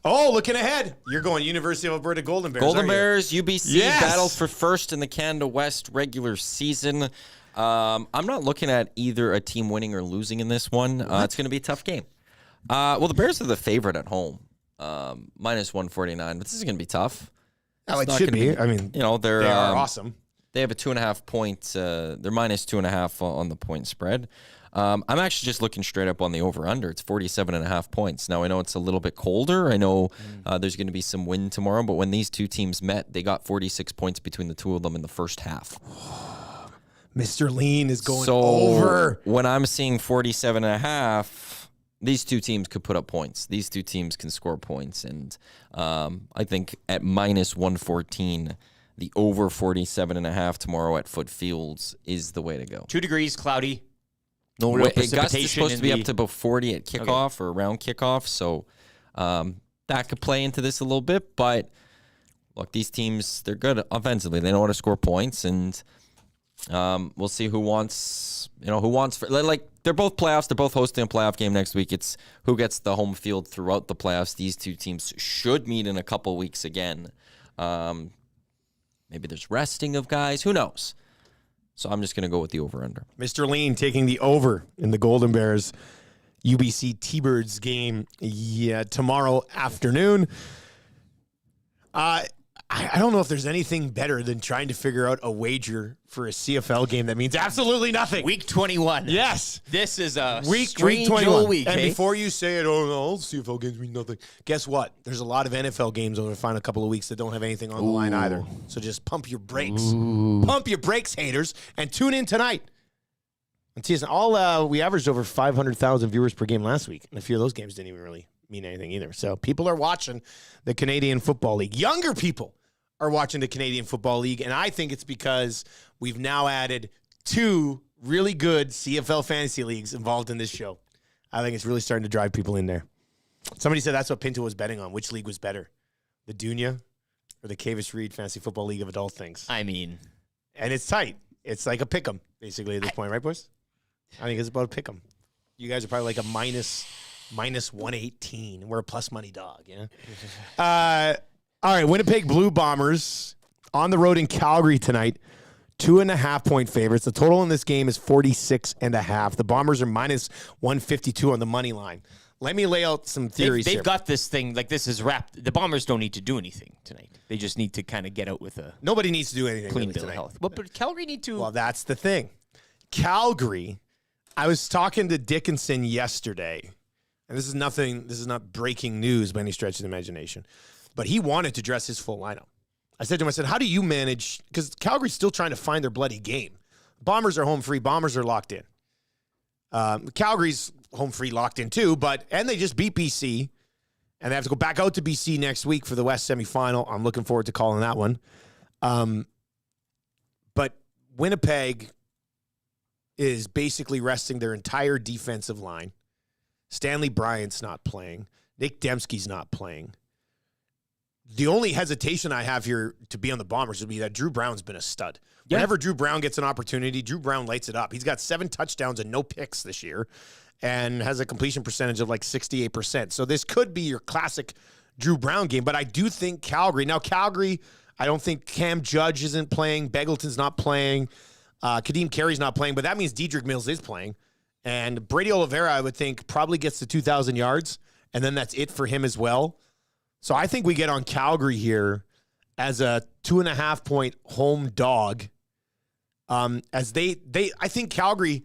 Oh, looking ahead. You're going University of Alberta Golden Bears.
Golden Bears, UBC
Yes.
battle for first in the Canada West regular season. I'm not looking at either a team winning or losing in this one. It's going to be a tough game. Well, the Bears are the favorite at home, minus 149. But this is going to be tough.
Oh,
It's
it
not
should
gonna
be. I mean,
they are
awesome.
They have a 2.5 point. They're minus 2.5 on the point spread. I'm actually just looking straight up on the over-under. It's 47.5 points. Now, I know it's a little bit colder. I know there's going to be some wind tomorrow, but when these two teams met, they got 46 points between the two of them in the first half.
Mr. Lean is going
So
over.
when I'm seeing 47.5, these two teams could put up points. These two teams can score points. And I think at minus 114, the over 47.5 tomorrow at Foot Fields is the way to go.
2 degrees, cloudy. No real precipitation.
Gus is supposed to be
in
up to about 40 at kickoff or around kickoff, so that could play into this a little bit. But look, these teams, they're good offensively. They know how to score points, and we'll see who wants. They're both playoffs. They're both hosting a playoff game next week. It's who gets the home field throughout the playoffs. These two teams should meet in a couple weeks again. Maybe there's resting of guys. Who knows? So I'm just going to go with the over-under.
Mr. Lean taking the over in the Golden Bears UBC T-Birds game tomorrow afternoon. I don't know if there's anything better than trying to figure out a wager for a CFL game that means absolutely nothing.
Week 21.
Yes.
This is a
week
strange
21.
old week.
And
eh?
before you say it, oh, no, all CFL games mean nothing. Guess what? There's a lot of NFL games over the final couple of weeks that don't have anything on the line either. So just pump your brakes. Pump your brakes, haters, and tune in tonight. And see, we averaged over 500,000 viewers per game last week, and a few of those games didn't even really mean anything either. So people are watching the Canadian Football League. Younger people are watching the Canadian Football League, and I think it's because we've now added 2 really good CFL fantasy leagues involved in this show. I think it's really starting to drive people in there. Somebody said that's what Pinto was betting on. Which league was better, the Dunya or the Cavis Reed Fantasy Football League of Adult Things?
I mean,
and it's tight. It's like a pick'em, basically, at this point, right, boys? I think it's about a pick'em. You guys are probably like a minus 118. We're a plus money dog, yeah? All right, Winnipeg Blue Bombers on the road in Calgary tonight. 2.5-point favorites. The total in this game is 46.5. The Bombers are minus 152 on the money line. Let me lay out some theories
They've
here.
got this thing, like this is wrapped. The Bombers don't need to do anything tonight. They just need to kind of get out with a
Nobody needs to do anything
clean
really
bill of
tonight.
health. But Calgary need to.
Well, that's the thing. Calgary, I was talking to Dickinson yesterday, and this is not breaking news by any stretch of the imagination, but he wanted to dress his full lineup. I said to him, how do you manage, because Calgary's still trying to find their bloody game. Bombers are home free. Bombers are locked in. Calgary's home free, locked in too, and they just beat BC, and they have to go back out to BC next week for the West semifinal. I'm looking forward to calling that one. But Winnipeg is basically resting their entire defensive line. Stanley Bryant's not playing. Nick Dembski's not playing. The only hesitation I have here to be on the Bombers would be that Drew Brown's been a stud.
Yeah.
Whenever Drew Brown gets an opportunity, Drew Brown lights it up. He's got 7 touchdowns and no picks this year and has a completion percentage of like 68%. So this could be your classic Drew Brown game. But I do think Calgary, I don't think Cam Judge isn't playing. Begelton's not playing. Kadeem Carey's not playing. But that means Dedrick Mills is playing. And Brady Oliveira, I would think, probably gets to 2,000 yards. And then that's it for him as well. So I think we get on Calgary here as a 2.5-point home dog. As I think Calgary,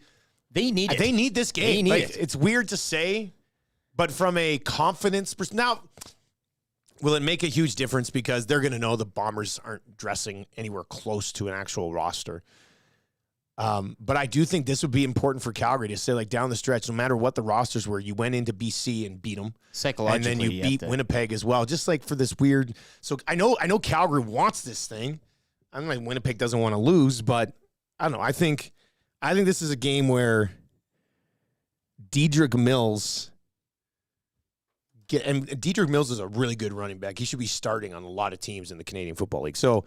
they need
this game. It's weird to say, but from a confidence perspective, now, will it make a huge difference because they're going to know the Bombers aren't dressing anywhere close to an actual roster. But I do think this would be important for Calgary to say, like, down the stretch, no matter what the rosters were, you went into BC and beat them.
Psychologically,
and then you beat Winnipeg as well. Just like for this weird. So I know Calgary wants this thing. I don't know, Winnipeg doesn't want to lose, but I don't know. I think this is a game where Dedrick Mills and Dedrick Mills is a really good running back. He should be starting on a lot of teams in the Canadian Football League. So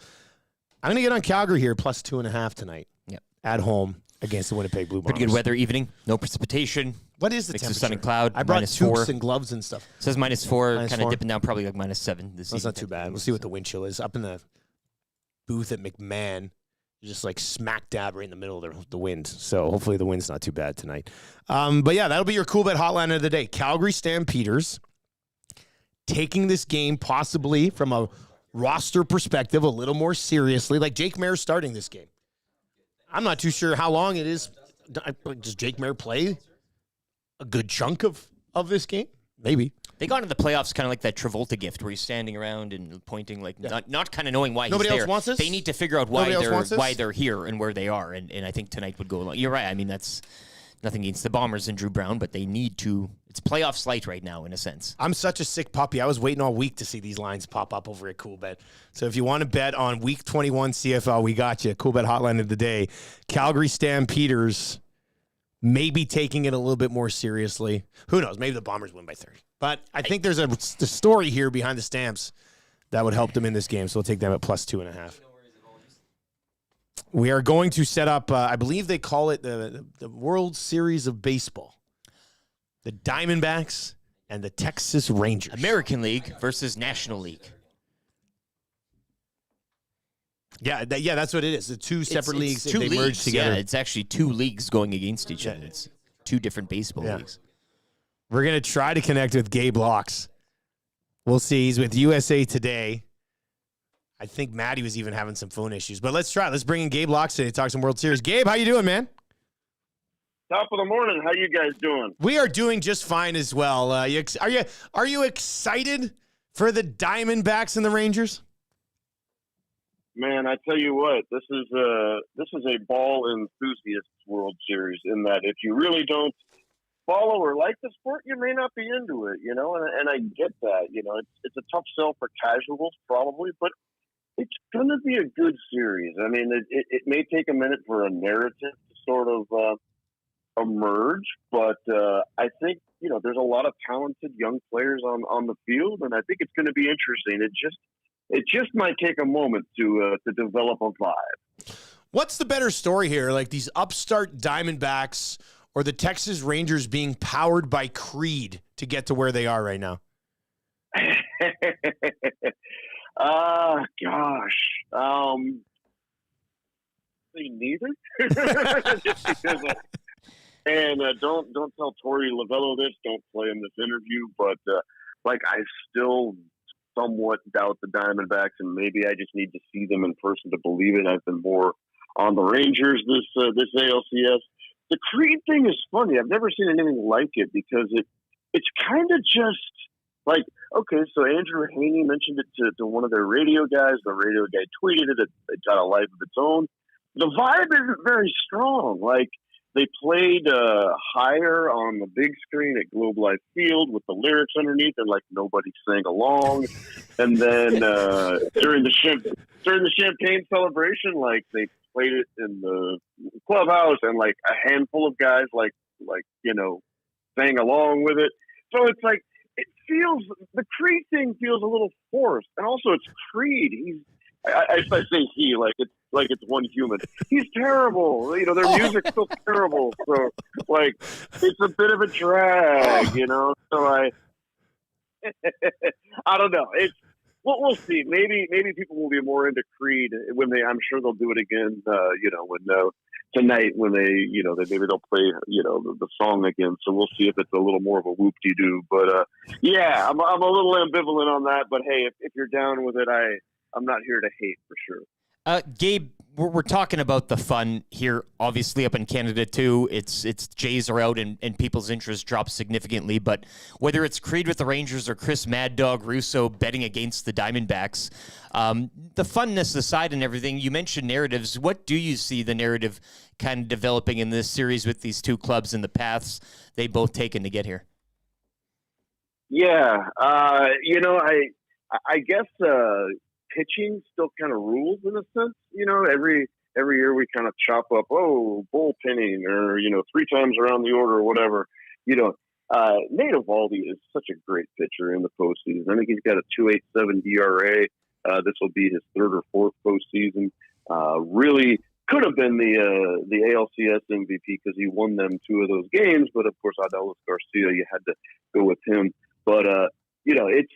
I'm going to get on Calgary here, plus 2.5 tonight.
Yep.
At home against the Winnipeg Blue Bombers.
Pretty good weather evening. No precipitation.
What is the
Mix
temperature?
of sun and cloud.
I brought
-4.
toques and gloves and stuff.
It says -4, kind of
-4.
dipping down, probably like -7 this
That's not too bad. We'll see what the wind chill is. Up in the booth at McMahon, you're just like smack dab right in the middle of the wind. So hopefully the wind's not too bad tonight. But yeah, that'll be your cool bet hotline of the day. Calgary Stampeders taking this game possibly from a roster perspective a little more seriously. Like Jake Mayer starting this game. I'm not too sure how long it is. Does Jake Mayer play a good chunk of this game? Maybe.
They got into the playoffs kind of like that Travolta gift where he's standing around and pointing, like not kind of knowing why
Nobody
he's
else
there.
wants this?
They need to figure out why they're here and where they are. And I think tonight would go along. You're right. I mean, that's nothing against the Bombers and Drew Brown, but they need to. It's playoff slate right now, in a sense.
I'm such a sick puppy. I was waiting all week to see these lines pop up over at Cool Bet. So if you want to bet on Week 21 CFL, we got you. Cool Bet hotline of the day. Calgary Stampeders maybe taking it a little bit more seriously. Who knows? Maybe the Bombers win by 30. But I think there's the story here behind the Stamps that would help them in this game. So we'll take them at plus 2.5. We are going to set up, I believe they call it the World Series of Baseball. The Diamondbacks and the Texas Rangers.
American League versus National League.
Yeah, that's what it is. The two separate leagues, they merge together.
Yeah, it's actually two leagues going against each other. It's two different baseball leagues.
We're going to try to connect with Gabe Lacques. We'll see. He's with USA Today. I think Maddie was even having some phone issues. But let's try. Let's bring in Gabe Lacques today to talk some World Series. Gabe, how you doing, man?
Top of the morning. How you guys doing?
We are doing just fine as well. Are you excited for the Diamondbacks and the Rangers?
Man, I tell you what, this is a ball enthusiast World Series in that if you really don't follow or like the sport, you may not be into it, you know, and I get that, you know, it's a tough sell for casuals probably, but it's going to be a good series. I mean, it may take a minute for a narrative to sort of emerge, but I think, you know, there's a lot of talented young players on the field, and I think it's going to be interesting. It just might take a moment to develop a vibe.
What's the better story here? Like these upstart Diamondbacks or the Texas Rangers being powered by Creed to get to where they are right now?
Gosh. Neither. Just because don't tell Torey Lavello this. Don't play him this interview. But I still somewhat doubt the Diamondbacks, and maybe I just need to see them in person to believe it. I've been more on the Rangers this ALCS. The Creed thing is funny. I've never seen anything like it because it's kind of just like, okay, so Andrew Haney mentioned it to one of their radio guys. The radio guy tweeted it. It got a life of its own. The vibe isn't very strong. Like, they played higher on the big screen at Globe Life Field with the lyrics underneath, and like nobody sang along. And then during the champagne celebration, like they played it in the clubhouse, and like a handful of guys like you know sang along with it. So it's like the Creed thing feels a little forced, and also it's Creed. I say he like it's one human. He's terrible. You know, their music's so terrible. So, like, it's a bit of a drag, you know? So I don't know. We'll see. Maybe people will be more into Creed when I'm sure they'll do it again. Tonight when maybe they'll play the song again. So we'll see if it's a little more of a whoop-de-doo. But yeah, I'm a little ambivalent on that. But hey, if you're down with it, I'm not here to hate for sure.
Gabe, we're talking about the fun here, obviously up in Canada too. It's Jays are out and people's interest drops significantly. But whether it's Creed with the Rangers or Chris Mad Dog Russo betting against the Diamondbacks, the funness aside and everything, you mentioned narratives. What do you see the narrative kind of developing in this series with these two clubs and the paths they both taken to get here?
Yeah, I guess pitching still kind of rules in a sense. Every year we kind of chop up, bullpenning or 3 times around the order or whatever. Nate Eovaldi is such a great pitcher in the postseason. I think he's got a 2.87 ERA. This will be his 3rd or 4th postseason. Really could have been the ALCS MVP because he won them 2 of those games. But of course, Adolis Garcia, you had to go with him. But it's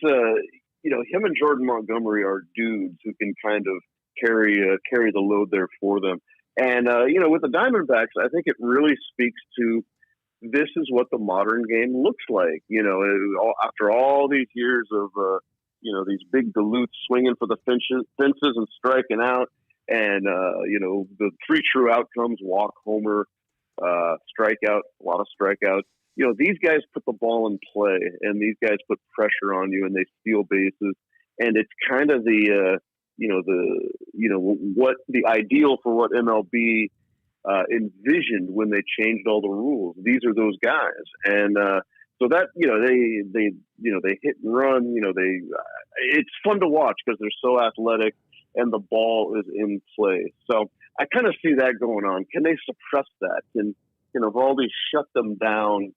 him and Jordan Montgomery are dudes who can kind of carry the load there for them. And with the Diamondbacks, I think it really speaks to this is what the modern game looks like. After all these years of these big dilutes swinging for the fences and striking out, and the 3 true outcomes: walk, homer, strikeout, a lot of strikeouts. These guys put the ball in play, and these guys put pressure on you, and they steal bases, and it's kind of what the ideal for what MLB envisioned when they changed all the rules. These are those guys, and so that they hit and run. It's fun to watch because they're so athletic, and the ball is in play. So I kind of see that going on. Can they suppress that? Can Eovaldi shut them down,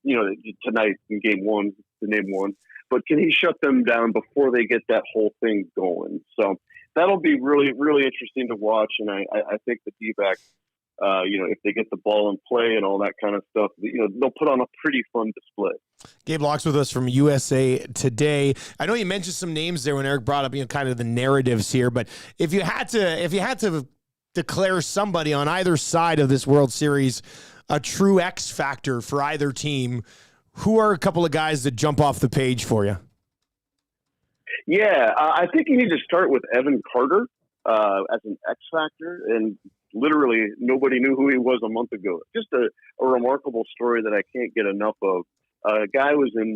tonight in game 1, to name one, but can he shut them down before they get that whole thing going? So that'll be really, really interesting to watch. And I think the D-backs, if they get the ball in play and all that kind of stuff, they'll put on a pretty fun display.
Gabe Lacques with us from USA Today. I know you mentioned some names there when Eric brought up, kind of the narratives here, but if you had to declare somebody on either side of this World Series a true X factor for either team, who are a couple of guys that jump off the page for you?
Yeah, I think you need to start with Evan Carter as an X factor, and literally nobody knew who he was a month ago. Just a remarkable story that I can't get enough of. The guy was in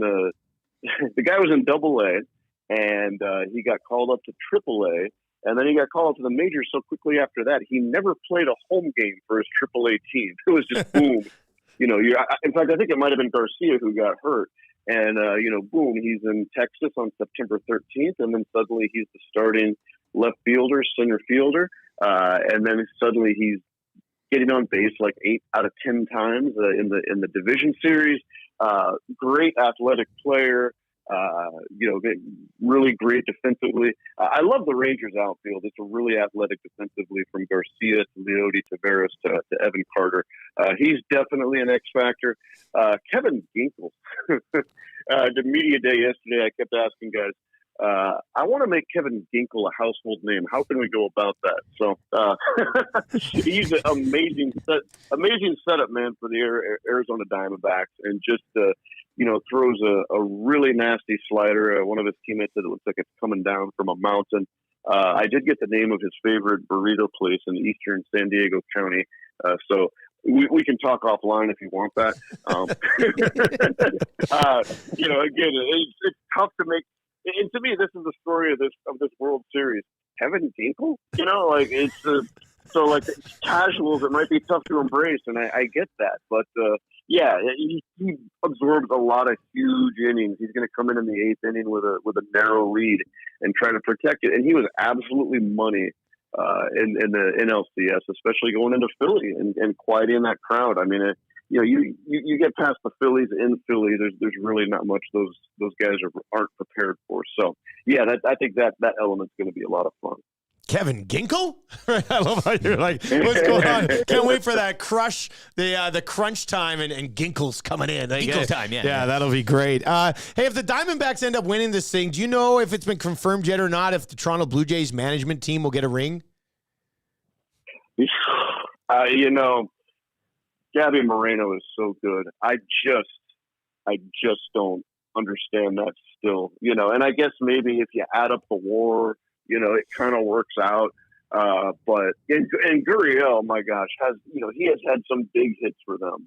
Double-A, and he got called up to Triple-A, and then he got called up to the majors so quickly after that, he never played a home game for his Triple-A team. It was just boom. In fact, I think it might have been Garcia who got hurt. And, boom, he's in Texas on September 13th, and then suddenly he's the starting left fielder, center fielder, and then suddenly he's getting on base like 8 out of 10 times in the division series. Great athletic player. Really great defensively. I love the Rangers outfield. It's a really athletic defensively from Garcia to Leody Taveras to Evan Carter. He's definitely an X factor. Kevin Ginkel. The media day yesterday, I kept asking guys, I want to make Kevin Ginkel a household name. How can we go about that? So he's an amazing setup man for the Arizona Diamondbacks, and just throws a really nasty slider. One of his teammates said it looks like it's coming down from a mountain. I did get the name of his favorite burrito place in eastern San Diego County, so we can talk offline if you want that. Again, it's tough to make. And to me, this is the story of this World Series. Kevin Ginkel, so casuals, it might be tough to embrace, and I get that. But he absorbs a lot of huge innings. He's going to come in the 8th inning with a narrow lead and try to protect it. And he was absolutely money in the NLCS, especially going into Philly and quieting that crowd. I mean, you get past the Phillies in Philly, there's really not much those guys aren't prepared for. So yeah, I think that element's going to be a lot of fun.
Kevin Ginkle? I love how you're like, what's going on? Can't wait for that crush, the crunch time, and Ginkle's coming in. Like,
Ginkle time, yeah.
Yeah, that'll be great. Hey, if the Diamondbacks end up winning this thing, do you know if it's been confirmed yet or not if the Toronto Blue Jays management team will get a ring?
Gabby Moreno is so good. I just don't understand that still, and I guess maybe if you add up the WAR, it kind of works out. But Gurriel, my gosh, he has had some big hits for them.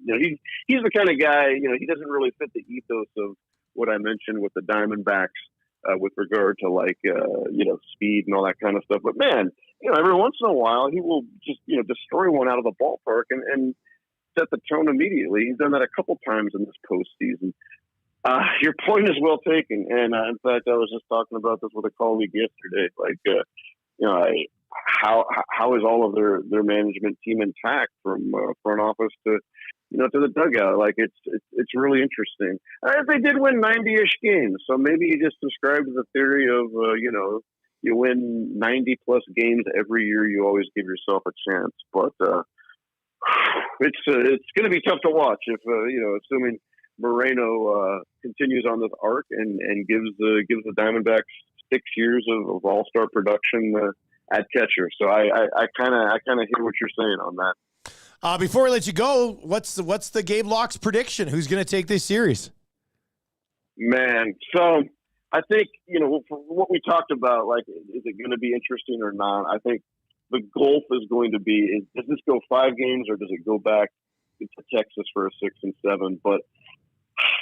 He's the kind of guy, he doesn't really fit the ethos of what I mentioned with the Diamondbacks with regard to speed and all that kind of stuff. But man, every once in a while he will just, destroy one out of the ballpark and set the tone immediately. He's done that a couple times in this postseason. Your point is well taken, and in fact, I was just talking about this with a colleague yesterday. How is all of their management team intact from front office to to the dugout? It's really interesting. They did win 90-ish games, so maybe you just described the theory of you win 90 plus games every year, you always give yourself a chance. But it's going to be tough to watch if assuming Moreno continues on this arc and gives the Diamondbacks 6 years of all-star production at catcher. So I kind of hear what you're saying on that.
Before we let you go, what's the Gabe Lacques prediction? Who's going to take this series?
Man, so I think for what we talked about, is it going to be interesting or not? I think the gulf is going to be: does this go 5 games or does it go back to Texas for a 6 and 7? But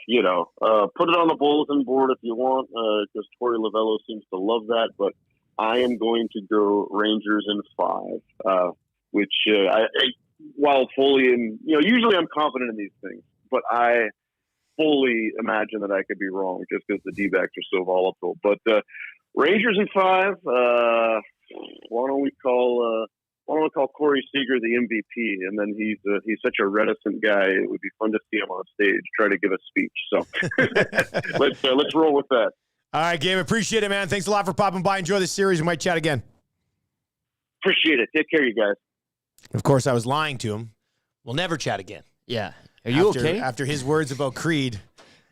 put it on the bulletin board if you want, because Torey Lovello seems to love that. But I am going to go Rangers in 5, which while fully usually I'm confident in these things, but I fully imagine that I could be wrong just because the D-backs are so volatile. But Rangers in 5. Why don't we call Corey Seager the MVP? And then he's such a reticent guy. It would be fun to see him on stage try to give a speech. So let's roll with that.
All right, Gabe, appreciate it, man. Thanks a lot for popping by. Enjoy the series. We might chat again.
Appreciate it. Take care, you guys.
Of course, I was lying to him. We'll never chat again.
Yeah. Are you okay?
After his words about Creed,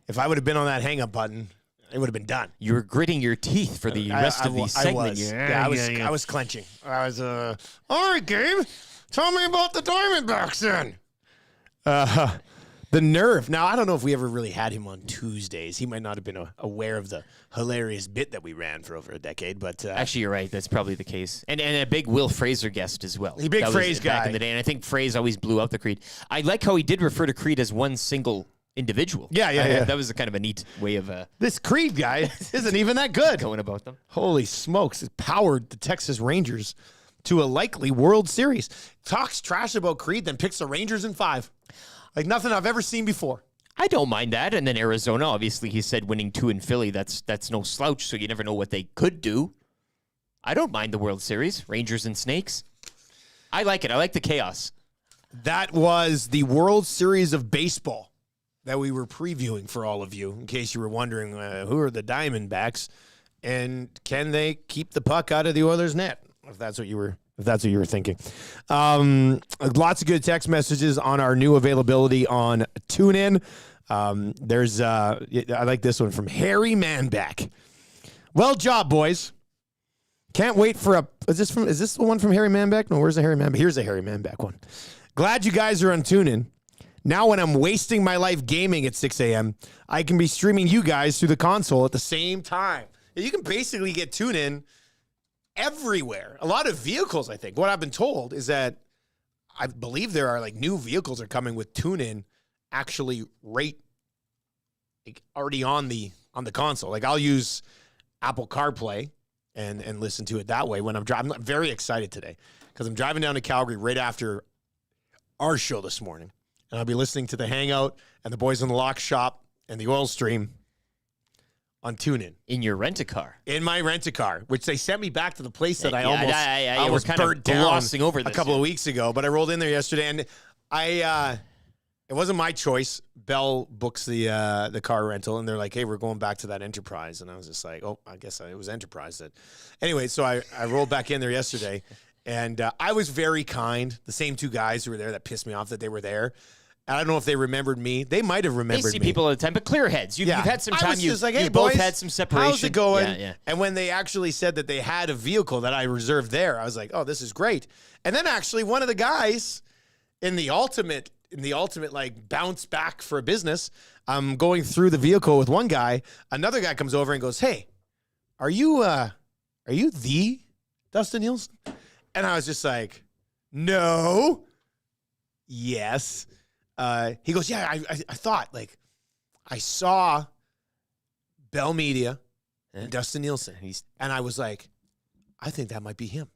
if I would have been on that hang-up button, it would have been done.
You were gritting your teeth for the rest of the segment.
I was clenching. I was, all right, Gabe, tell me about the Diamondbacks then. The nerve. Now, I don't know if we ever really had him on Tuesdays. He might not have been aware of the hilarious bit that we ran for over a decade. But
actually, you're right. That's probably the case. And a big Will Fraser guest as well.
He big Fraser guy.
Back in the day. And I think Fraser always blew out the Creed. I like how he did refer to Creed as one single individual.
Yeah.
That was a kind of a neat way of
this Creed guy isn't even that good
going about them.
Holy smokes! It powered the Texas Rangers to a likely World Series. Talks trash about Creed, then picks the Rangers in 5, like nothing I've ever seen before.
I don't mind that. And then Arizona, obviously, he said winning 2 in Philly. That's no slouch. So you never know what they could do. I don't mind the World Series, Rangers and Snakes. I like it. I like the chaos.
That was the World Series of Baseball that we were previewing for all of you, in case you were wondering who are the Diamondbacks and can they keep the puck out of the Oilers' net, if that's what you were thinking. Lots of good text messages on our new availability on TuneIn. There's I like this one from Harry Manback. Well job, boys. Can't wait for is this the one from Harry Manback? No, where's the Harry Manback? Here's the Harry Manback one. Glad you guys are on TuneIn. Now when I'm wasting my life gaming at 6 a.m., I can be streaming you guys through the console at the same time. You can basically get TuneIn everywhere. A lot of vehicles, I think. What I've been told is that I believe there are new vehicles are coming with TuneIn actually already on the console. I'll use Apple CarPlay and listen to it that way when I'm driving. I'm very excited today because I'm driving down to Calgary right after our show this morning. And I'll be listening to The Hangout and the Boys in the Lock Shop and the Oil Stream on TuneIn.
In your rent-a-car.
In my rent-a-car, which they sent me back to the place that I
almost
burnt down
glossing over
a couple of weeks ago. But I rolled in there yesterday, and I It wasn't my choice. Bell books the car rental, and they're like, "Hey, we're going back to that Enterprise." And I was just like, "Oh, I guess it was Enterprise." Anyway, so I rolled back in there yesterday, and I was very kind. The same two guys who were there that pissed me off that they were there. I don't know if they remembered me. They might have remembered me.
They see people all the time, but clear heads. You've had some time.
I was just like, "Hey,
you
boys,
both had some separation.
How's it going?"
Yeah.
And when they actually said that they had a vehicle that I reserved there, I was like, "Oh, this is great." And then actually one of the guys in the ultimate like bounce back for a business, I'm going through the vehicle with one guy. Another guy comes over and goes, "Hey, are you the Dustin Nielson?" And I was just like, "No." Yes. He goes, "Yeah, I thought, like, I saw Bell Media and Dustin Nielson." And I was like, I think that might be him,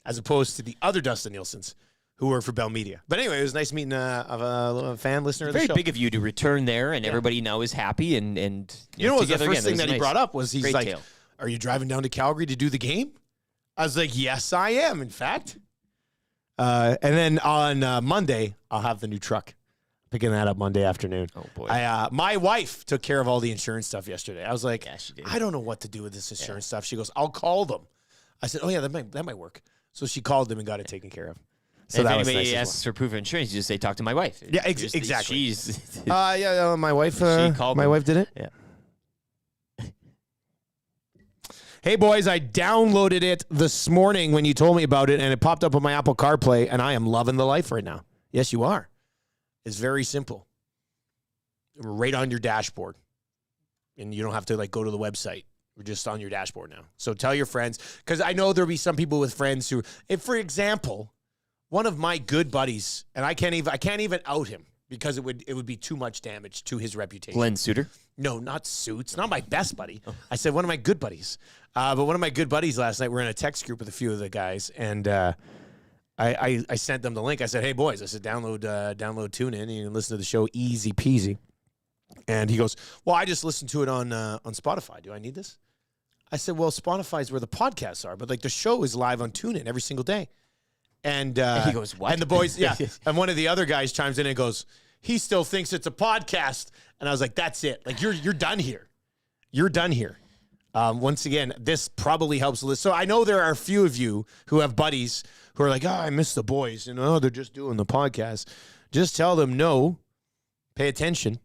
as opposed to the other Dustin Nielsons who work for Bell Media. But anyway, it was nice meeting a fan listener of the show.
Very big of you to return there, and everybody now is happy. And
you know what was the first thing that he brought up was
he's
like, "Are you driving down to Calgary to do the game?" I was like, "Yes, I am, in fact." And then on Monday, I'll have the new truck. Picking that up Monday afternoon.
Oh, boy.
My wife took care of all the insurance stuff yesterday. I was like,
Yeah, she did.
I don't know what to do with this insurance stuff. She goes, "I'll call them." I said, "Oh, yeah, that might work." So she called them and got it taken care of. So
if
that was
anybody
nice
asks for proof of insurance, you just say, "Talk to my wife."
Yeah, exactly.
She's
my wife.
She called
my
them.
wife did it.
Yeah.
Hey, boys, I downloaded it this morning when you told me about it, and it popped up on my Apple CarPlay, and I am loving the life right now. Yes, you are. It's very simple. Right on your dashboard. And you don't have to, like, go to the website. We're just on your dashboard now. So tell your friends, because I know there'll be some people with friends who, if, for example, one of my good buddies, and I can't even out him because it would be too much damage to his reputation.
Glenn Suter?
No, not Suits. Not my best buddy. I said one of my good buddies. But one of my good buddies last night, we're in a text group with a few of the guys, and I sent them the link. I said, "Hey, boys," I said, download TuneIn, and you can listen to the show easy peasy. And he goes, "Well, I just listened to it on Spotify. Do I need this?" I said, "Well, Spotify's where the podcasts are, but like the show is live on TuneIn every single day." And
he goes, "What?"
And the boys, yeah. And one of the other guys chimes in and goes, "He still thinks it's a podcast." And I was like, "That's it. Like you're done here. You're done here." Once again, this probably helps a list. So I know there are a few of you who have buddies who are like, "Oh, I miss the boys. They're just doing the podcast." Just tell them, no, pay attention.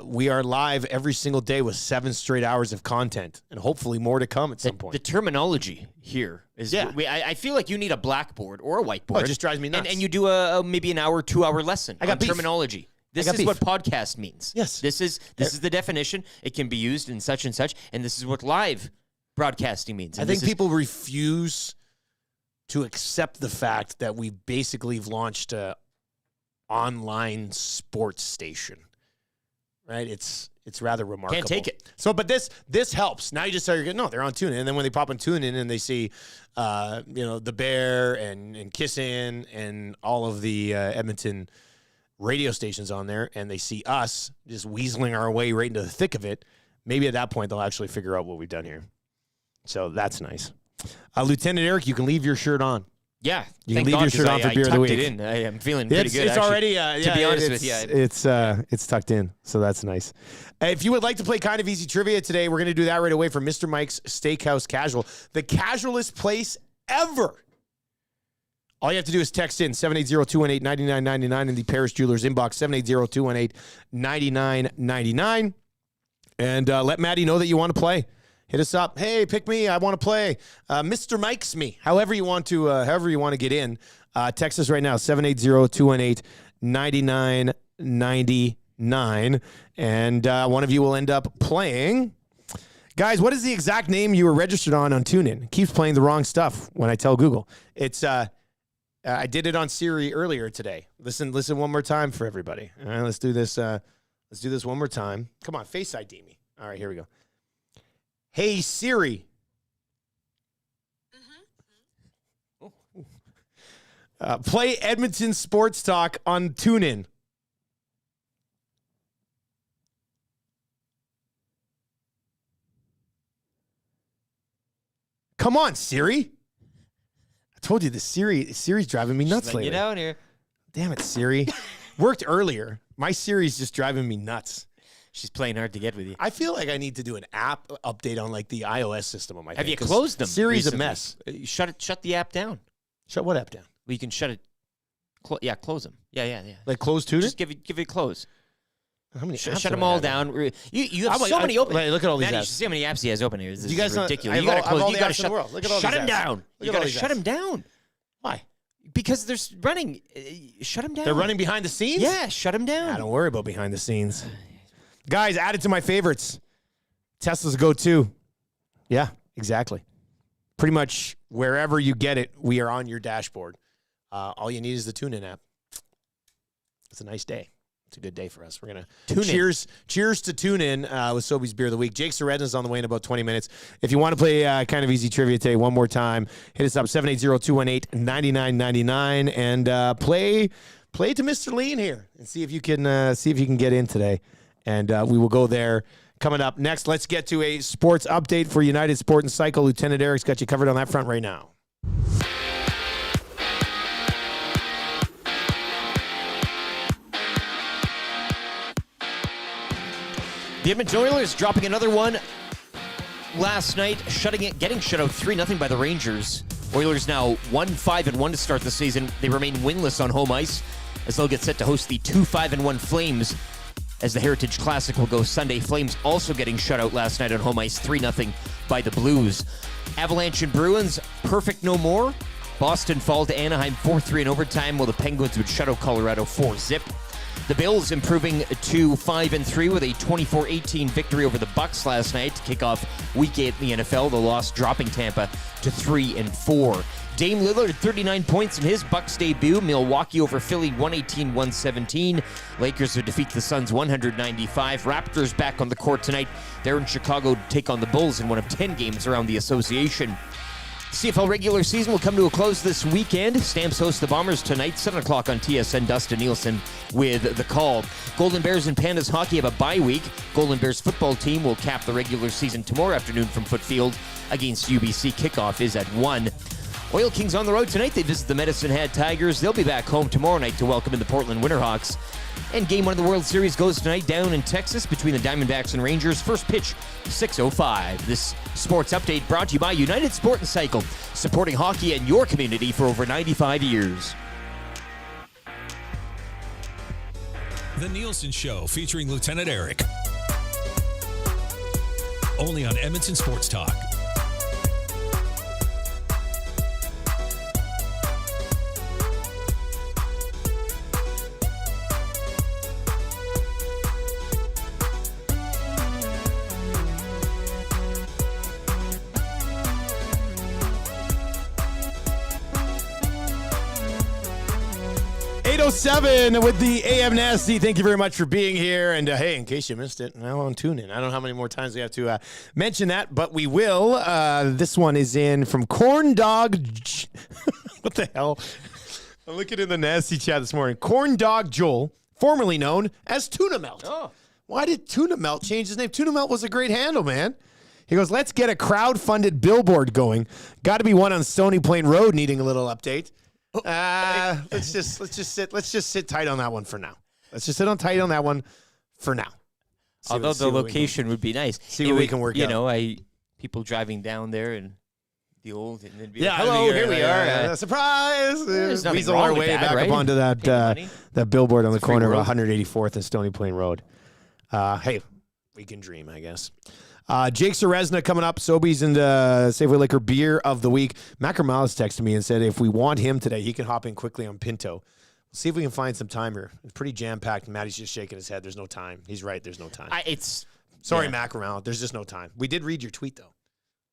We are live every single day with 7 straight hours of content, and hopefully more to come at some point.
The terminology here is, I feel like you need a blackboard or a whiteboard.
Oh, it just drives me nuts.
And you do maybe an hour, 2-hour lesson on terminology. This is what podcast means.
Yes.
This is the definition. It can be used in such and such, and this is what live broadcasting means.
I think people refuse to accept the fact that we basically have launched a online sports station. Right? It's rather remarkable.
Can't take it.
So, but this helps. Now you just start getting, no, they're on TuneIn. And then when they pop on TuneIn and they see, the Bear and Kissin and all of the Edmonton radio stations on there, and they see us just weaseling our way right into the thick of it, maybe at that point they'll actually figure out what we've done here. So that's nice. Lieutenant Eric, you can leave your shirt on.
Yeah,
you can leave your shirt on for beer of the week.
I tucked it in. I am feeling pretty good.
It's already, to
be honest with you,
it's tucked in, so that's nice. If you would like to play kind of easy trivia today, we're going to do that right away from Mr. Mike's Steakhouse Casual, the casualest place ever. All you have to do is text in 780-218-9999 in the Paris Jewelers inbox, 780-218-9999, and let Maddie know that you want to play. Hit us up. Hey, pick me. I want to play. Mr. Mike's me. However you want to get in. Text us right now, 780-218-9999. And one of you will end up playing. Guys, what is the exact name you were registered on TuneIn? It keeps playing the wrong stuff when I tell Google. It's I did it on Siri earlier today. Listen one more time for everybody. All right, let's do this. Let's do this one more time. Come on, Face ID me. All right, here we go. Hey, Siri. Play Edmonton Sports Talk on TuneIn. Come on, Siri. I told you Siri's driving me nuts lately.
Get out here.
Damn it, Siri. Worked earlier. My Siri's just driving me nuts.
She's playing hard to get with you.
I feel like I need to do an app update on like the iOS system on my.
Have you
'cause
closed them?
Siri's
recently?
a mess.
Shut the app down.
Shut what app down?
Well, you can shut it. Close them. Yeah.
Like close to it?
Just give it a close.
How many?
Shut
apps
them
do I
all
have?
down. You have so many open.
Wait, look at all these
Matt, you
apps.
should see how many apps he has open here. This
You
is
guys not-
ridiculous.
I
You got to
have all
close. You
the
got to
apps in the world. Look at all
shut
these
them
apps.
down.
Look
You
at
got
all
to
these
shut
apps.
them down.
Why?
Because they're running. Shut them down.
They're running behind the scenes?
Yeah, shut them down.
Don't worry about behind the scenes. Guys, add it to my favorites. Tesla's go-to. Yeah, exactly. Pretty much wherever you get it, we are on your dashboard. All you need is the TuneIn app. It's a nice day. It's a good day for us. We're going to cheers to TuneIn with Sobeys Beer of the Week. Jake Ceresna is on the way in about 20 minutes. If you want to play kind of easy trivia today, one more time, hit us up, 780-218-9999, and play to Mr. Lean here and see if you can get in today. And we will go there. Coming up next, let's get to a sports update for United Sport and Cycle. Lieutenant Eric's got you covered on that front right now.
The Edmonton Oilers dropping another one last night, getting shut out 3-0 by the Rangers. Oilers now 1-5-1 to start the season. They remain winless on home ice as they'll get set to host the 2-5-1 Flames as the Heritage Classic will go Sunday. Flames also getting shut out last night on home ice 3-0 by the Blues. Avalanche and Bruins, perfect no more. Boston fall to Anaheim 4-3 in overtime, while the Penguins would shut out Colorado 4-0. The Bills improving to 5-3 with a 24-18 victory over the Bucks last night to kick off Week 8 in the NFL. The loss dropping Tampa to 3-4. Dame Lillard 39 points in his Bucks debut. Milwaukee over Philly 118-117. Lakers would defeat the Suns 195. Raptors back on the court tonight. They're in Chicago to take on the Bulls in one of 10 games around the association. CFL regular season will come to a close this weekend. Stamps host the Bombers tonight, 7 o'clock on TSN. Dustin Nielson with the call. Golden Bears and Pandas hockey have a bye week. Golden Bears football team will cap the regular season tomorrow afternoon from Footfield against UBC. Kickoff is at 1. Oil Kings on the road tonight. They visit the Medicine Hat Tigers. They'll be back home tomorrow night to welcome in the Portland Winterhawks. And Game 1 of the World Series goes tonight down in Texas between the Diamondbacks and Rangers. First pitch, 6:05. This sports update brought to you by United Sport and Cycle, supporting hockey in your community for over 95 years.
The Nielsen Show featuring Lieutenant Eric. Only on Edmonton Sports Talk.
With the AM Nasty. Thank you very much for being here. And hey, in case you missed it, now on TuneIn. I don't know how many more times we have to mention that, but we will. This one is in from Corn Dog. What the hell? I'm looking in the Nasty chat this morning. Corn Dog Joel, formerly known as Tuna Melt.
Oh.
Why did Tuna Melt change his name? Tuna Melt was a great handle, man. He goes, let's get a crowd-funded billboard going. Got to be one on Stony Plain Road needing a little update. Let's just sit tight on that one for now. Let's just sit on tight on that one for now.
Although the location would be nice.
See what we can work out.
You know, people driving down there and the old, and then be
Yeah,
like, hello, here we are.
Surprise!
There's nothing
Weasel
wrong
our
with
way
that,
back
right?
up onto that billboard on the
free
corner
world.
of 184th and Stony Plain Road. Hey, we can dream, I guess. Jake Ceresna coming up. Sobeys and Safeway Liquor Beer of the Week. Mac Morales texted me and said if we want him today, he can hop in quickly on Pinto. We'll see if we can find some time here. It's pretty jam-packed. Maddie's just shaking his head. There's no time. He's right. There's no time. Sorry, Mac Morales. There's just no time. We did read your tweet, though.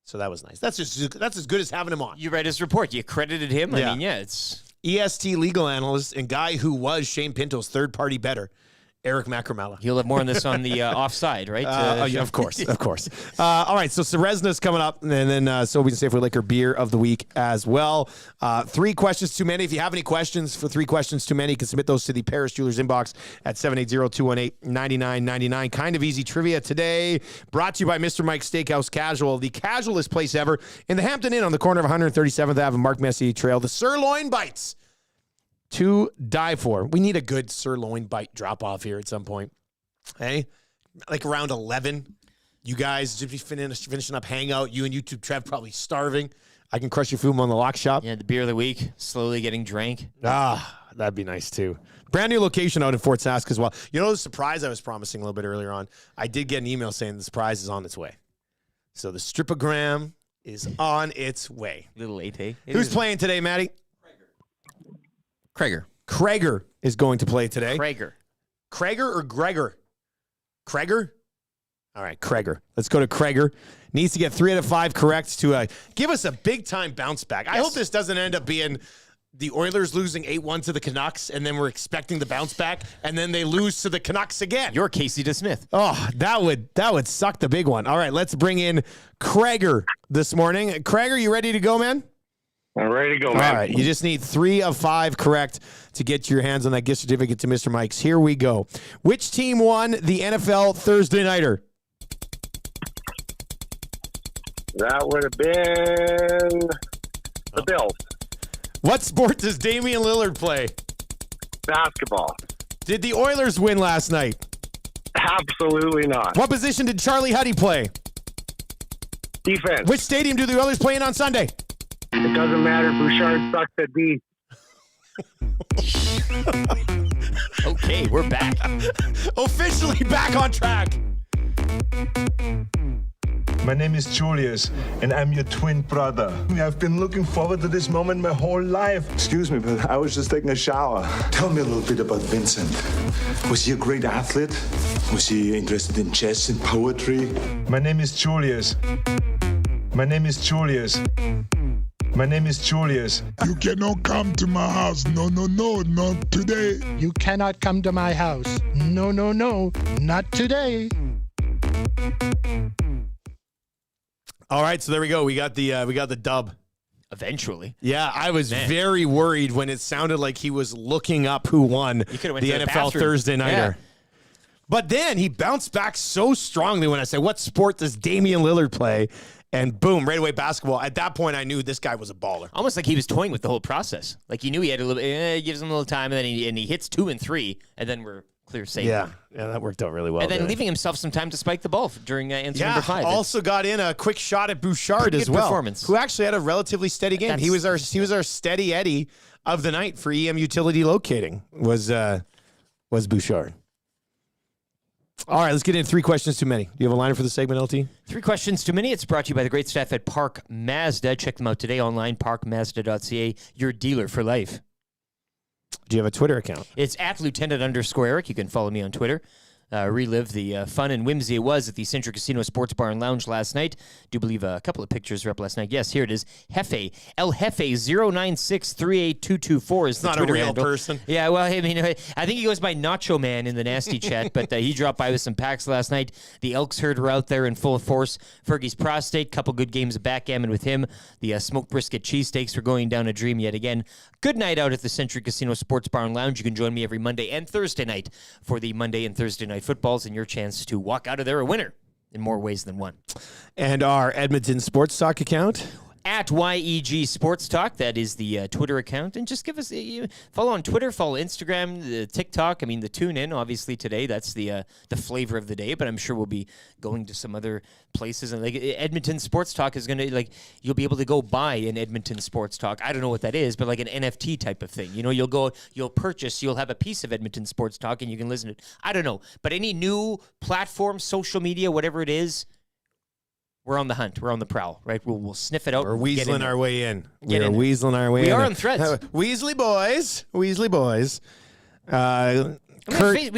So that was nice. That's as good as having him on.
You read his report. You credited him.
Yeah.
I mean, it's
EST legal analyst and guy who was Shane Pinto's third-party bettor, Eric Macramella.
You'll have more on this on the offside, right?
Yeah, of course. All right, so Ceresna's coming up, and then Sobeys and Safeway Liquor Beer of the Week as well. 3 questions too many. If you have any questions for 3 questions too many, you can submit those to the Paris Jewelers inbox at 780-218-9999. Kind of easy trivia today, brought to you by Mr. Mike's Steakhouse Casual, the casualest place ever in the Hampton Inn on the corner of 137th Ave and Mark Messier Trail. The Sirloin Bites. to die for. We need a good sirloin bite drop off here at some point. Hey, like around 11. You guys just be finishing up hangout. You and YouTube Trev probably starving. I can crush your food on the lock shop.
Yeah, the beer of the week slowly getting drank.
That'd be nice too. Brand new location out in Fort Sask as well. You know the surprise I was promising a little bit earlier on? I did get an email saying the surprise is on its way. So the Stripogram is on its way.
Little late, hey?
Who's playing today, Maddie?
Krager.
Krager is going to play today.
Krager
or Gregor? Krager? All right, Krager. Let's go to Krager. Needs to get 3 out of 5 correct to give us a big-time bounce back. I hope this doesn't end up being the Oilers losing 8-1 to the Canucks, and then we're expecting the bounce back, and then they lose to the Canucks again.
You're Casey DeSmith.
Oh, that would suck the big one. All right, let's bring in Krager this morning. Krager, you ready to go, man?
I'm ready to go, man.
All right, you just need 3 of 5 correct to get your hands on that gift certificate to Mr. Mike's. Here we go. Which team won the NFL Thursday Nighter?
That would have been the Bills.
What sport does Damian Lillard play?
Basketball.
Did the Oilers win last night?
Absolutely not.
What position did Charlie Huddy play?
Defense.
Which stadium do the Oilers play in on Sunday?
It doesn't matter. Bouchard sucks at D.
Okay, we're back.
Officially back on track.
My name is Julius, and I'm your twin brother. I've been looking forward to this moment my whole life. Excuse me, but I was just taking a shower. Tell me a little bit about Vincent. Was he a great athlete? Was he interested in chess and poetry? My name is Julius. My name is Julius. My name is Julius.
You cannot come to my house. No, not today.
You cannot come to my house. No, not today.
All right, so there we go. We got the dub.
Eventually.
Yeah, I was very worried when it sounded like he was looking up who won the NFL Thursday Nighter. Yeah. But then he bounced back so strongly when I said, what sport does Damian Lillard play? And boom, right away basketball. At that point, I knew this guy was a baller.
Almost like he was toying with the whole process. Like he knew he had a little bit, gives him a little time, and then he hits 2 and 3, and then we're clear safe.
Yeah, that worked out really well.
And then leaving himself some time to spike the ball during answer number 5.
Also got in a quick shot at Bouchard as well,
performance.
Who actually had a relatively steady game. He was our steady Eddie of the night for EM utility locating. Was Bouchard. All right, let's get in 3 questions too many. Do you have a liner for the segment, LT?
3 questions too many. It's brought to you by the great staff at Park Mazda. Check them out today online, parkmazda.ca, your dealer for life.
Do you have a Twitter account?
It's at Lieutenant_Eric. You can follow me on Twitter. Relive the fun and whimsy it was at the Century Casino Sports Bar and Lounge last night. Do believe a couple of pictures were up last night. Yes, here it is. Jefe, El Jefe 096382224 is the
not
Twitter
a real
handle.
person.
Yeah, well, I mean, I think he goes by Nacho Man in the nasty chat, but he dropped by with some packs last night. The Elks herd were out there in full force. Fergie's prostate, couple good games of backgammon with him. The smoked brisket cheesesteaks were going down a dream yet again. Good night out at the Century Casino Sports Bar and Lounge. You can join me every Monday and Thursday night for the Monday and Thursday night footballs and your chance to walk out of there a winner in more ways than one.
And our Edmonton Sports Talk account?
At YEG Sports Talk, that is the Twitter account. And just give us follow on Twitter, follow Instagram, the TikTok. I mean, the TuneIn, obviously, today. That's the flavor of the day. But I'm sure we'll be going to some other places. And like Edmonton Sports Talk is going to, you'll be able to go buy an Edmonton Sports Talk. I don't know what that is, but like an NFT type of thing. You know, you'll purchase, you'll have a piece of Edmonton Sports Talk and you can listen to it. I don't know. But any new platform, social media, whatever it is, we're on the hunt. We're on the prowl, right? We'll sniff it out.
We're weaseling our way in.
We are
weaseling our way in.
We are on Threads.
Weasley boys. We have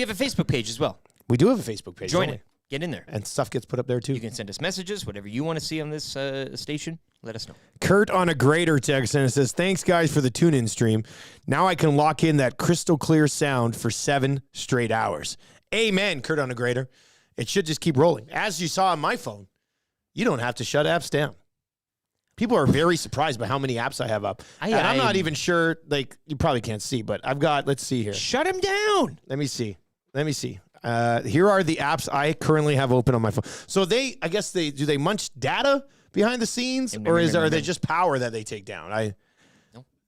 a Facebook page as well.
We do have a Facebook page.
Join it. Get in there.
And stuff gets put up there, too.
You can send us messages, whatever you want to see on this station. Let us know.
Kurt on a grader text and it says, thanks, guys, for the tune-in stream. Now I can lock in that crystal clear sound for 7 straight hours. Amen, Kurt on a grader. It should just keep rolling. As you saw on my phone, you don't have to shut apps down. People are very surprised by how many apps I have up. I'm not even sure, you probably can't see, but I've got, let's see here.
Shut them down.
Let me see. Here are the apps I currently have open on my phone. So do they munch data behind the scenes, or are they just power that they take down?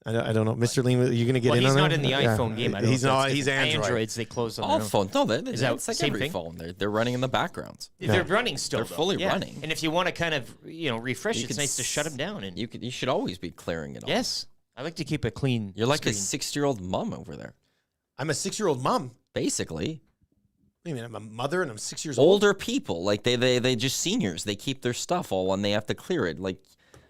I don't know. Mr. Lean, are you going to get in
he's
on that?
not in the iPhone game. I don't
He's
know if
not.
that's-
He's
if
Android.
Androids, they close on
All
their own.
phones. No,
Is that
it's like
same
every
thing?
phone. They're running in the backgrounds.
They're running still.
They're
though.
fully
Yeah.
running.
And if you want to kind of refresh,
You
it's
could
nice to shut them down. And
You should always be clearing it all.
yes, I like to keep a clean.
You're like
screen.
a 60-year-old mom over there.
I'm a 6-year-old mom.
Basically.
What do you mean? I'm a mother and I'm 6 years old?
Older people, like they just seniors. They keep their stuff all and they have to clear it. Like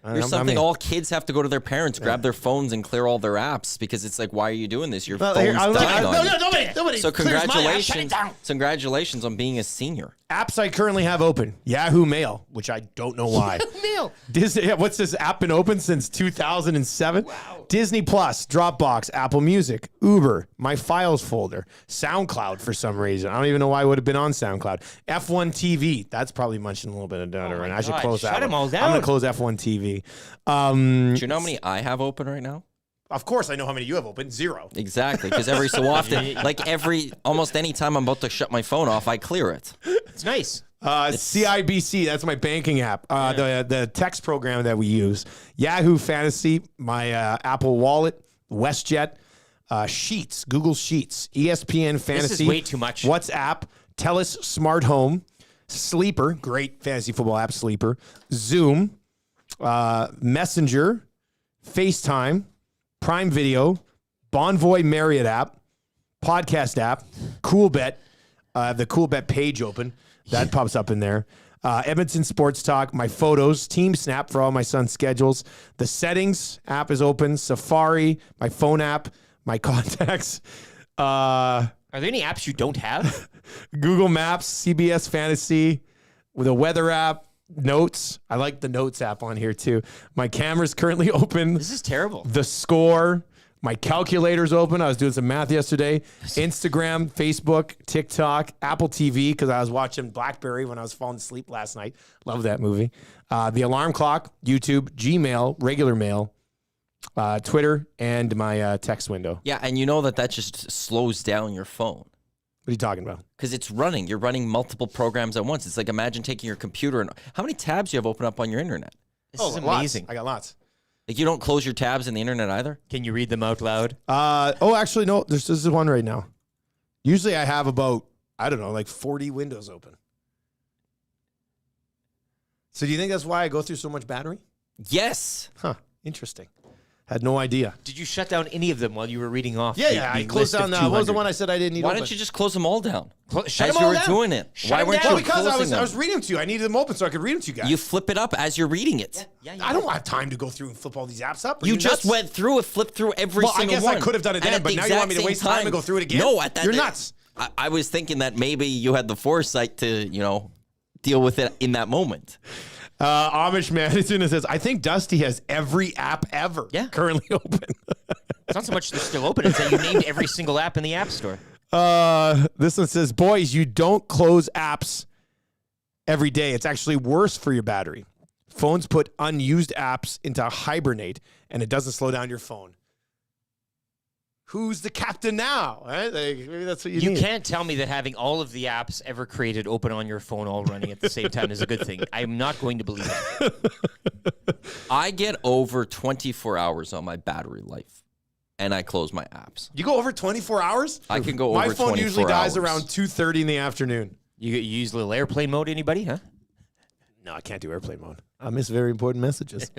there's something all kids have to go to their parents, grab their phones, and clear all their apps because it's like, why are you doing this? Your phone's dying on you.
Nobody
So
clears my app. Shut it
congratulations,
down.
congratulations on being a senior.
Apps I currently have open. Yahoo Mail, which I don't know why.
Mail.
Disney. Yeah, what's this app been open since 2007? Wow. Disney Plus, Dropbox, Apple Music, Uber, my files folder, SoundCloud for some reason. I don't even know why I would have been on SoundCloud. F1 TV. That's probably munching a little bit of data, and I should close that.
Shut them all down.
I'm going to close F1 TV.
Do you know how many I have open right now?
Of course, I know how many you have open. 0.
Exactly, because every so often, almost any time I'm about to shut my phone off, I clear it.
It's nice.
CIBC, that's my banking app. The text program that we use. Yahoo Fantasy, my Apple Wallet, WestJet, Sheets, Google Sheets, ESPN Fantasy.
This is way too much.
WhatsApp, TELUS Smart Home, Sleeper, great fantasy football app, Sleeper, Zoom, Messenger, FaceTime, Prime Video, Bonvoy Marriott app, podcast app, CoolBet, the CoolBet page open. That pops up in there. Edmonton Sports Talk, my photos, Team Snap for all my son's schedules. The settings app is open. Safari, my phone app, my contacts.
Are there any apps you don't have?
Google Maps, CBS Fantasy, with a weather app, Notes. I like the Notes app on here too. My camera's currently open.
This is terrible.
The Score. My calculator's open. I was doing some math yesterday. Instagram, Facebook, TikTok, Apple TV, because I was watching Blackberry when I was falling asleep last night. Love that movie. The alarm clock, YouTube, Gmail, regular mail, Twitter, and my text window.
Yeah, and you know that just slows down your phone.
What are you talking about?
Because it's running. You're running multiple programs at once. It's like imagine taking your computer and how many tabs do you have open up on your internet?
This is amazing.
I got lots.
Like you don't close your tabs in the internet either?
Can you read them out loud?
Actually, no. This is one right now. Usually I have about, I don't know, like 40 windows open. So do you think that's why I go through so much battery?
Yes.
Huh. Interesting. Had no idea.
Did you shut down any of them while you were reading off?
Yeah, I closed down that. What was the one I said I didn't need
Why
open?
didn't you just close them all down?
Shut
as
them
you
all
were
down.
doing it.
Shut
Why
them
weren't
down.
you
Because
closing
I was
them?
reading them to you. I needed them open so I could read them to you guys.
You flip it up as you're reading it.
I don't have time to go through and flip all these apps up. Are
You
you
just
nuts?
went through it, flipped through every
Well, I
single
guess
one.
I could have done it
And
then,
at
but
the
now you want me to
exact
waste
same
time and go through it again?
No, at that
You're nuts.
I was thinking that maybe you had the foresight to, deal with it in that moment.
Amish Madison says, I think Dusty has every app ever currently open.
It's not so much they're still open, it's that you named every single app in the App Store.
This one says, boys, you don't close apps every day. It's actually worse for your battery. Phones put unused apps into hibernate, and it doesn't slow down your phone. Who's the captain now? Right? Like, maybe that's what you need.
Can't tell me that having all of the apps ever created open on your phone all running at the same time is a good thing. I'm not going to believe it.
I get over 24 hours on my battery life, and I close my apps.
You go over 24 hours?
I can go over 24 hours.
My phone usually dies around 2:30 in the afternoon.
You use a little airplane mode, anybody, huh?
No, I can't do airplane mode. I miss very important messages.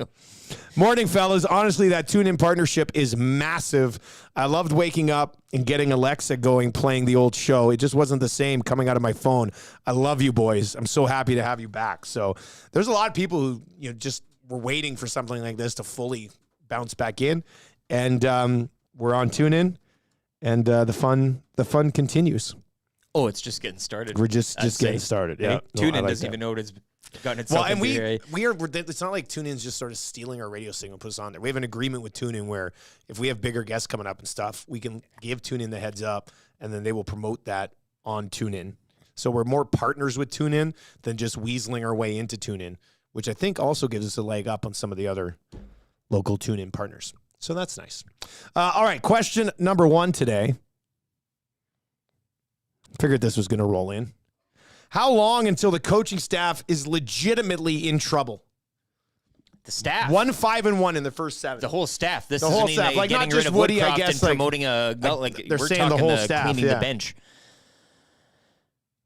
Morning, fellas. Honestly, that TuneIn partnership is massive. I loved waking up and getting Alexa going, playing the old show. It just wasn't the same coming out of my phone. I love you, boys. I'm so happy to have you back. So there's a lot of people who just were waiting for something like this to fully bounce back in. And we're on TuneIn, and the fun continues.
Oh, it's just getting started.
We're just getting started. Yeah,
TuneIn doesn't even know what it's gotten itself
and
into.
we're it's not like TuneIn's just sort of stealing our radio signal and put us on there. We have an agreement with TuneIn where if we have bigger guests coming up and stuff, we can give TuneIn the heads up, and then they will promote that on TuneIn. So we're more partners with TuneIn than just weaseling our way into TuneIn, which I think also gives us a leg up on some of the other local TuneIn partners. So that's nice. All right, question number 1 today. Figured this was going to roll in. How long until the coaching staff is legitimately in trouble?
The staff.
1-5-1 in the first 7.
The whole staff. This
The
doesn't
whole
mean
staff.
they
Like,
getting
not
rid
just
of
Woody, I
Woodcroft
guess,
and
like-
promoting a
like, they're
we're
saying the
talking
whole staff,
cleaning
yeah.
the bench.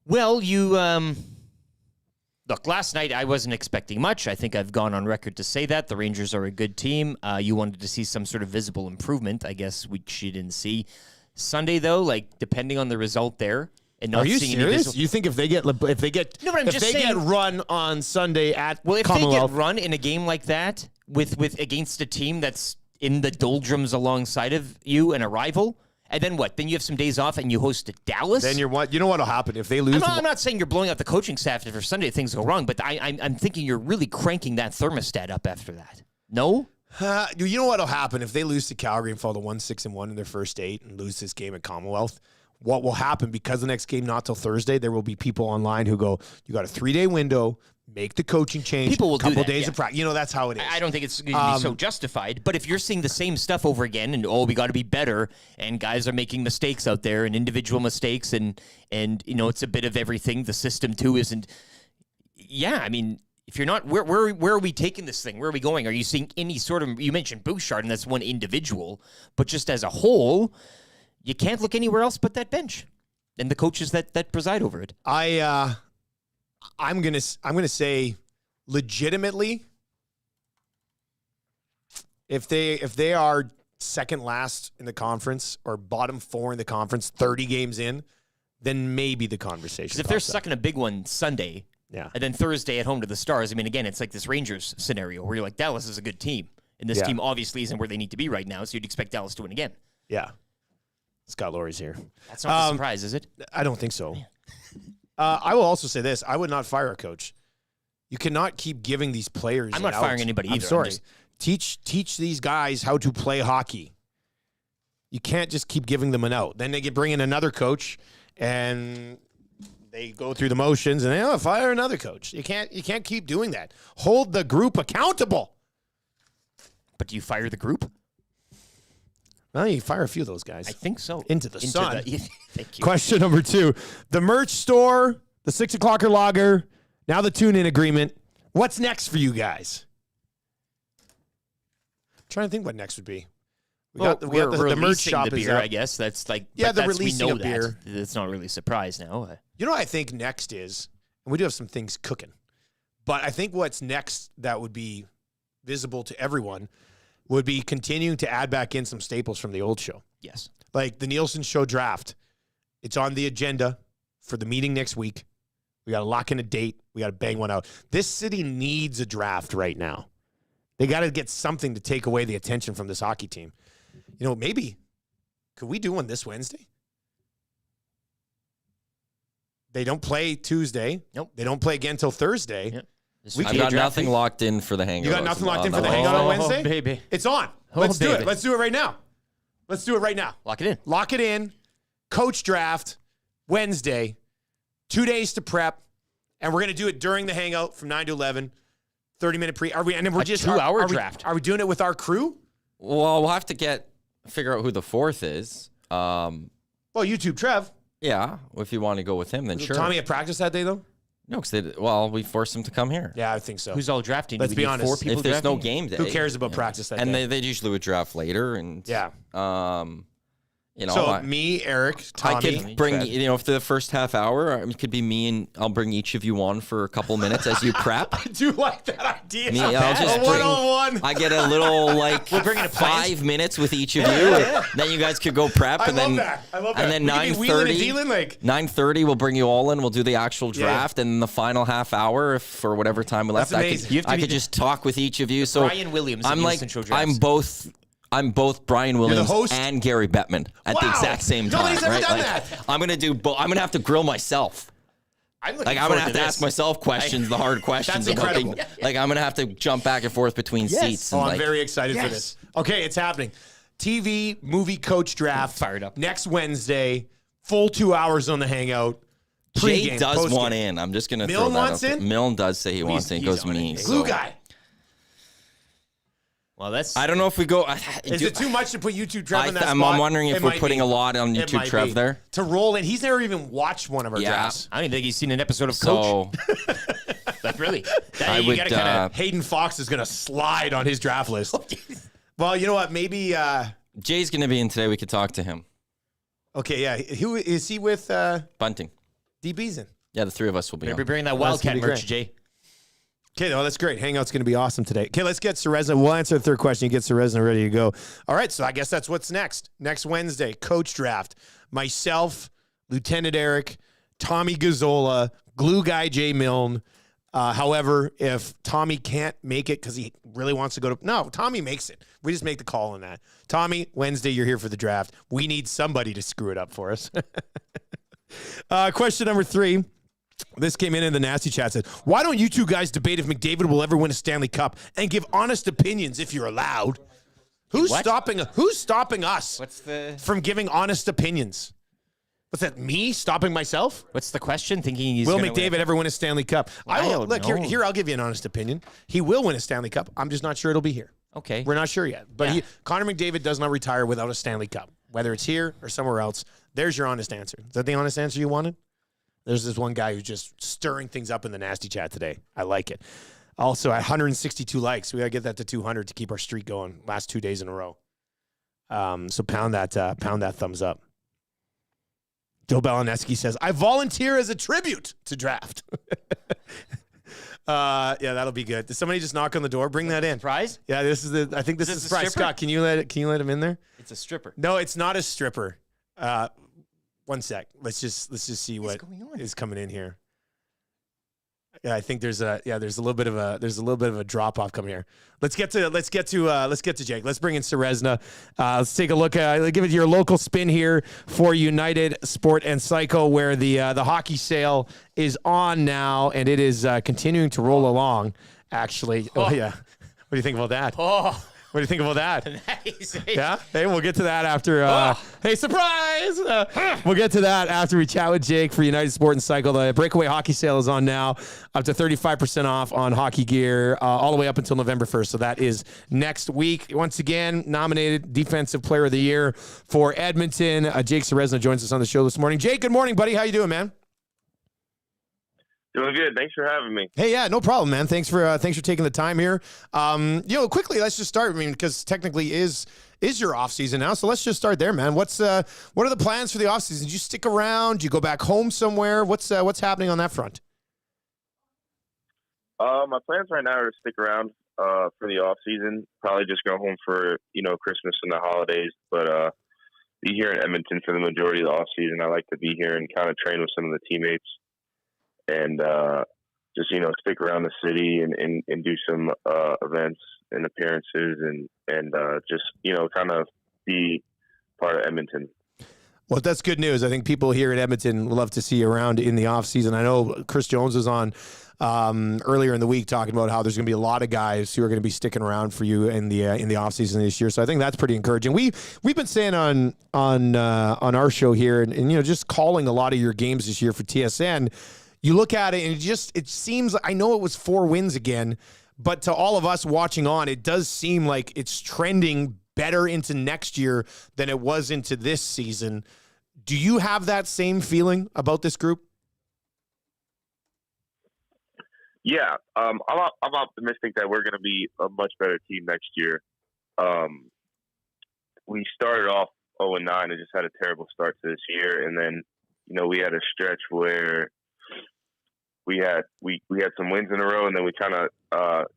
Well, you look. Last night I wasn't expecting much. I think I've gone on record to say that the Rangers are a good team. You wanted to see some sort of visible improvement. I guess she didn't see. Sunday though, like depending on the result there. And not
Are you
seeing
serious? You think if they get
No, but I'm
if
just
they
saying,
get run on Sunday at
well, if
Commonwealth,
they get run in a game like that with against a team that's in the doldrums alongside of you and a rival, and then what? Then you have some days off and you host to Dallas.
then you're what? You know what'll happen if they lose?
I'm not saying you're blowing out the coaching staff if Sunday things go wrong, but I'm thinking you're really cranking that thermostat up after that. No.
You know what'll happen if they lose to Calgary and fall to 1-6-1 in their first 8 and lose this game at Commonwealth? What will happen, because the next game not till Thursday, there will be people online who go, you got a 3-day window, make the coaching change,
People will do
couple
that,
days
yeah.
of practice. You know, that's how it is.
I don't think it's going to be so justified. But if you're seeing the same stuff over again, and we got to be better, and guys are making mistakes out there, and individual mistakes, and you know, it's a bit of everything. The system too isn't. Yeah, I mean, if you're not, where are we taking this thing? Where are we going? Are you seeing any sort of? You mentioned Bouchard, and that's one individual, but just as a whole, you can't look anywhere else but that bench and the coaches that preside over it.
I'm gonna say, legitimately, if they are second last in the conference or bottom 4 in the conference, 30 games in, then maybe the conversation.
Because if they're sucking a big one Sunday,
yeah,
and then Thursday at home to the Stars, I mean, again, it's like this Rangers scenario where you're like, Dallas is a good team, and this
Yeah.
team obviously isn't where they need to be right now, so you'd expect Dallas to win again.
Yeah. Scott Laurie's here.
That's not a surprise, is it?
I don't think so. I will also say this. I would not fire a coach. You cannot keep giving these players
I'm not
out.
firing anybody
I'm
either. I'm
sorry.
just-
Teach these guys how to play hockey. You can't just keep giving them an out. Then they bring in another coach, and they go through the motions, and they fire another coach. You can't keep doing that. Hold the group accountable.
But do you fire the group?
Well, you fire a few of those guys.
I think so.
Into the sun.
Thank you.
Question number 2. The merch store, the 6 o'clocker lager, now the tune-in agreement. What's next for you guys? I'm trying to think what next would be. We got the merch
releasing
shop
the
is
beer,
up.
I guess. That's like,
Yeah,
but
the
that's,
releasing
we know
of beer.
that. It's not really a surprise now.
You know what I think next is, and we do have some things cooking, but I think what's next that would be visible to everyone would be continuing to add back in some staples from the old show.
Yes.
Like the Nielsen Show draft. It's on the agenda for the meeting next week. We got to lock in a date. We got to bang one out. This city needs a draft right now. They got to get something to take away the attention from this hockey team. You know, maybe, could we do one this Wednesday? They don't play Tuesday.
Nope.
They don't play again till Thursday.
Yep.
I've got nothing locked in for the hangout.
You got nothing locked in for the hangout on Wednesday?
Baby.
It's on.
Oh,
Let's do it.
baby.
Let's do it right now. Let's do it right now.
Lock it in.
Lock it in. Coach draft Wednesday. 2 days to prep. And we're going to do it during the hangout from 9 to 11. 30-minute pre. Are we? And then we're
A
just
2-hour draft.
Are we doing it with our crew?
Well, we'll have to figure out who the 4th is.
Well, YouTube Trev.
Yeah, if you want to go with him, then
Was
sure.
Tommy at practice that day though?
No, because we forced him to come here.
Yeah, I think so.
Who's all drafting?
Let's
Do we
be
need
honest.
4 people
If there's no
drafting?
game day,
Who cares about practice that
and
day?
they usually would draft later, and
Yeah.
You know,
So me, Eric, Tommy.
I could bring for the first half hour. It could be me, and I'll bring each of you on for a couple minutes as you prep.
I do like that idea.
I'll just
a
bring,
one-on-one.
I get a little
We're bringing a plant.
5 minutes with each of you. Then you guys could go prep,
I
and
love
then
that. I love that.
and then
We could be wheeling and dealing,
9:30 we'll bring you all in. We'll do the actual draft, and the final half hour, for whatever time we left,
That's
I
amazing.
could just talk with each of you. So
Brian Williams at
I'm
Nielsen Show drafts.
I'm both Brian Williams
host?
and Gary Bettman at the
Wow.
exact same time.
Nobody's ever
right?
done
Like,
that.
I'm gonna do both. I'm gonna have to grill myself.
I'm
Like I'm gonna have to ask myself questions, the hard questions.
That's
about
incredible.
like I'm gonna have to jump back and forth between seats.
Oh,
And
I'm
like,
very excited for this. Okay, it's happening. TV movie coach draft.
Fired up.
Next Wednesday. Full 2 hours on the hangout.
Jay
Pregame,
does
postgame.
want in. I'm just gonna
Milne
throw that
wants
out there.
in?
Milne does say he wants in. He
He's
goes
on
me.
it. Glue
So.
guy.
Well, that's.
I don't know if we go.
Is it too much to put YouTube Trev in that
I'm
spot?
wondering if
It
we're
might
putting
be.
a lot on
It
YouTube
might
Trev
be.
there.
To roll in. He's never even watched one of our
Yeah.
drafts.
I don't even think he's seen an episode of Coach.
So
Like, really?
I
You
would,
gotta kinda, Hayden Fox is going to slide on his draft list. Well, you know what? Maybe.
Jay's going to be in today. We could talk to him.
Okay, yeah. Who is he with?
Bunting.
D. Beeson.
Yeah, the three of us will be
Maybe
on.
bring that
That's
Wildcat
gonna be
merch,
great.
Jay.
Okay, well, that's great. Hangout's going to be awesome today. Okay, let's get Ceresna. We'll answer the third question. You get Ceresna ready to go. All right, so I guess that's what's next. Next Wednesday, coach draft. Myself, Lieutenant Eric, Tommy Gazzola, glue guy Jay Milne. However, if Tommy can't make it because he really wants to go to... No, Tommy makes it. We just make the call on that. Tommy, Wednesday, you're here for the draft. We need somebody to screw it up for us. Question number 3. This came in the nasty chat. Said, why don't you two guys debate if McDavid will ever win a Stanley Cup and give honest opinions if you're allowed? Who's stopping us from giving honest opinions? What's that, me stopping myself?
What's the question? Thinking he's
Will
gonna
McDavid
win?
ever win a Stanley Cup?
I don't know.
Here, I'll give you an honest opinion. He will win a Stanley Cup. I'm just not sure it'll be here.
Okay.
We're not sure yet. But Connor McDavid does not retire without a Stanley Cup, whether it's here or somewhere else. There's your honest answer. Is that the honest answer you wanted? There's this one guy who's just stirring things up in the nasty chat today. I like it. Also, at 162 likes, we got to get that to 200 to keep our streak going. Last 2 days in a row. So pound that thumbs up. Joe Balaneski says, I volunteer as a tribute to draft. Yeah, that'll be good. Did somebody just knock on the door? Bring that in.
Surprise?
Yeah, I think this is the surprise. Scott, can you let him in there?
It's a stripper.
No, it's not a stripper. One sec. Let's just see what is coming in here. Yeah, I think there's a little bit of a drop off coming here. Let's get to Jake. Let's bring in Ceresna. Let's take a look at give it your local spin here for United Sport and Psycho, where the hockey sale is on now and it is continuing to roll along. Actually, oh yeah. What do you think about that?
Oh.
What do you think about that?
Nice.
Yeah? Hey, we'll get to that after. Hey, surprise! We'll get to that after we chat with Jake for United Sport and Cycle. The breakaway hockey sale is on now, up to 35% off on hockey gear, all the way up until November 1st. So that is next week. Once again, nominated Defensive Player of the Year for Edmonton. Jake Ceresna joins us on the show this morning. Jake, good morning, buddy. How you doing, man?
Doing good. Thanks for having me.
Hey, yeah, no problem, man. Thanks for taking the time here. Quickly, let's just start. I mean, because technically is your off season now, so let's just start there, man. What are the plans for the off season? Do you stick around? Do you go back home somewhere? What's happening on that front?
My plans right now are to stick around for the off season. Probably just go home for Christmas and the holidays, but be here in Edmonton for the majority of the off season. I like to be here and kind of train with some of the teammates. And just stick around the city and do some events and appearances and just kind of be part of Edmonton.
Well, that's good news. I think people here in Edmonton would love to see you around in the offseason. I know Chris Jones was on earlier in the week talking about how there's going to be a lot of guys who are going to be sticking around for you in the offseason this year. So I think that's pretty encouraging. We've been saying on our show here and just calling a lot of your games this year for TSN. You look at it and it seems, I know it was 4 wins again, but to all of us watching on, it does seem like it's trending better into next year than it was into this season. Do you have that same feeling about this group?
Yeah, I'm optimistic that we're going to be a much better team next year. We started off 0-9 and just had a terrible start to this year, and then we had a stretch where we had some wins in a row, and then we kind of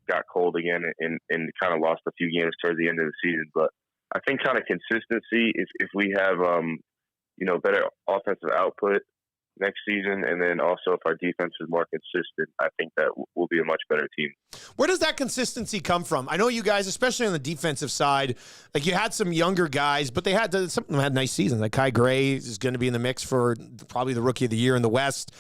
got cold again and kind of lost a few games towards the end of the season. But I think kind of consistency, if we have better offensive output next season, and then also if our defense is more consistent, I think that we'll be a much better team.
Where does that consistency come from? I know you guys, especially on the defensive side, like you had some younger guys, but some of them had nice seasons. Like Kai Gray is going to be in the mix for probably the Rookie of the Year in the West.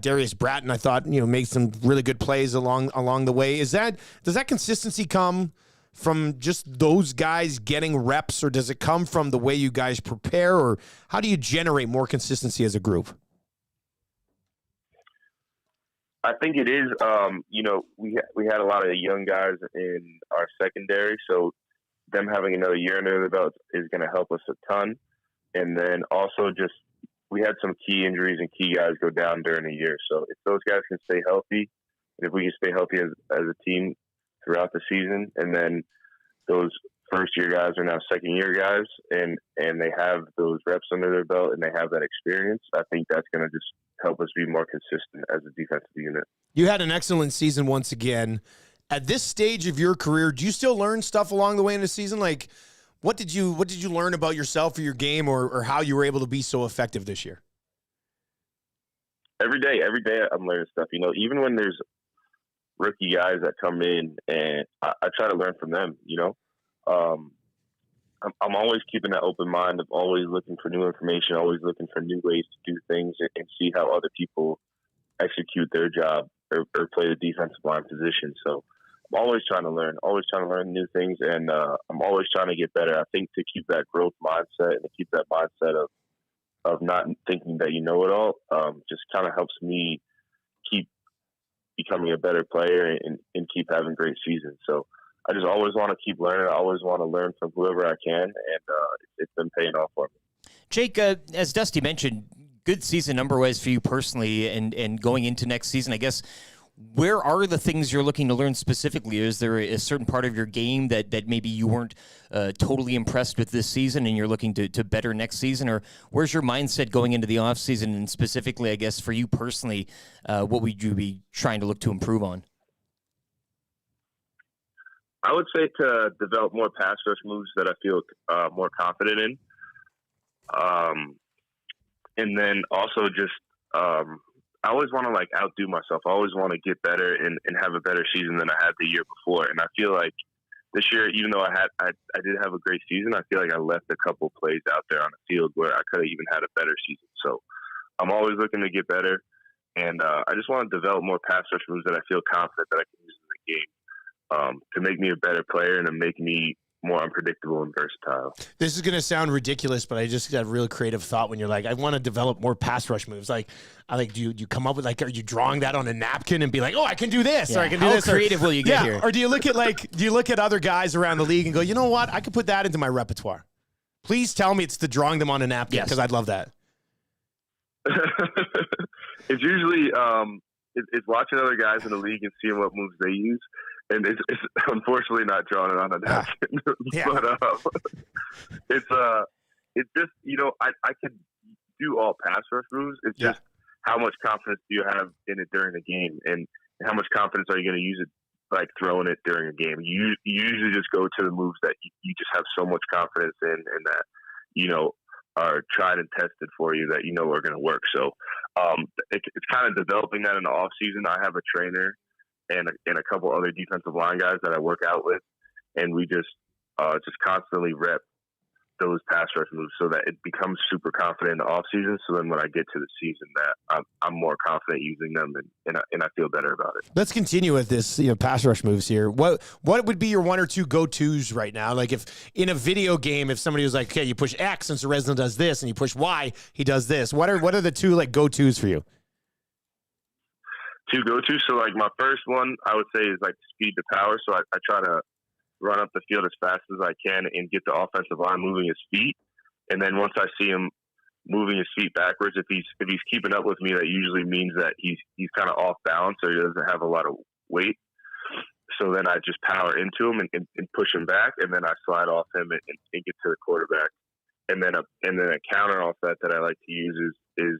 Darius Bratton, I thought, made some really good plays along the way. Does that consistency come from just those guys getting reps, or does it come from the way you guys prepare, or how do you generate more consistency as a group?
I think it is, we had a lot of young guys in our secondary, so them having another year under their belt is going to help us a ton. And then also just we had some key injuries and key guys go down during the year. So if those guys can stay healthy, And if we can stay healthy as a team throughout the season, and then those first-year guys are now second-year guys, and they have those reps under their belt and they have that experience, I think that's going to just help us be more consistent as a defensive unit.
You had an excellent season once again. At this stage of your career, do you still learn stuff along the way in the season? Like, what did you learn about yourself or your game, or how you were able to be so effective this year?
Every day I'm learning stuff. You know, even when there's rookie guys that come in, and I try to learn from them. You know, I'm always keeping that open mind of always looking for new information, always looking for new ways to do things and see how other people execute their job or play the defensive line position. So I'm always trying to learn new things, and I'm always trying to get better. I think to keep that growth mindset and to keep that mindset of not thinking that you know it all, just kind of helps me keep becoming a better player and keep having great seasons. So I just always want to keep learning. I always want to learn from whoever I can, and it's been paying off for me.
Jake, as Dusty mentioned, good season number-wise for you personally, and going into next season, I guess, where are the things you're looking to learn specifically? Is there a certain part of your game that maybe you weren't totally impressed with this season and you're looking to better next season? Or where's your mindset going into the offseason? And specifically, I guess, for you personally, what would you be trying to look to improve on?
I would say to develop more pass rush moves that I feel more confident in. And then also just I always want to like outdo myself. I always want to get better and have a better season than I had the year before. And I feel like this year, even though I did have a great season, I feel like I left a couple plays out there on the field where I could have even had a better season. So I'm always looking to get better. And I just want to develop more pass rush moves that I feel confident that I can use in the game to make me a better player and to make me more unpredictable and versatile.
This is going to sound ridiculous, but I just got a real creative thought when you're like, I want to develop more pass rush moves. Like, do you come up with, like, are you drawing that on a napkin and be like, oh, I can do this, or I can do this?
How creative will you get here?
Or do you look at other guys around the league and go, you know what? I could put that into my repertoire. Please tell me it's the drawing them on a napkin, because I'd love that.
It's usually it's watching other guys in the league and seeing what moves they use. And it's unfortunately not drawing it on a napkin, but it's just, you know, I can do all pass rush moves. It's just how much confidence do you have in it during the game, and how much confidence are you going to use it, like throwing it during a game? You usually just go to the moves that you just have so much confidence in, and that, you know, are tried and tested for you that you know are going to work. So it's kind of developing that in the off season. I have a trainer and a couple other defensive line guys that I work out with, and we just constantly rep those pass rush moves so that it becomes super confident in the off season. So then when I get to the season, that I'm more confident using them, and I feel better about it.
Let's continue with this, you know, pass rush moves here. What would be your one or two go-tos right now? Like, if in a video game, if somebody was like, okay, you push X and Ceresna does this, and you push Y, he does this. What are the two like go-tos for you?
Two go-to. So like my first one I would say is like speed to power. So I try to run up the field as fast as I can and get the offensive line moving his feet. And then once I see him moving his feet backwards, if he's keeping up with me, that usually means that he's kind of off balance, or he doesn't have a lot of weight. So then I just power into him and push him back, and then I slide off him and get to the quarterback. And then a counter off that I like to use is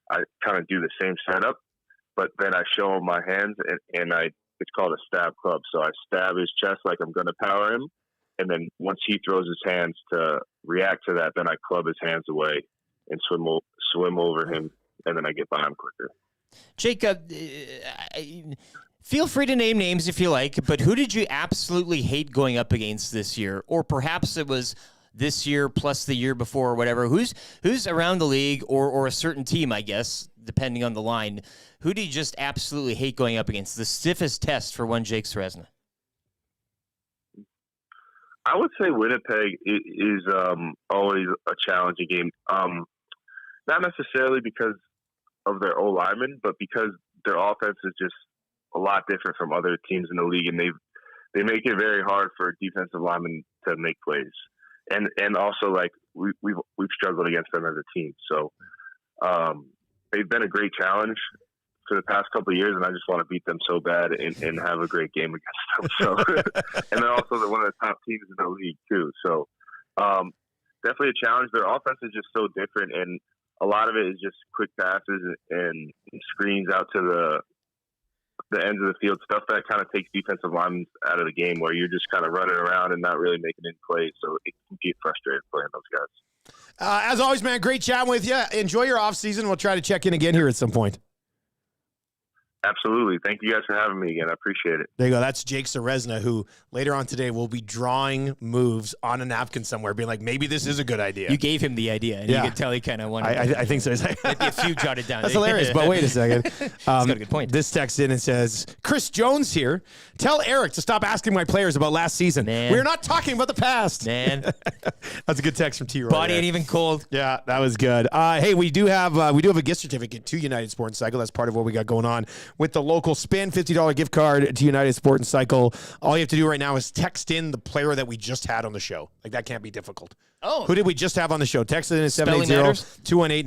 I kind of do the same setup, but then I show him my hands, and it's called a stab club. So I stab his chest like I'm going to power him, and then once he throws his hands to react to that, then I club his hands away and swim over him, and then I get by him quicker.
Jacob, feel free to name names if you like, but who did you absolutely hate going up against this year? Or perhaps it was this year plus the year before or whatever. Who's around the league or a certain team, I guess, depending on the line, who do you just absolutely hate going up against? The stiffest test for one Jake Ceresna.
I would say Winnipeg is always a challenging game. Not necessarily because of their O-linemen, but because their offense is just a lot different from other teams in the league, and they make it very hard for defensive linemen to make plays. And also, like, we've struggled against them as a team. So they've been a great challenge for the past couple of years, and I just want to beat them so bad and have a great game against them. So, and they're also one of the top teams in the league too. So, definitely a challenge. Their offense is just so different, and a lot of it is just quick passes and screens out to the ends of the field, stuff that kind of takes defensive linemen out of the game, where you're just kind of running around and not really making any plays. So it can get frustrating playing those guys.
As always, man, great chatting with you. Enjoy your off season. We'll try to check in again here at some point.
Absolutely. Thank you guys for having me again. I appreciate it.
There you go. That's Jake Ceresna, who later on today will be drawing moves on a napkin somewhere, being like, maybe this is a good idea.
You gave him the idea, and you could tell he kind of wanted
I think so.
maybe a few jotted down.
That's hilarious, but wait a second.
He's got a good point.
This text in and says, Chris Jones here. Tell Eric to stop asking my players about last season.
Man.
We're not talking about the past.
Man.
That's a good text from T-Roy.
Body ain't even cold.
Yeah, that was good. Hey, we do have a gift certificate to United Sport and Cycle. That's part of what we got going on with the local spin $50 gift card to United Sport and Cycle. All you have to do right now is text in the player that we just had on the show. Like, that can't be difficult.
Oh.
Who did we just have on the show? Text it in at 780-218-9999,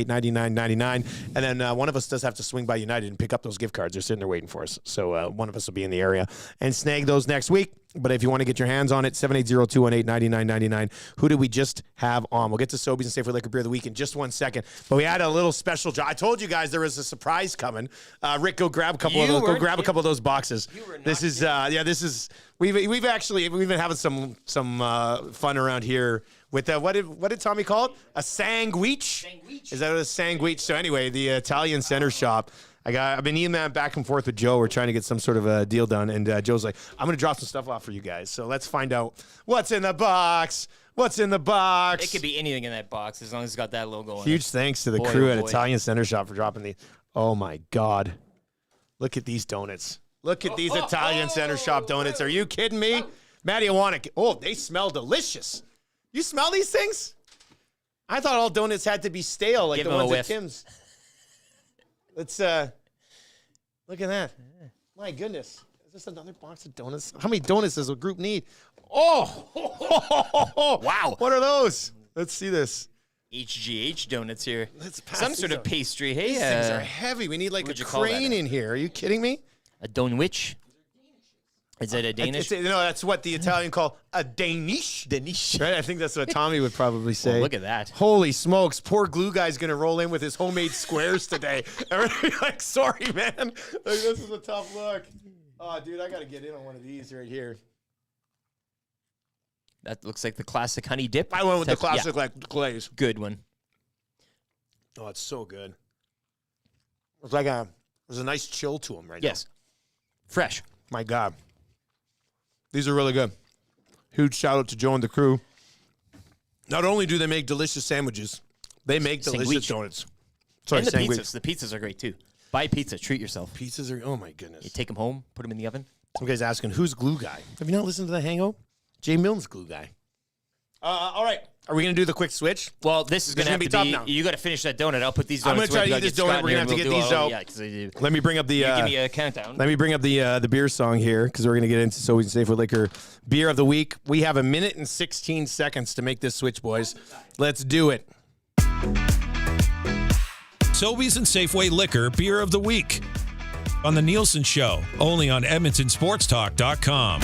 780-218-9999. And then one of us does have to swing by United and pick up those gift cards. They're sitting there waiting for us. So one of us will be in the area and snag those next week. But if you want to get your hands on it, 780-218-9999. Who did we just have on? We'll get to Sobeys and Safeway Liquor Beer of the Week in just 1 second. But we had a little special job. I told you guys there was a surprise coming. Rick, go grab a couple of those. Go grab a couple of those boxes. This is this is we've been having some fun around here with what did Tommy call it? A sandwich? Is that a sandwich? So anyway, the Italian center shop. I've been emailing back and forth with Joe. We're trying to get some sort of a deal done, and Joe's like, "I'm going to drop some stuff off for you guys." So let's find out what's in the box. What's in the box?
It could be anything in that box as long as it's got that logo on it.
Huge thanks to the crew at Italian Center Shop for dropping these. Oh my God! Look at these donuts. Look at these Italian Center Shop donuts. Are you kidding me, Maddie? I want to. Oh, they smell delicious. You smell these things? I thought all donuts had to be stale, like
Give
the
them a
ones at
whiff.
Tim's. Let's look at that. My goodness. Is this another box of donuts? How many donuts does a group need? Oh!
Wow.
What are those? Let's see this.
HGH donuts here.
Let's pass
Some
these
sort of
out.
pastry. Hey,
These things are heavy. We need like a
what'd you call that?
crane in here. Are you kidding me?
A donwich? Is that a Danish?
No, that's what the Italian call a Danish.
Danish.
Right? I think that's what Tommy would probably say.
Well, look at that.
Holy smokes. Poor glue guy's going to roll in with his homemade squares today. Everybody like, sorry, man. Like, this is a tough look. Oh, dude, I got to get in on one of these right here.
That looks like the classic honey dip.
I went with the classic
Yeah.
like glaze.
Good one.
Oh, it's so good. It's like there's a nice chill to them right now.
Yes. Fresh.
My God. These are really good. Huge shout out to Joe and the crew. Not only do they make delicious sandwiches, they make delicious
Sandwich.
donuts. Sorry,
And the
sandwich.
pizzas. The pizzas are great too. Buy pizza. Treat yourself.
Pizzas are, oh my goodness.
You take them home, put them in the oven.
Some guy's asking, who's glue guy? Have you not listened to the Hangout? Jay Milne's glue guy. All right. Are we going to do the quick switch?
Well, this is going to have
be
to
tough
be.
now.
You got to finish that donut. I'll put these donuts.
I'm going to try to eat this donut. We're going to have to get these out.
Yeah, 'cause
Let me bring up the.
give me a countdown.
Let me bring up the beer song here because we're going to get into Sobeys and Safeway Liquor Beer of the Week. We have 1 minute and 16 seconds to make this switch, boys. Let's do it.
Sobeys and Safeway Liquor Beer of the Week on The Nielsen Show, only on EdmontonSportsTalk.com.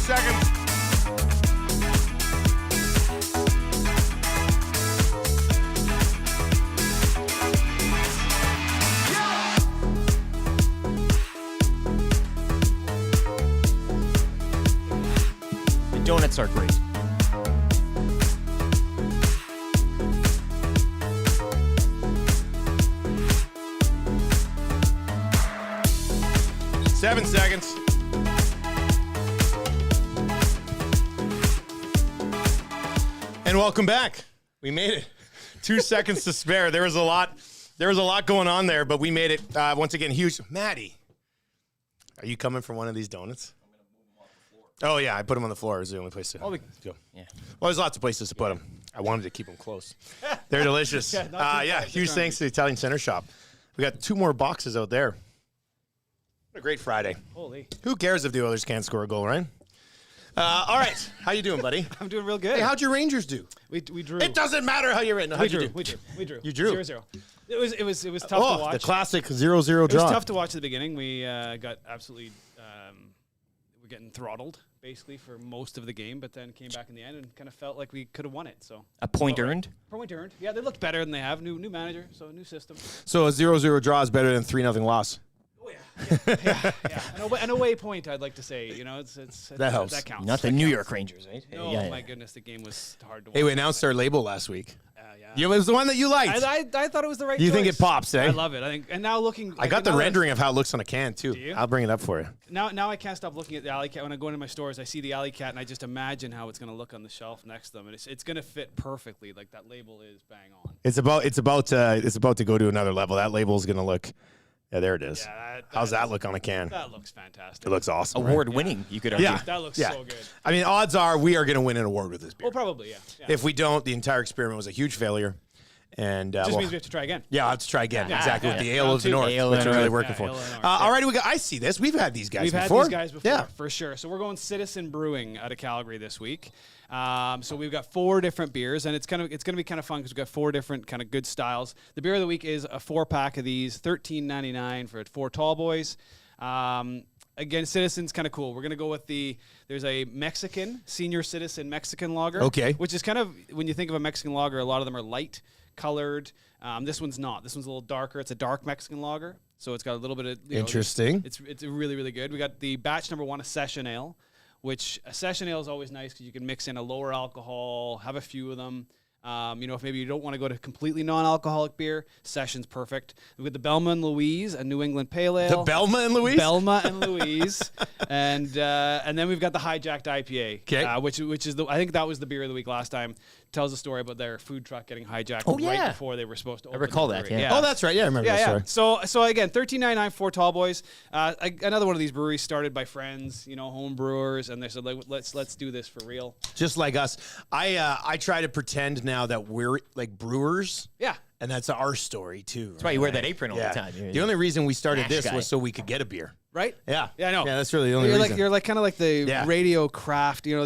Seconds.
The donuts are great.
Seven seconds. And welcome back. We made it. 2 seconds to spare. There was a lot There was a lot going on there, but we made it once again huge. Maddie, are you coming for one of these donuts? Oh, yeah, I put them on the floor. It was the only place to go.
Yeah.
Well, there's lots of places to put them. I wanted to keep them close. They're delicious. Huge thanks to the Italian Center Shop. We got 2 more boxes out there. What a great Friday.
Holy.
Who cares if the Oilers can't score a goal, right? All right. How you doing, buddy?
I'm doing real good.
Hey, how'd your Rangers do?
We drew.
It doesn't matter how you're written.
We drew.
You drew.
0-0. It was tough to watch.
The classic 0-0 draw.
It was tough to watch at the beginning. We got absolutely we're getting throttled basically for most of the game, but then came back in the end and kind of felt like we could have won it. So
a point earned.
Point earned. Yeah, they looked better than they have. New manager, so new system.
So a 0-0 draw is better than 3-0 loss.
Yeah. An away point, I'd like to say. You know, it's
that helps.
That counts.
Not the New York Rangers, right?
No, my goodness, the game was hard to watch.
Hey, we announced our label last week. Yeah, it was the one that you liked.
I thought it was the right
You
choice.
think it pops, eh?
I love it. I think, and now looking,
I got the rendering of how it looks on a can too.
Do you?
I'll bring it up for you.
Now I can't stop looking at the Alley Cat. When I go into my stores, I see the Alley Cat, and I just imagine how it's going to look on the shelf next to them, and it's going to fit perfectly. Like that label is bang on.
It's about to go to another level. That label is going to look. Yeah, there it is.
Yeah,
How's that look on a can?
That looks fantastic.
It looks awesome.
Award winning, you could argue.
Yeah,
that looks so good.
I mean, odds are we are going to win an award with this beer.
Well, probably, yeah.
If we don't, the entire experiment was a huge failure. And
just means we have to try again.
Yeah, I'll have to try again.
Yeah.
Exactly.
Yeah.
With the Ale of the North. That's what we're really working for. All right, I see this. We've had these guys before.
We've had these guys before,
yeah.
for sure. So we're going Citizen Brewing out of Calgary this week. So we've got 4 different beers, and it's going to be kind of fun because we've got 4 different kind of good styles. The beer of the week is a 4-pack of these, $13.99 for 4 tall boys. Again, Citizen's kind of cool. We're going to go with there's a Mexican, senior citizen Mexican lager.
Okay.
Which is kind of, when you think of a Mexican lager, a lot of them are light colored. This one's not. This one's a little darker. It's a dark Mexican lager. So it's got a little bit of,
interesting.
It's really, really good. We got the batch number 1, a session ale, which a session ale is always nice because you can mix in a lower alcohol, have a few of them. If maybe you don't want to go to completely non-alcoholic beer, Session's perfect. We've got the Belma and Louise, a New England Pale Ale.
The Belma and Louise?
Belma and Louise. and then we've got the Hijacked IPA, which is I think that was the beer of the week last time. Tells a story about their food truck getting hijacked right before they were supposed to open.
I recall that, yeah.
Oh, that's right. Yeah, I remember that story.
So again, $13.99 for tall boys. Another one of these breweries started by friends, home brewers, and they said, let's do this for real.
Just like us. I try to pretend now that we're like brewers.
Yeah.
And that's our story too.
That's why you wear that apron all the time.
The only reason we started this
guy.
was so we could get a beer.
Right?
Yeah.
Yeah, I know.
Yeah, that's really the only reason.
You're like kind of like the radio craft. You're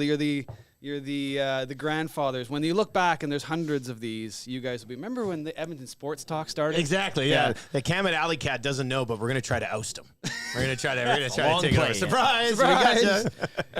the grandfathers. When you look back and there's hundreds of these, you guys will be. Remember when the Edmonton Sports Talk started?
Exactly. Yeah. The Camet Alley Cat doesn't know, but we're gonna try to oust him. We're gonna try to take it. Surprise! We gotcha.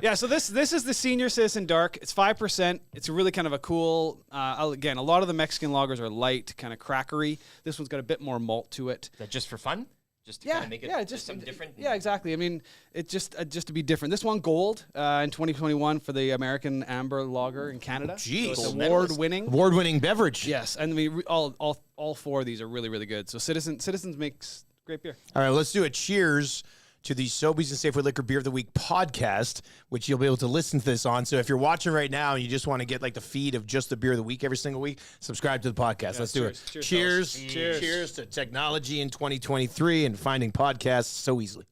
Yeah. So this is the Senior Citizen Dark. It's 5%. It's really kind of a cool. Again, a lot of the Mexican lagers are light, kind of crackery. This one's got a bit more malt to it.
Is that just for fun? Just to kind of make it just something different?
Yeah, exactly. I mean, it's just to be different. This one gold in 2021 for the American Amber Lager in Canada.
Jeez.
So it's award-winning.
Award-winning beverage.
Yes, and all 4 of these are really, really good. So Citizens makes great beer.
All right, let's do a cheers to the Sobeys and Safeway Liquor Beer of the Week podcast, which you'll be able to listen to this on. So if you're watching right now and you just want to get like the feed of just the Beer of the Week every single week, subscribe to the podcast.
Yeah,
Let's do it. Cheers to technology in 2023 and finding podcasts so easily.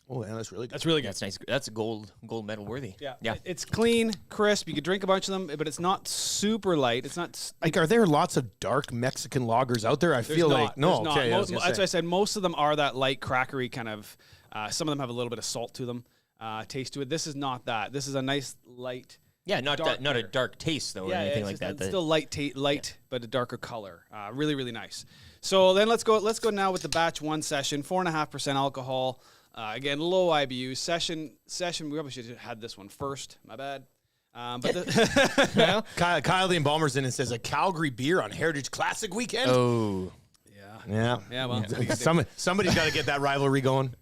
Oh, man, that's really good.
That's really good.
That's nice. That's gold medal worthy.
Yeah. It's clean, crisp. You could drink a bunch of them, but it's not super light. It's not
like. Are there lots of dark Mexican lagers out there? I feel like no. Okay,
that's what I said. Most of them are that light, crackery kind of. Some of them have a little bit of salt to them, taste to it. This is not that. This is a nice light.
Yeah, not a dark taste though, or anything like that.
It's still light, but a darker color. Really, really nice. So then let's go now with the batch 1 session, 4.5% alcohol. Again, low IBU. Session. We probably should have had this one first. My bad. But
Kyle the Embalmer's in and says a Calgary beer on Heritage Classic weekend.
Oh,
yeah.
Well,
somebody's got to get that rivalry going.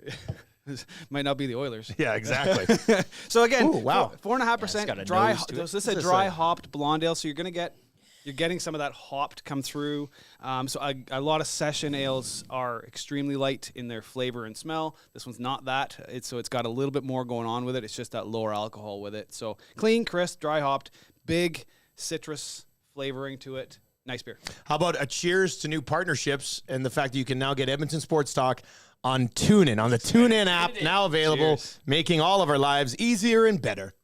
Might not be the Oilers.
Yeah, exactly.
So again,
ooh, wow,
4.5% dry. So this is a dry hopped blonde ale. So you're getting some of that hopped come through. So a lot of session ales are extremely light in their flavor and smell. This one's not that. It's got a little bit more going on with it. It's just that lower alcohol with it. So clean, crisp, dry hopped, big citrus flavoring to it. Nice beer.
How about a cheers to new partnerships and the fact that you can now get Edmonton Sports Talk on TuneIn, on the TuneIn app, now available, making all of our lives easier and better.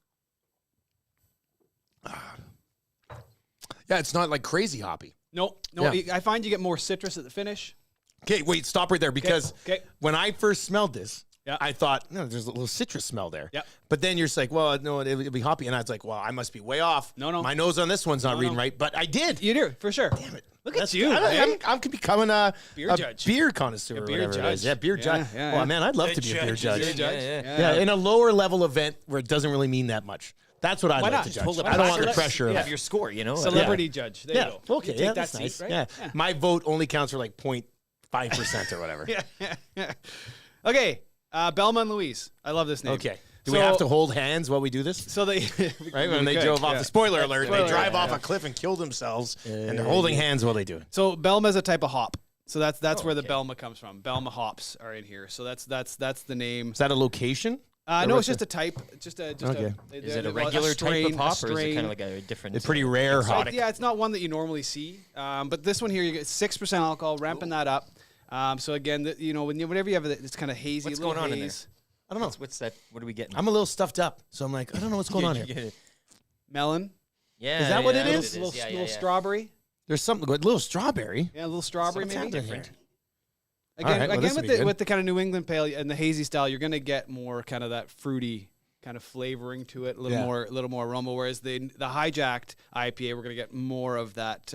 Yeah, it's not like crazy hoppy.
No,
Yeah.
I find you get more citrus at the finish.
Okay, wait, stop right there because
Okay.
when I first smelled this,
Yeah.
I thought, no, there's a little citrus smell there.
Yeah.
But then you're just like, well, no, it'll be hoppy. And I was like, well, I must be way off.
No.
My nose on this one's not reading right, but I did.
You do, for sure.
Damn it.
Look
That's
at you,
good.
man.
I'm becoming a
Beer judge.
beer connoisseur.
A
or
beer
whatever it is.
judge.
Yeah, beer judge.
Yeah,
Oh,
yeah.
man, I'd love to
The
be a beer
judge
judge.
is-
Yeah, in a lower level event where it doesn't really mean that much. That's what I'd
Why
like
not?
to
Just
judge.
pull
I
it
don't
back.
want the
Let's-
pressure.
yeah.
of
Have your score, you know?
Celebrity judge. There you go.
Okay,
You
yeah,
take
that's
that
nice.
seat, right?
Yeah. My vote only counts for like 0.5% or whatever.
Yeah. Okay, Belma and Louise. I love this name.
Okay. Do we have to hold hands while we do this?
So they
Right when they drove off the spoiler alert, they drive off a cliff and kill themselves, and they're holding hands while they do it.
So Belma is a type of hop. So that's where the Belma comes from. Belma hops are in here. So that's the name.
Is that a location?
No, it's just a type.
Okay.
Is it a regular type of hop, or is it kind of like a different?
It's pretty rare
It's
hop.
like, yeah, it's not one that you normally see. But this one here, you get 6% alcohol, ramping that up. So again, whenever you have it, it's kind of hazy.
What's
little
going on in there?
haze.
I don't know.
What's that? What are we getting?
I'm a little stuffed up, so I'm like, I don't know what's going on here.
Melon.
Yeah.
Is that what it
yeah,
is?
Little strawberry.
There's something good. Little strawberry.
Yeah, a little strawberry
Something
maybe.
different.
Again,
All right, well, this will be good.
with the kind of New England pale and the hazy style, you're going to get more kind of that fruity kind of flavoring to it, a little more aroma. Whereas the hijacked IPA, we're going to get more of that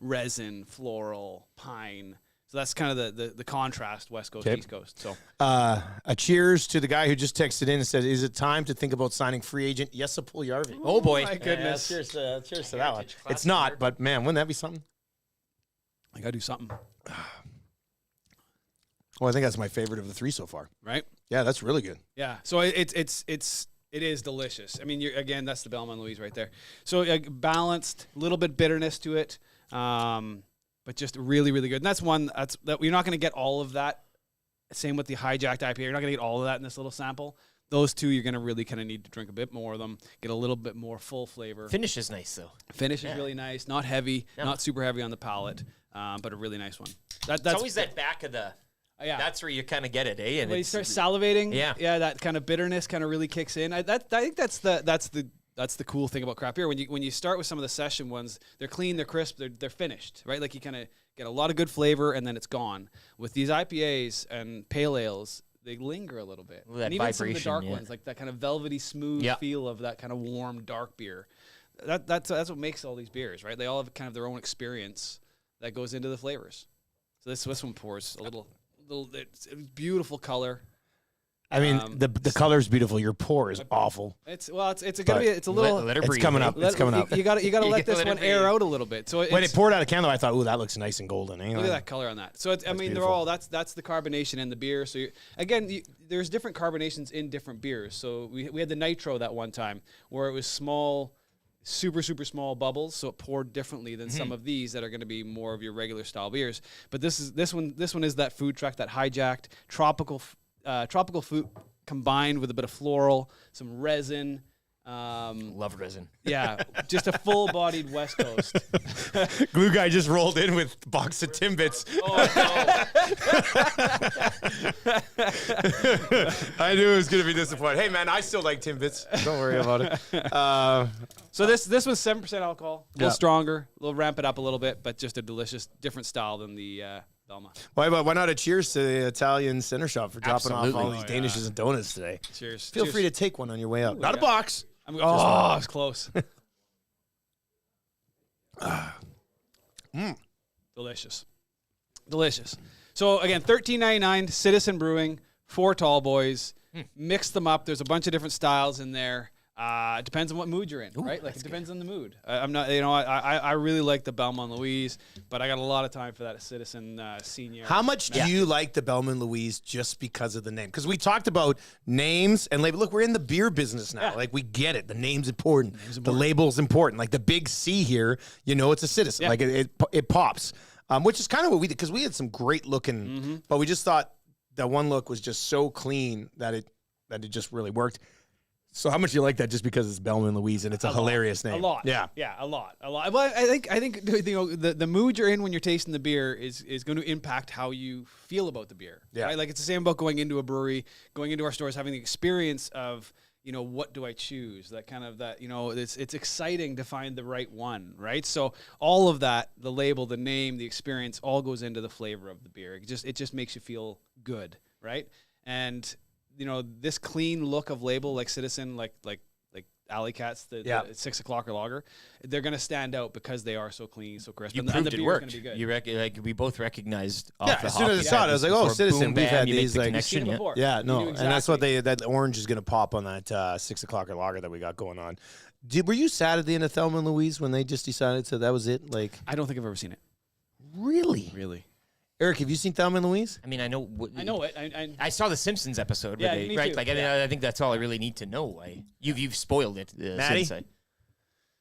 resin, floral, pine. So that's kind of the contrast, West Coast, East Coast. So
a cheers to the guy who just texted in and said, "Is it time to think about signing free agent Jesse Puljujärvi?"
Oh boy!
My goodness.
Cheers to that one. It's not, but man, wouldn't that be something?
I got to do something.
Well, I think that's my favorite of the three so far.
Right?
Yeah, that's really good.
Yeah. So it is delicious. I mean, again, that's the Belmont Louise right there. So balanced, a little bit bitterness to it, but just really, really good. And that's one that you're not going to get all of that. Same with the hijacked IPA. You're not going to get all of that in this little sample. Those two, you're going to really kind of need to drink a bit more of them, get a little bit more full flavor.
Finish is nice though.
Finish is really nice, not heavy, not super heavy on the palate, but a really nice one. That's
always that back of the.
Yeah,
that's where you kind of get it, eh? And
when you start salivating,
yeah,
that kind of bitterness kind of really kicks in. I think that's the cool thing about craft beer. When you start with some of the session ones, they're clean, they're crisp, they're finished, right? Like you kind of get a lot of good flavor and then it's gone. With these IPAs and pale ales, they linger a little bit.
Well, that
and even some of the
vibration,
dark
yeah.
ones, like that kind of velvety, smooth feel of that kind of warm, dark beer. That's what makes all these beers, right? They all have kind of their own experience that goes into the flavors. So this one pours a little. It's a beautiful color.
I mean, the color's beautiful. Your pour is awful.
It's a little.
Let her
it's
breathe.
coming up. It's coming up.
You got to let this
let her
one air
breathe.
out a little bit. So
When it poured out of can, though, I thought, "Ooh, that looks nice and golden."
look at that color on that. So I mean, they're
beautiful.
all that's the carbonation in the beer. So there's different carbonations in different beers. So we had the nitro that one time where it was small. Super, super small bubbles, so it poured differently than some of these that are going to be more of your regular style beers. But this one is that food truck, that hijacked tropical fruit combined with a bit of floral, some resin.
Love resin.
Yeah, just a full-bodied West Coast.
Glue guy just rolled in with a box of Timbits. I knew it was going to be disappointed. Hey, man, I still like Timbits. Don't worry about it.
So this was 7% alcohol, a little stronger, a little ramp it up a little bit, but just a delicious, different style than the Belma.
Why not a cheers to the Italian center shop for dropping off all these Danishes and donuts today?
Cheers.
Feel free to take one on your way out. Not a box.
It's close. Delicious. So again, $13.99, Citizen Brewing, 4 tall boys. Mix them up. There's a bunch of different styles in there. It depends on what mood you're in, right? Like it depends on the mood. I'm not, I really like the Belmont Louise, but I got a lot of time for that Citizen Senior.
How much do you like the Belmont Louise just because of the name? Because we talked about names and label. Look, we're in the beer business now. Like we get it. The name's important. The label's important. Like the big C here, it's a Citizen.
Yeah.
Like it pops, which is kind of what we did because we had some great looking, but we just thought that one look was just so clean that it just really worked. So how much do you like that just because it's Bellman Louise and it's a hilarious name?
A lot.
Yeah.
Yeah, a lot. Well, I think the mood you're in when you're tasting the beer is going to impact how you feel about the beer.
Yeah.
Right? Like it's the same about going into a brewery, going into our stores, having the experience of, what do I choose? That kind of it's exciting to find the right one, right? So all of that, the label, the name, the experience, all goes into the flavor of the beer. It just makes you feel good, right? And this clean look of label, like Citizen, like Alley Cats, the 6 o'clock lager, they're going to stand out because they are so clean, so crisp.
You
and
proved
the
it
beer
worked.
is going to be good.
We both recognized.
As soon as I saw it, I was like, "Oh, Citizen, we've had these." Like,
connection.
Yeah, no, and that's what that orange is going to pop on that 6 o'clock lager that we got going on. Were you sad at the end of Thelma and Louise when they just decided that was it? Like,
I don't think I've ever seen it.
Really?
Really.
Eric, have you seen Thelma and Louise?
I mean, I know.
I know it.
I saw the Simpsons episode.
Yeah,
where
me
right?
too.
Like, I mean, I think that's all I really need to know. You've spoiled it.
Maddie?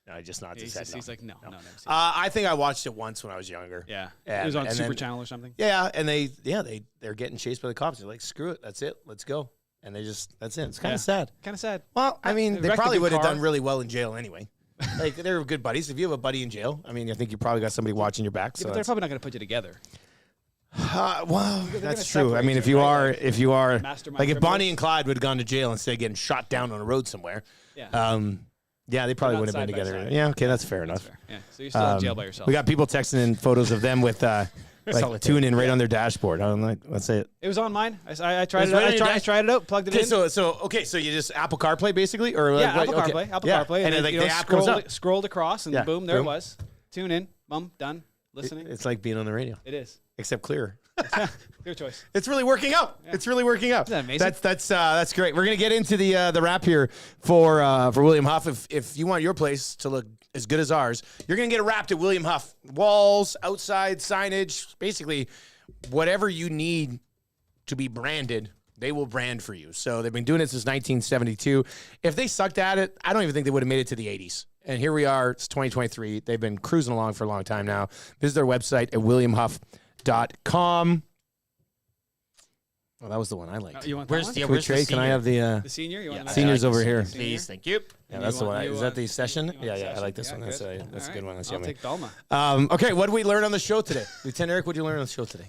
No,
just not.
He's like, no, never seen it.
I think I watched it once when I was younger.
Yeah,
and,
it was on
and
Super
then-
Channel or something.
Yeah, and they're getting chased by the cops. They're like, screw it, that's it, let's go. And that's it. It's kind of sad.
Kind of sad.
Well, I mean, they
wrecked a
probably
good
would have
car.
done really well in jail anyway. Like, they're good buddies. If you have a buddy in jail, I mean, I think you probably got somebody watching your back.
Yeah,
So
but they're probably not going to put you together.
well,
They're
that's
gonna
true. I
separate
mean,
you,
if you
right?
are,
Mastermind
like if
criminals.
Bonnie and Clyde would have gone to jail instead of getting shot down on a road somewhere,
Yeah.
yeah, they probably
not
would have been
side by
together.
side.
Yeah, okay, that's fair enough.
fair. Yeah, so you're still in jail by yourself.
We got people texting in photos of them with like TuneIn right on their dashboard. I'm like, let's say it.
It was on mine. I tried
It's
it.
right on
I
your
tried, I
dash-
tried it out. Plugged it
Okay,
in.
so you just Apple CarPlay basically, or
Yeah,
like,
Apple
okay.
CarPlay. Apple
Yeah.
CarPlay.
and then, like the app comes up.
Scrolled across, and
Yeah,
boom, there
boom.
it was. Tune in. Boom, done. Listening.
It's like being on the radio.
It is.
Except clearer.
Your choice.
It's really working out. It's really working out.
Isn't that amazing?
That's great. We're gonna get into the wrap here for William Huff. If you want your place to look as good as ours, you're gonna get it wrapped at William Huff. Walls, outside signage, basically whatever you need to be branded, they will brand for you. So they've been doing it since 1972. If they sucked at it, I don't even think they would have made it to the 80s. And here we are. It's 2023. They've been cruising along for a long time now. Visit their website at williamhuff.com. Well, that was the one I liked.
You want
Where's
that
the-
one?
where's the
Trey, can I
senior?
have the
The senior? You want that?
seniors
I like
over
the
here?
senior. Please, thank you.
Yeah, that's the one. Is that the session?
you want
Yeah,
the
I
session?
like this one.
Yeah,
That's
good.
a good
All
one.
right.
That's
I'll
yummy.
take Dalma.
Okay, what did we learn on the show today? Lieutenant Eric, what did you learn on the show today?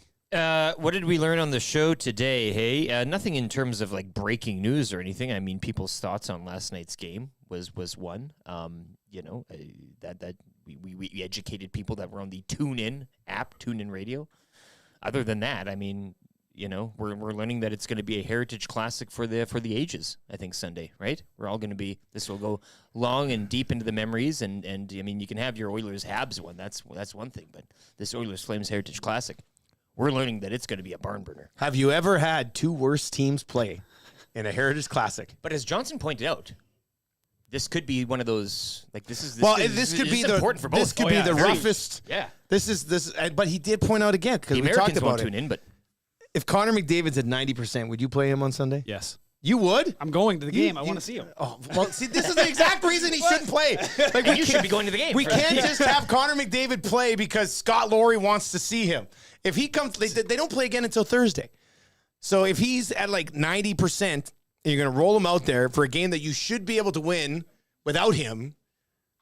What did we learn on the show today? Hey, nothing in terms of like breaking news or anything. I mean, people's thoughts on last night's game was one. That we educated people that were on the TuneIn app, TuneIn Radio. Other than that, I mean, we're learning that it's going to be a heritage classic for the ages. I think Sunday, right? We're all going to be. This will go long and deep into the memories, and I mean, you can have your Oilers Habs one. That's one thing, but this Oilers Flames Heritage Classic, we're learning that it's going to be a barn burner.
Have you ever had two worst teams play in a Heritage Classic?
But as Johnson pointed out, this could be one of those. Like this
could be the
important for both.
This could be the
Very-
roughest.
Yeah.
This is. But he did point out again because
The
we
Americans
talked about
won't
it.
tune in, but
If Connor McDavid's at 90%, would you play him on Sunday?
Yes.
You would?
I'm going to the game. I want to see him.
Oh, well, see, this is the exact reason he shouldn't play. Like,
you should be going to the game.
We can't just have Connor McDavid play because Scott Laurie wants to see him. If he comes, they don't play again until Thursday. So if he's at like 90%, and you're going to roll him out there for a game that you should be able to win without him,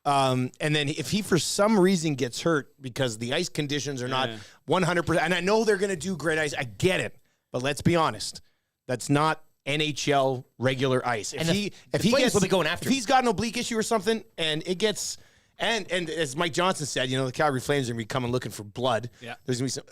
and then if he for some reason gets hurt because the ice conditions are not 100%, and I know they're going to do great ice, I get it, but let's be honest, that's not NHL regular ice. If he
Flames will be going
if
after him.
he's got an oblique issue or something, and it gets and as Mike Johnson said, the Calgary Flames are gonna be coming looking for blood.
Yeah.
There's gonna be some.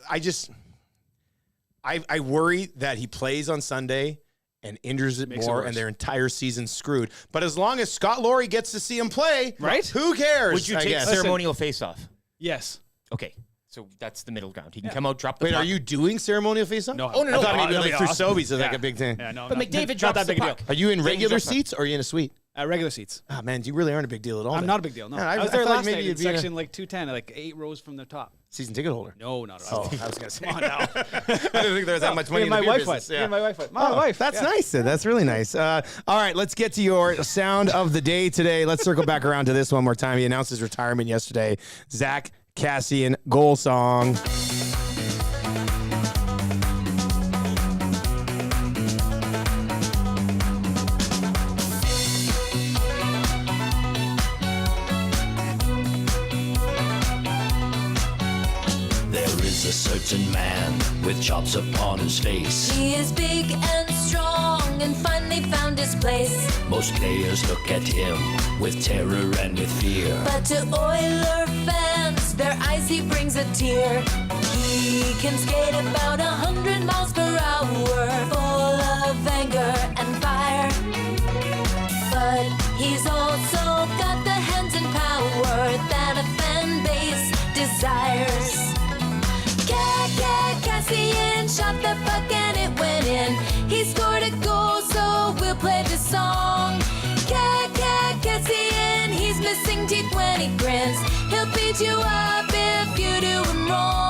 I worry that he plays on Sunday and injures it
Makes it
more,
worse.
and their entire season's screwed. But as long as Scott Laurie gets to see him play,
Right?
Who cares?
would you
I
take
guess.
ceremonial face-off?
Yes.
Okay, so that's the middle ground. He can come out, drop the
Wait,
puck.
are you doing ceremonial face-off?
No.
Oh, no,
I thought maybe
that'd
like
be
through
awesome.
Sobeys is like
Yeah.
a big thing.
Yeah, no,
But
no,
McDavid
not
drops
that big
the
a deal.
puck.
Are you in
Then you
regular
drop the-
seats or are you in a suite?
Regular seats.
Ah, man, you really aren't a big deal at all.
I'm
then.
not a big deal. No,
Yeah,
I was there
thought
last
maybe
night in
you'd be a
section like 210, like 8 rows from the top.
season ticket holder.
No, not at
Oh,
all.
I was gonna say.
Come on now.
I didn't think there was that much money
Me
in
and
the
my
beer
wife
business.
went. Me and my wife went. My wife.
That's
yeah.
nice. That's really nice. All right, let's get to your sound of the day today. Let's circle back around to this one more time. He announced his retirement yesterday. Zack Kassian goal song.
There is a certain man with chops upon his face.
He is big and strong and finally found his place.
Most players look at him with terror and with fear.
But to Oiler fans, their eyes he brings a tear. He can skate about 100 miles per hour, full of anger and fire. But he's also got the hands and power that a fan base desires. Kassian shot the puck and it went in. He scored a goal, so we'll play the song. Kassian, he's missing teeth when he grins. He'll beat you up if you do him wrong.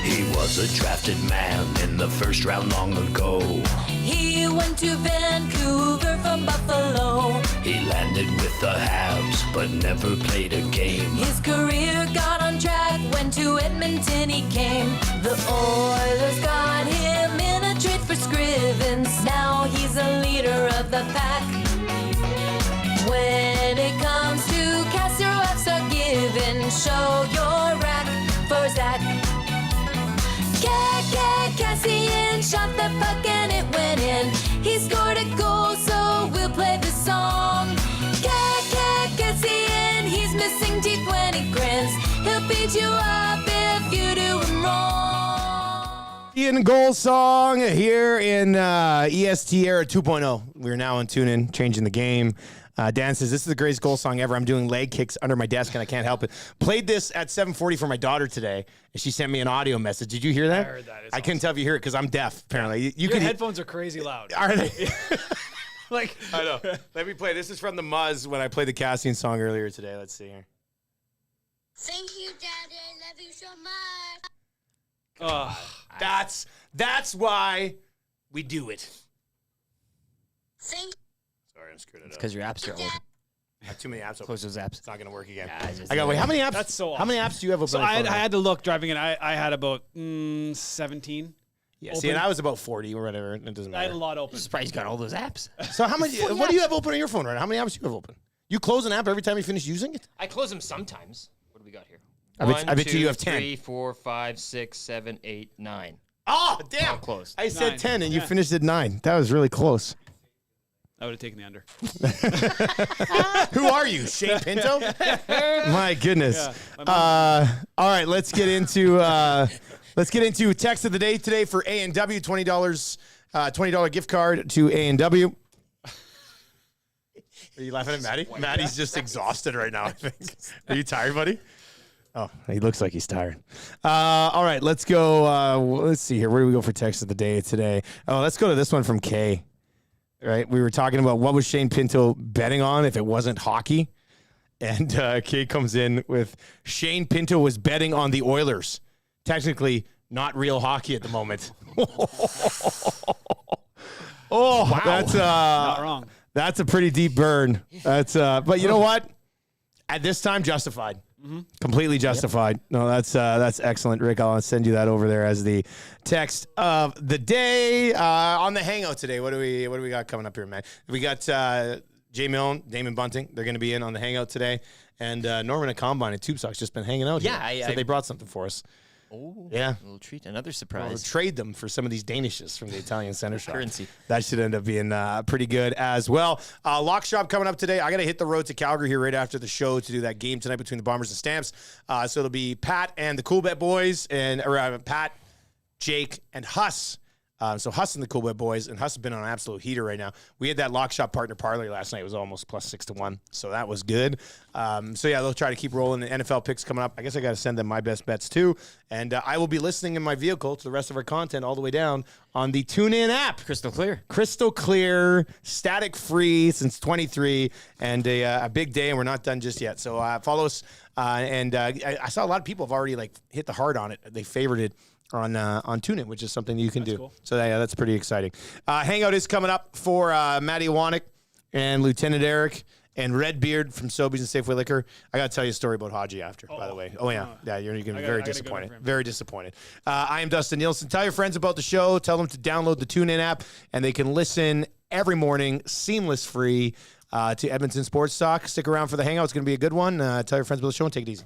He was a drafted man in the first round long ago.
He went to Vancouver from Buffalo.
He landed with the Habs, but never played a game.
His career got on track when to Edmonton he came. The Oilers got him in a trade for Scrivens. Now he's a leader of the pack. When it comes to casseroles are given, show your rack for Zack. Kassian shot the puck and it went in. He scored a goal, so we'll play the song. Kassian, he's missing teeth when he grins. He'll beat you up if you do him wrong.
Ian Goal song here in EST Era 2.0. We're now on TuneIn, changing the game. Dan says, this is the greatest goal song ever. I'm doing leg kicks under my desk, and I can't help it. Played this at 7:40 for my daughter today, and she sent me an audio message. Did you hear that?
I heard that.
I couldn't tell if you hear it because I'm deaf, apparently.
Your headphones are crazy loud.
Are they?
Like,
I know. Let me play. This is from the Muzz when I played the Kassian song earlier today. Let's see here.
Thank you, Daddy. I love you so much.
That's why we do it.
Thank
Sorry, I screwed it up.
Because your apps are open.
I have too many apps open.
Close those apps.
It's not going to work again.
Yeah,
I got, wait, how many apps?
That's so awesome.
How many apps do you have open?
So
on your
I
phone?
had to look driving in. I had about 17.
Yeah, see, and I was about 40 or whatever. It doesn't matter.
I had a lot open.
I'm surprised you got all those apps.
So how many? What do you have open on your phone right now? How many apps do you have open? You close an app every time you finish using it?
I close them sometimes. What do we got here?
I bet you have 10.
3, 4, 5, 6, 7, 8, 9.
Oh, damn.
All close.
I said
9.
10 and you finished at 9. That was really close.
I would have taken the under.
Who are you, Shane Pinto? My goodness.
Yeah,
all right, let's get into text of the day today for A&W. $20 gift card to A&W. Are you laughing at Maddie? Maddie's just exhausted right now, I think. Are you tired, buddy? Oh, he looks like he's tired. All right, let's go. Let's see here. Where do we go for text of the day today? Oh, let's go to this one from Kay. Right, we were talking about what was Shane Pinto betting on if it wasn't hockey, and Kay comes in with Shane Pinto was betting on the Oilers. Technically, not real hockey at the moment. Wow. That's
not wrong.
That's a pretty deep burn. That's but you know what? At this time, justified. Mm-hmm. Completely justified. Yep. No, that's excellent, Rick. I'll send you that over there as the text of the day. On the hangout today, what do we got coming up here, man? We got Jay Milne, Damon Bunting. They're going to be in on the hangout today, and Norman at Combine and Tube Sock's just been hanging out.
Yeah,
here. So they brought something for us.
Oh,
yeah,
a little treat, another surprise.
We'll trade them for some of these Danishes from the Italian Center Shop.
Currency.
That should end up being pretty good as well. Lock Shop coming up today. I got to hit the road to Calgary here right after the show to do that game tonight between the Bombers and Stamps. So it'll be Pat and the Cool Bet Boys, and Pat, Jake, and Huss. So Huss and the Cool Bet Boys, and Huss has been on an absolute heater right now. We had that Lock Shop partner parlay last night. It was almost plus 6-1, so that was good. So yeah, they'll try to keep rolling. The NFL picks coming up. I guess I got to send them my best bets too. And I will be listening in my vehicle to the rest of our content all the way down on the TuneIn app.
Crystal clear.
Crystal clear, static free since 23, and a big day, and we're not done just yet. So follow us. I saw a lot of people have already hit the heart on it. They favored it on TuneIn, which is something you can do. Cool. So yeah, that's pretty exciting. Hangout is coming up for Matty Wanek and Lieutenant Eric and Red Beard from Sobeys and Safeway Liquor. I got to tell you a story about Haji after, by the way. Oh, yeah. Yeah, you're going to be very disappointed. Very disappointed. I am Dustin Nielson. Tell your friends about the show. Tell them to download the TuneIn app, and they can listen every morning, seamless free, to Edmonton Sports Talk. Stick around for the hangout. It's going to be a good one. Tell your friends about the show and take it easy.